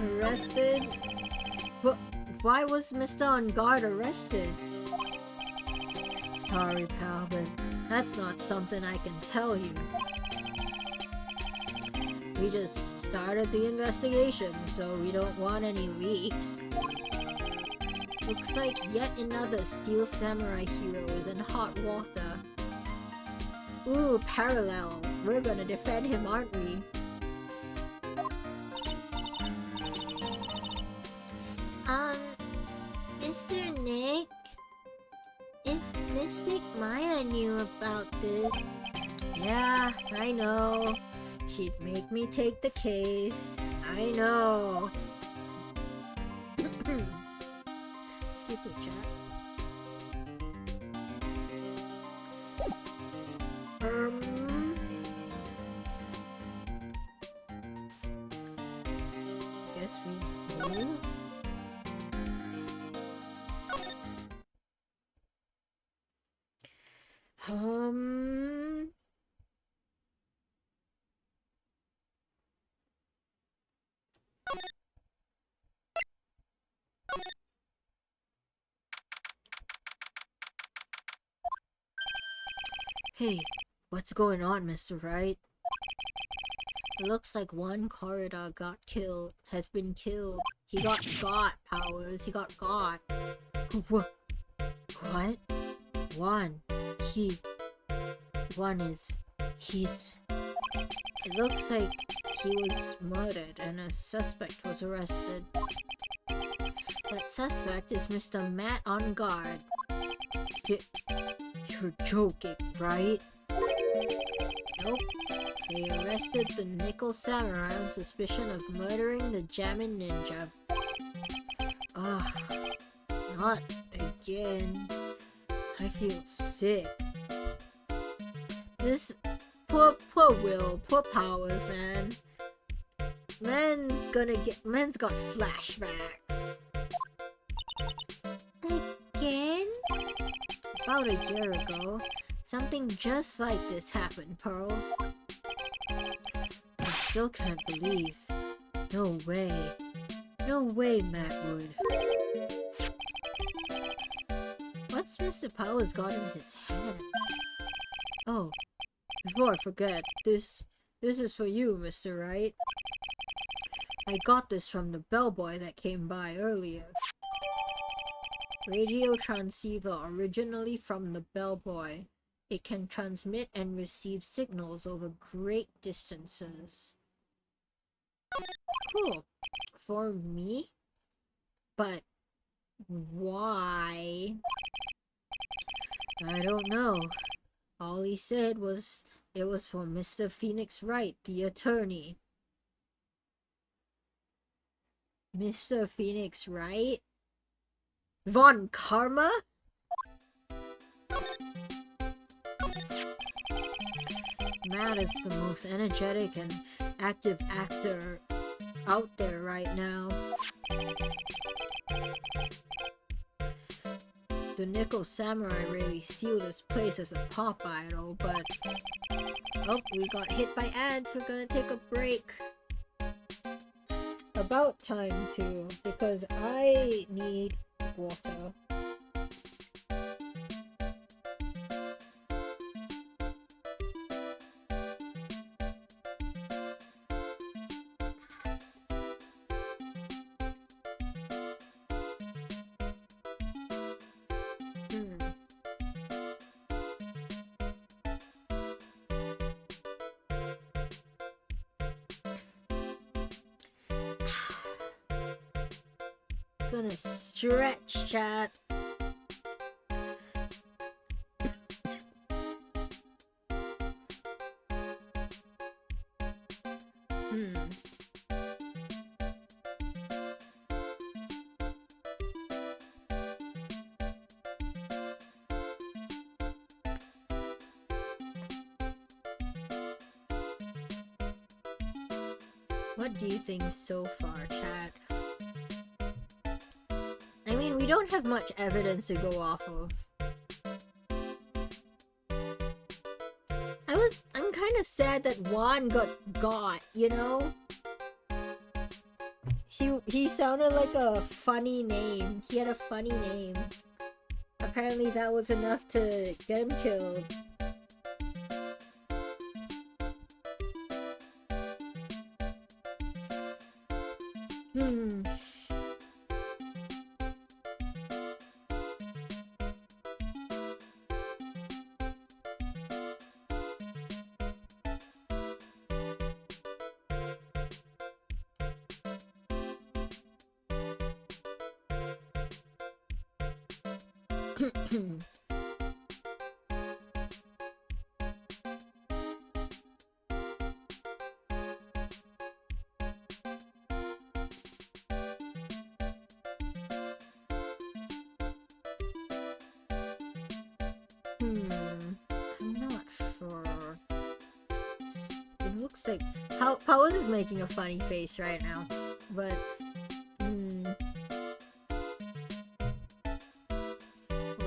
Arrested? But why was Mr. On Guard arrested? Sorry, pal, but that's not something I can tell you. We just started the investigation, so we don't want any leaks. Looks like yet another Steel Samurai hero is in hot water. Ooh, parallels. We're gonna defend him, aren't we? Mr. Nick? If Mystic Maya knew about this... Yeah, I know. She'd make me take the case. I know. Excuse me, chat. Guess we move. Hey, what's going on, Mr. Wright? It looks like one corridor has been killed. He got powers. He got. What? One he's... It looks like he was murdered and a suspect was arrested. That suspect is Mr. Matt on Guard. You're joking, right? Nope. They arrested the Nickel Samurai on suspicion of murdering the Jammin' Ninja. Ugh. Not again. I feel sick. This... Poor Will. Poor Powers, man. Man's got flashbacks. Again? About a year ago, Something just like this happened, Pearls. I still can't believe. No way. No way, Matt would. What's Mr. Powers got in his hand? Oh, before I forget, this is for you, Mr. Wright. I got this from the bellboy that came by earlier. Radio transceiver originally from the bellboy. It can transmit and receive signals over great distances. Cool. For me? But why? I don't know. All he said was it was for Mr. Phoenix Wright, the attorney. Mr. Phoenix Wright? Von Karma? Matt is the most energetic and active actor out there right now. The Nickel Samurai really sealed his place as a pop idol, but... Oh, we got hit by ads. We're gonna take a break. About time too, because I need water. Gonna stretch, chat. What do you think so far, chat? I mean, we don't have much evidence to go off of. I'm kind of sad that Juan got, you know? He sounded like a funny name. He had a funny name. Apparently that was enough to get him killed. I'm not sure. It looks like Powers is making a funny face right now, but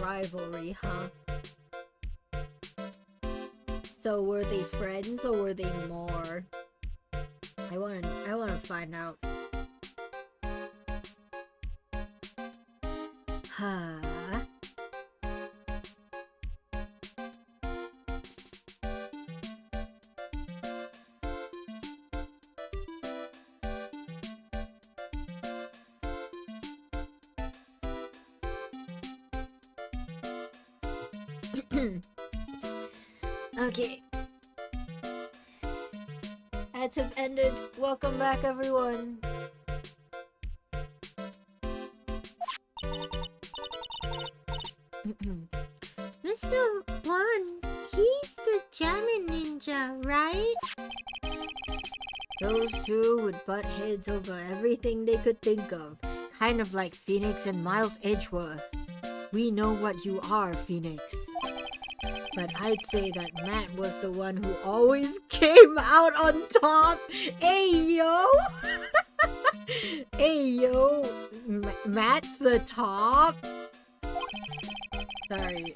rivalry, huh? So were they friends or were they more? I wanna find out. Huh. Okay. Ads have ended. Welcome back, everyone. Mr. One, he's the Jamming Ninja, right? Those two would butt heads over everything they could think of. Kind of like Phoenix and Miles Edgeworth. We know what you are, Phoenix. But I'd say that Matt was the one who always came out on top. Hey, yo! Hey, yo! Matt's the top? Sorry.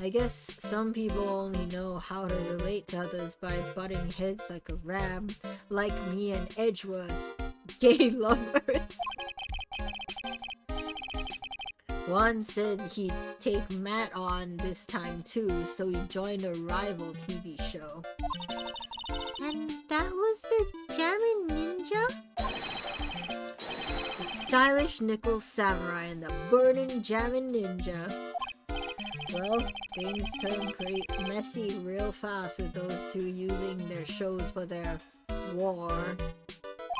I guess some people only know how to relate to others by butting heads like a ram, like me and Edgeworth. Gay lovers. One said he'd take Matt on this time too, so he joined a rival TV show. And that was the Jammin' Ninja? The stylish nickel samurai and the burning Jammin' Ninja. Well, things turned pretty messy real fast with those two using their shows for their war.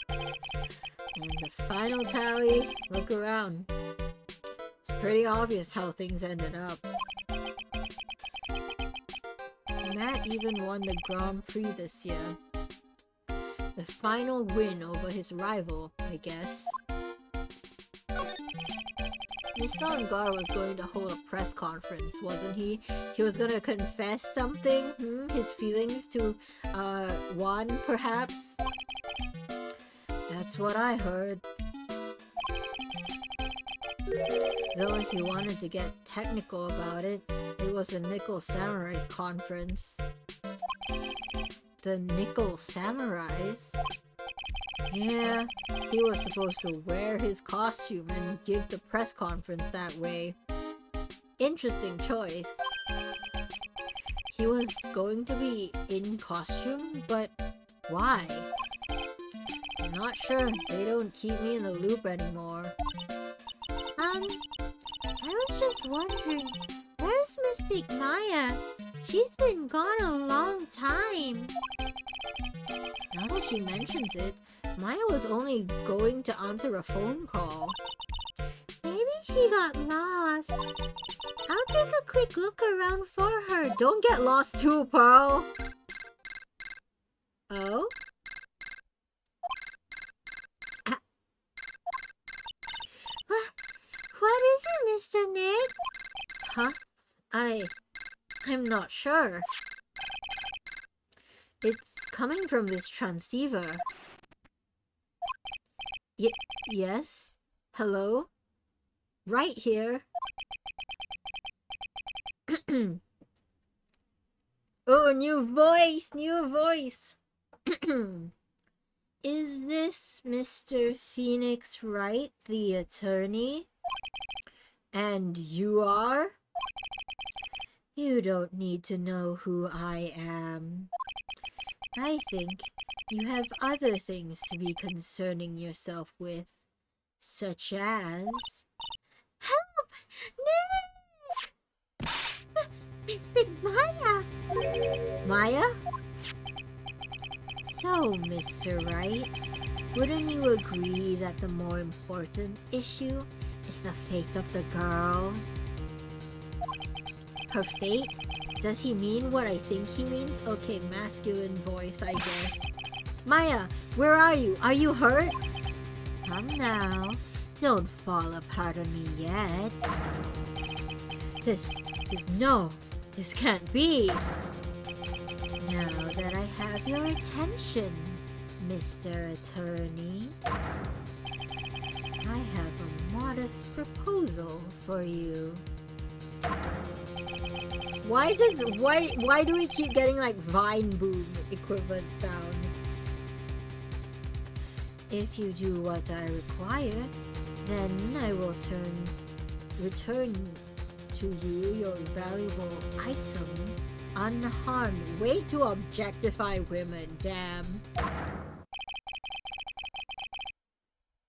And the final tally, look around. It's pretty obvious how things ended up. Matt even won the Grand Prix this year. The final win over his rival, I guess. Mr. Ongar was going to hold a press conference, wasn't he? He was going to confess something? His feelings to, Juan, perhaps? That's what I heard. Though if you wanted to get technical about it, it was the Nickel Samurai's conference. The Nickel Samurais? Yeah, he was supposed to wear his costume and give the press conference that way. Interesting choice. He was going to be in costume, but why? I'm not sure. They don't keep me in the loop anymore. I was just wondering, where's Mystic Maya? She's been gone a long time. Now that she mentions it, Maya was only going to answer a phone call. Maybe she got lost. I'll take a quick look around for her. Don't get lost too, Pearl! Oh? What is it, Mr. Nick? Huh? I'm not sure. It's coming from this transceiver. Yes? Hello? Right here. Oh, new voice! New voice! Is this Mr. Phoenix Wright, the attorney? And you are? You don't need to know who I am. I think you have other things to be concerning yourself with, such as... Help! Nick! Mystic Maya! Maya? So, Mr. Wright, wouldn't you agree that the more important issue is the fate of the girl? Her fate? Does he mean what I think he means? Okay, masculine voice, I guess. Maya, where are you? Are you hurt? Come now. Don't fall apart on me yet. No, this can't be. Now that I have your attention, Mr. Attorney, I have a modest proposal for you. Why do we keep getting like Vine Boom equivalent sounds? If you do what I require, then I will return to you your valuable item unharmed. Way to objectify women, damn.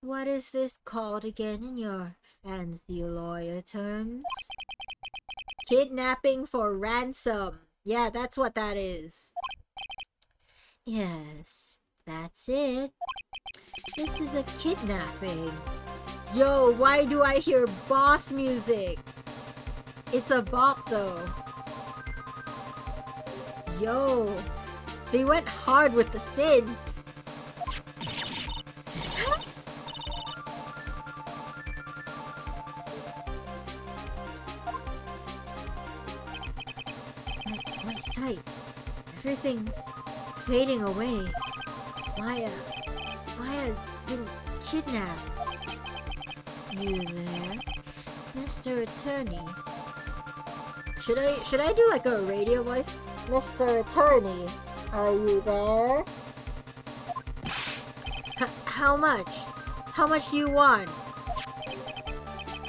What is this called again in your fancy lawyer terms? Kidnapping for ransom. Yeah, that's what that is. Yes, that's it. This is a kidnapping. Yo, why do I hear boss music? It's a bop though. Yo, they went hard with the synths. My sight. Everything's fading away. Maya's been kidnapped. You there, Mr. Attorney? Should I do like a radio voice? Mr. Attorney, are you there? How much? How much do you want?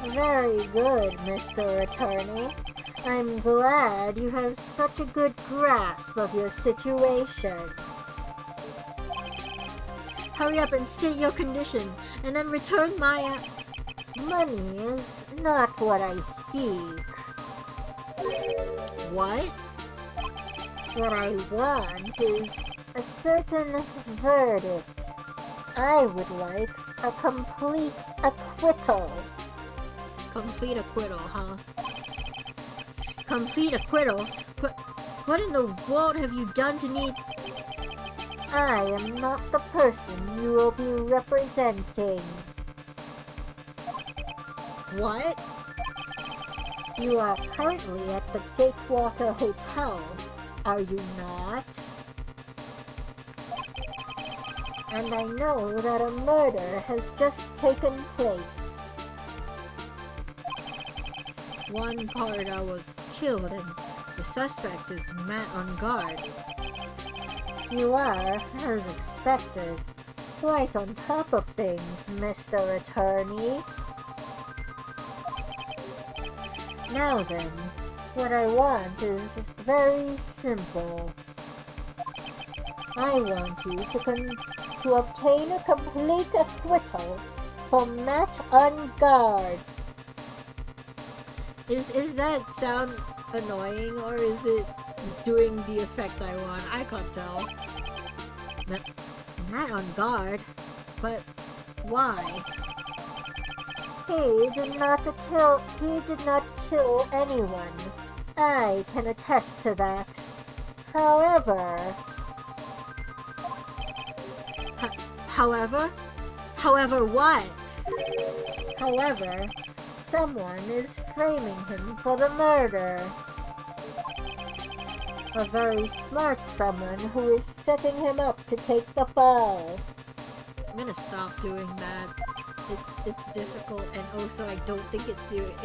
Very good, Mr. Attorney. I'm glad you have such a good grasp of your situation. Hurry up and state your condition, and then return my, Money is not what I seek. What? What I want is a certain verdict. I would like a complete acquittal. Complete acquittal, huh? Complete acquittal? What in the world have you done to me? I am not the person you will be representing. What? You are currently at the Gatewater Hotel, are you not? And I know that a murder has just taken place. One Corridor was killed and the suspect is Matt on guard. You are, as expected, right on top of things, Mr. Attorney. Now then, what I want is very simple. I want you to obtain a complete acquittal for Matt on guard. Is that sound annoying or is it doing the effect I want? I can't tell. Matt on guard? But why? He did not kill anyone. I can attest to that. However, However what? However, someone is framing him for the murder. A very smart someone who is setting him up to take the fall. I'm gonna stop doing that. It's difficult, and also I don't think it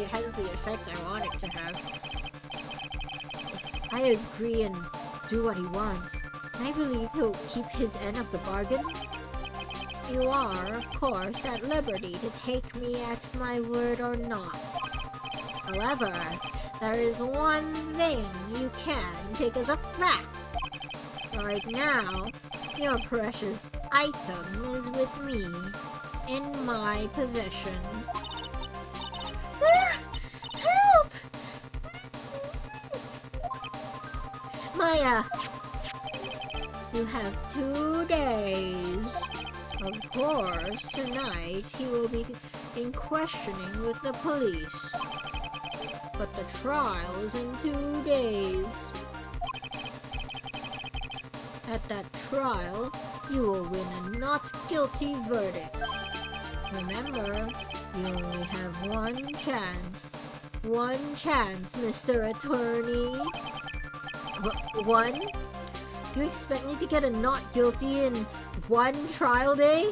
has the effect I want it to have. If I agree and do what he wants, I believe he'll keep his end of the bargain. You are, of course, at liberty to take me at my word or not. However, there is one thing you can take as a fact. Right now, your precious item is with me, in my possession. Help! Maya! You have 2 days. Of course, tonight he will be in questioning with the police. But the trial's in 2 days. At that trial, you will win a not guilty verdict. Remember, you only have one chance. One chance, Mr. Attorney. One? You expect me to get a not guilty in one trial day?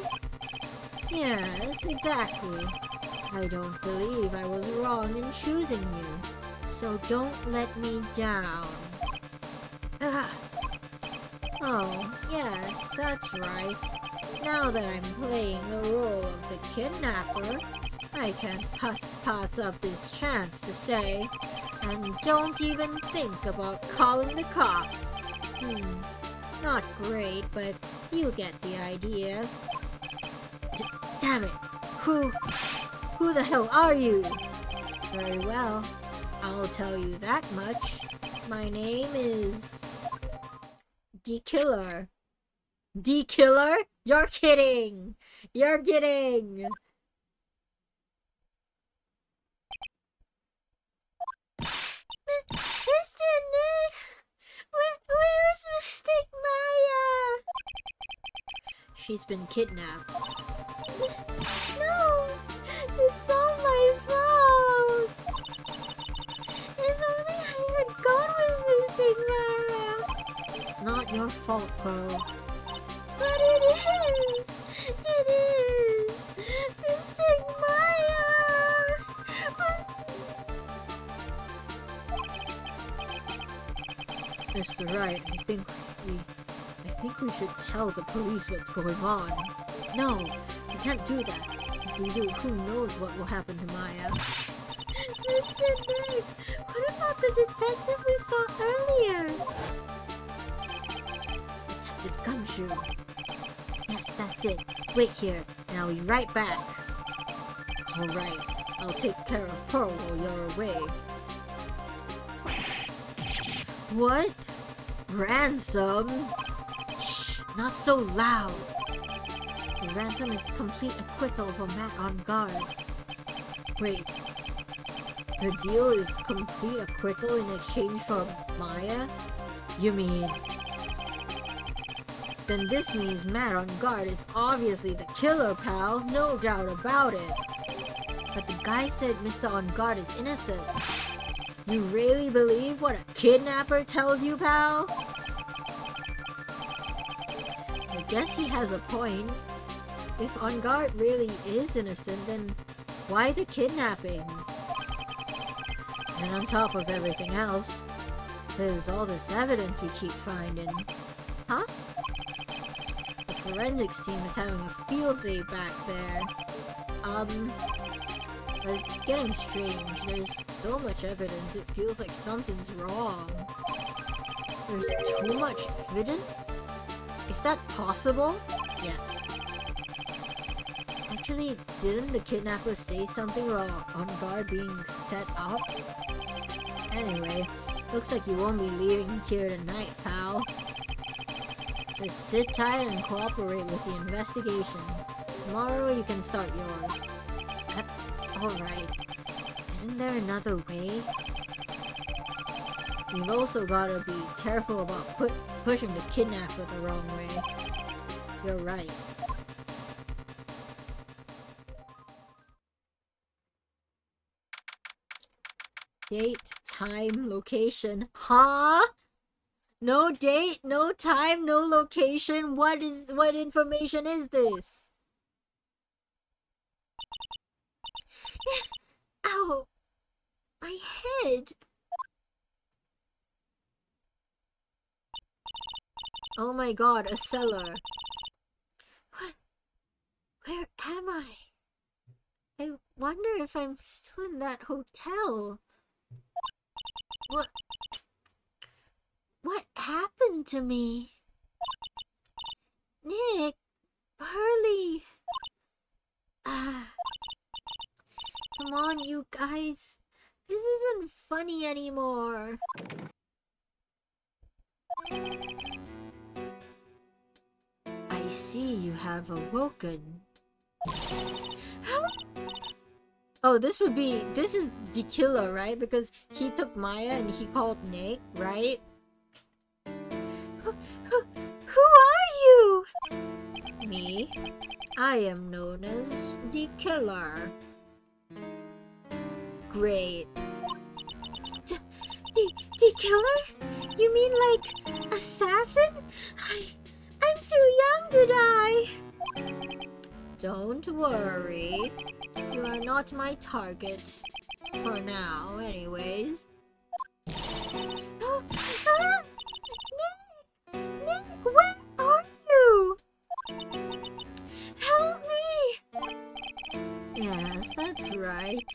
Yes, exactly. I don't believe I was wrong in choosing you, so don't let me down. Oh, yes, that's right. Now that I'm playing the role of the kidnapper, I can't pass up this chance to say, and don't even think about calling the cops. Not great, but you get the idea. Damn it! Who the hell are you? Very well, I'll tell you that much. My name is... D-Killer. D-Killer? You're kidding! You're kidding! Mr. Nick! Where's Mystic Maya? She's been kidnapped. No! It's all my fault! If only I had gone with Mystic Maya! It's not your fault, Pearls. But it is! It is! Mystic Maya! Mr. Wright, I think we should tell the police what's going on. No, we can't do that. If we do, who knows what will happen to Maya. Mr. Nick, what about the detective we saw earlier? Detective Gumshoe. Yes, that's it. Wait here, and I'll be right back. Alright, I'll take care of Pearl while you're away. What? Ransom? Shh, not so loud. The ransom is complete acquittal for Matt on guard. Wait, the deal is complete acquittal in exchange for Maya? You mean... Then this means Matt on guard is obviously the killer, pal. No doubt about it. But the guy said Mr. On Guard is innocent. You really believe what a kidnapper tells you, pal? I guess he has a point. If On Guard really is innocent, then why the kidnapping? And on top of everything else, there's all this evidence we keep finding. Huh? The forensics team is having a field day back there. But it's getting strange. There's so much evidence, it feels like something's wrong. There's too much evidence? Is that possible? Yes. Actually, didn't the kidnapper say something about On Guard being set up? Anyway, looks like you won't be leaving here tonight, pal. Just sit tight and cooperate with the investigation. Tomorrow you can start yours. Alright. Isn't there another way? We've also gotta be careful about pushing the kidnapper the wrong way. You're right. Date, time, location. Huh? No date, no time, no location. What information is this? Ow! My head! Oh my god, a cellar. What? Where am I? I wonder if I'm still in that hotel. What happened to me? Nick, Pearly. Come on, you guys. This isn't funny anymore. I see you have awoken. How? Oh, this is the killer, right? Because he took Maya and he called Nick, right? Who are you? Me? I am known as the killer. Great. The killer? You mean like assassin? I'm too young to die. Don't worry. You are not my target. For now, anyways. Nick, where are you? Help me! Yes, that's right.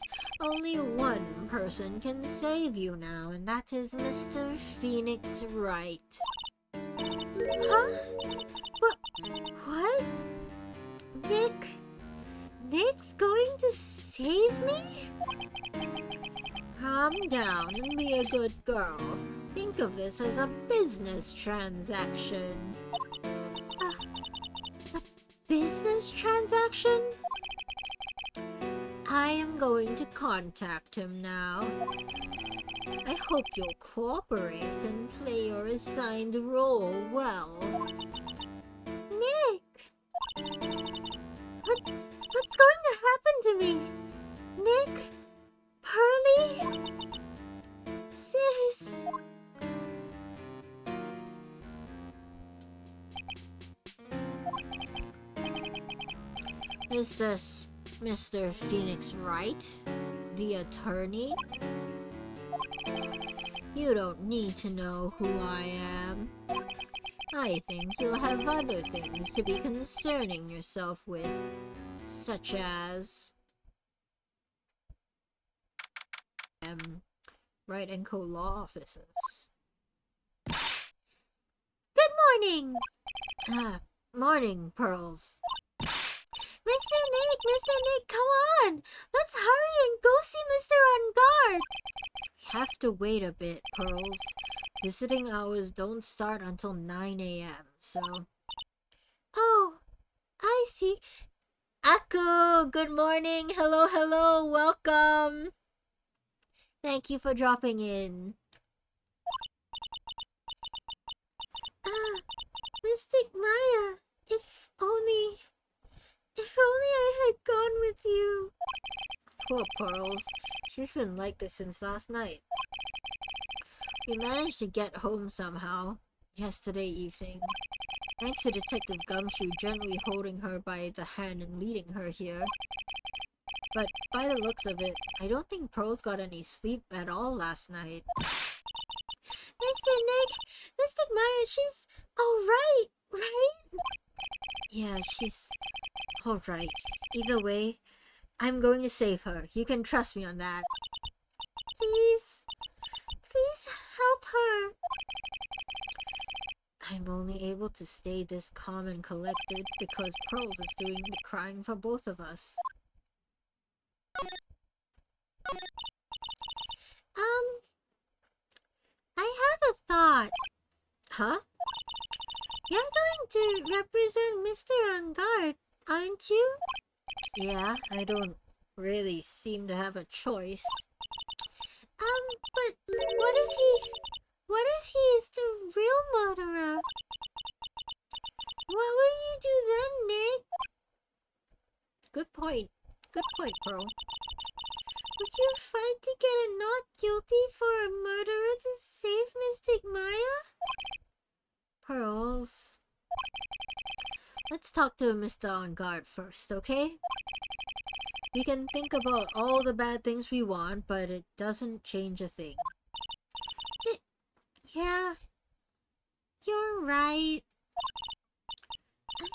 Only one person can save you now, and that is Mr. Phoenix Wright. Huh? What? Nick's going to save me? Calm down and be a good girl. Think of this as a business transaction. A business transaction? I am going to contact him now. I hope you'll cooperate and play your assigned role well. Nick! What's going to happen to me? Nick? Pearly? Sis? Is this Mr. Phoenix Wright, the attorney? You don't need to know who I am. I think you'll have other things to be concerning yourself with, such as Wright and Co. law offices. Good morning! Morning, Pearls. Mr. Nick, come on! Let's hurry and go see Mr. On Guard! Have to wait a bit, Pearls. Visiting hours don't start until 9 a.m., so... Oh, I see. Aku, good morning. Hello, welcome. Thank you for dropping in. Mystic Maya, if only I had gone with you. Poor Pearls. She's been like this since last night. We managed to get home somehow, yesterday evening. Thanks to Detective Gumshoe gently holding her by the hand and leading her here. But by the looks of it, I don't think Pearls got any sleep at all last night. Mr. Nick, Mystic Maya, she's alright, right? Yeah, she's alright. Either way, I'm going to save her. You can trust me on that. Please help her. I'm only able to stay this calm and collected because Pearls is doing the crying for both of us. I have a thought. Huh? You're going to represent Mr. On Guard, aren't you? Yeah, I don't really seem to have a choice. But what if he is the real murderer? What will you do then, Nick? Good point, Pearl. Would you fight to get a not guilty for a murderer to save Mystic Maya? Pearls. Let's talk to Mr. On Guard first, okay? We can think about all the bad things we want, but it doesn't change a thing. Yeah, you're right. I'm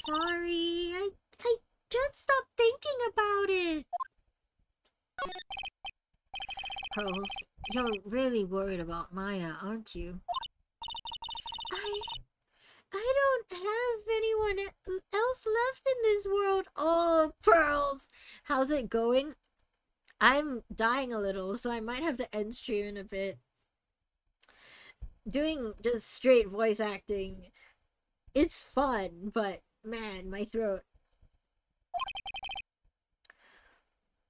sorry. I can't stop thinking about it. Pearls, you're really worried about Maya, aren't you? I don't have anyone else left in this world. Oh, Pearls! How's it going? I'm dying a little, so I might have to end stream in a bit. Doing just straight voice acting, it's fun, but man, my throat.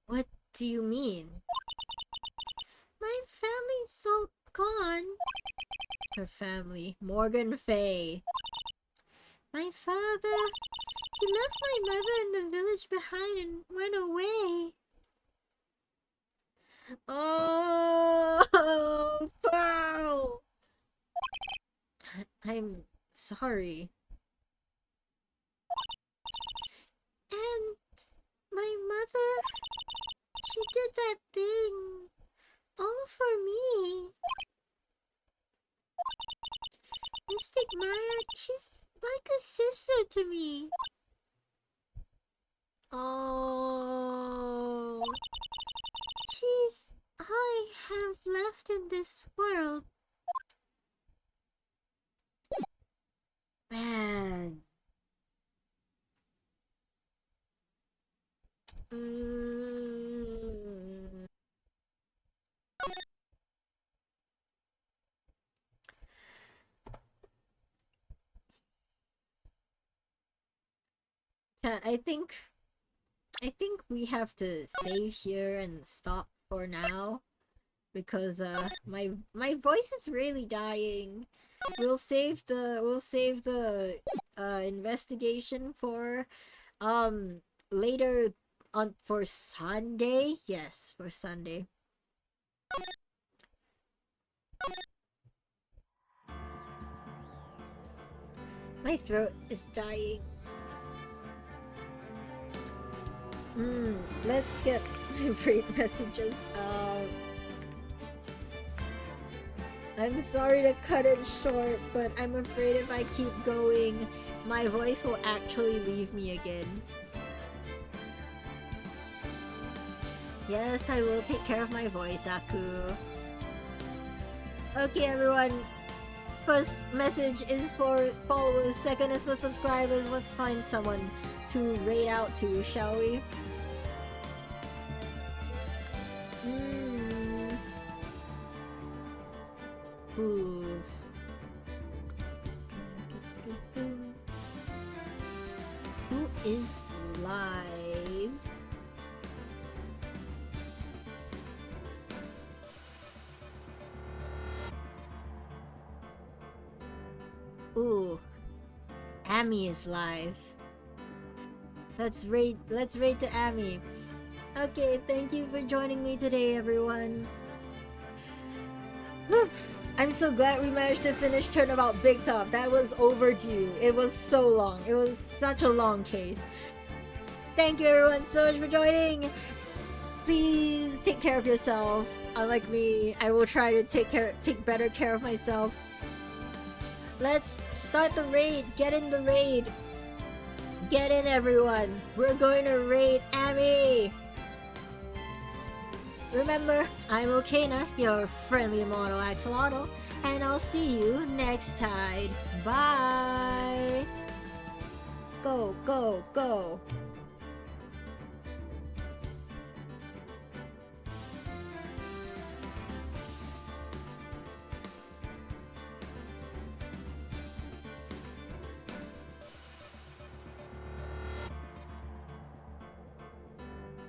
What do you mean? My family's all gone. Her family. Morgan Fay. My father, he left my mother in the village behind and went away. Oh, Pearl! I'm sorry. And my mother, she did that thing all for me. Mystic Maya, she's like a sister to me. Oh, she's all I have left in this world. Man. Chat, I think we have to save here and stop for now because my voice is really dying. We'll save the investigation for later on for Sunday. Yes, for Sunday. My throat is dying. Let's get my great messages. I'm sorry to cut it short, but I'm afraid if I keep going, my voice will actually leave me again. Yes, I will take care of my voice, Aku. Okay, everyone. First message is for followers, second is for subscribers. Let's find someone to raid out to, shall we? Ooh. Who is live? Ooh. Amy is live. Let's raid to Amy. Okay, thank you for joining me today, everyone. I'm so glad we managed to finish Turnabout Big Top. That was overdue. It was so long. It was such a long case. Thank you everyone so much for joining. Please take care of yourself. Unlike me, I will try to take better care of myself. Let's start the raid. Get in the raid. Get in, everyone. We're going to raid Amy. Remember, I'm Okana, your friendly immortal axolotl, and I'll see you next time. Bye! Go, go, go!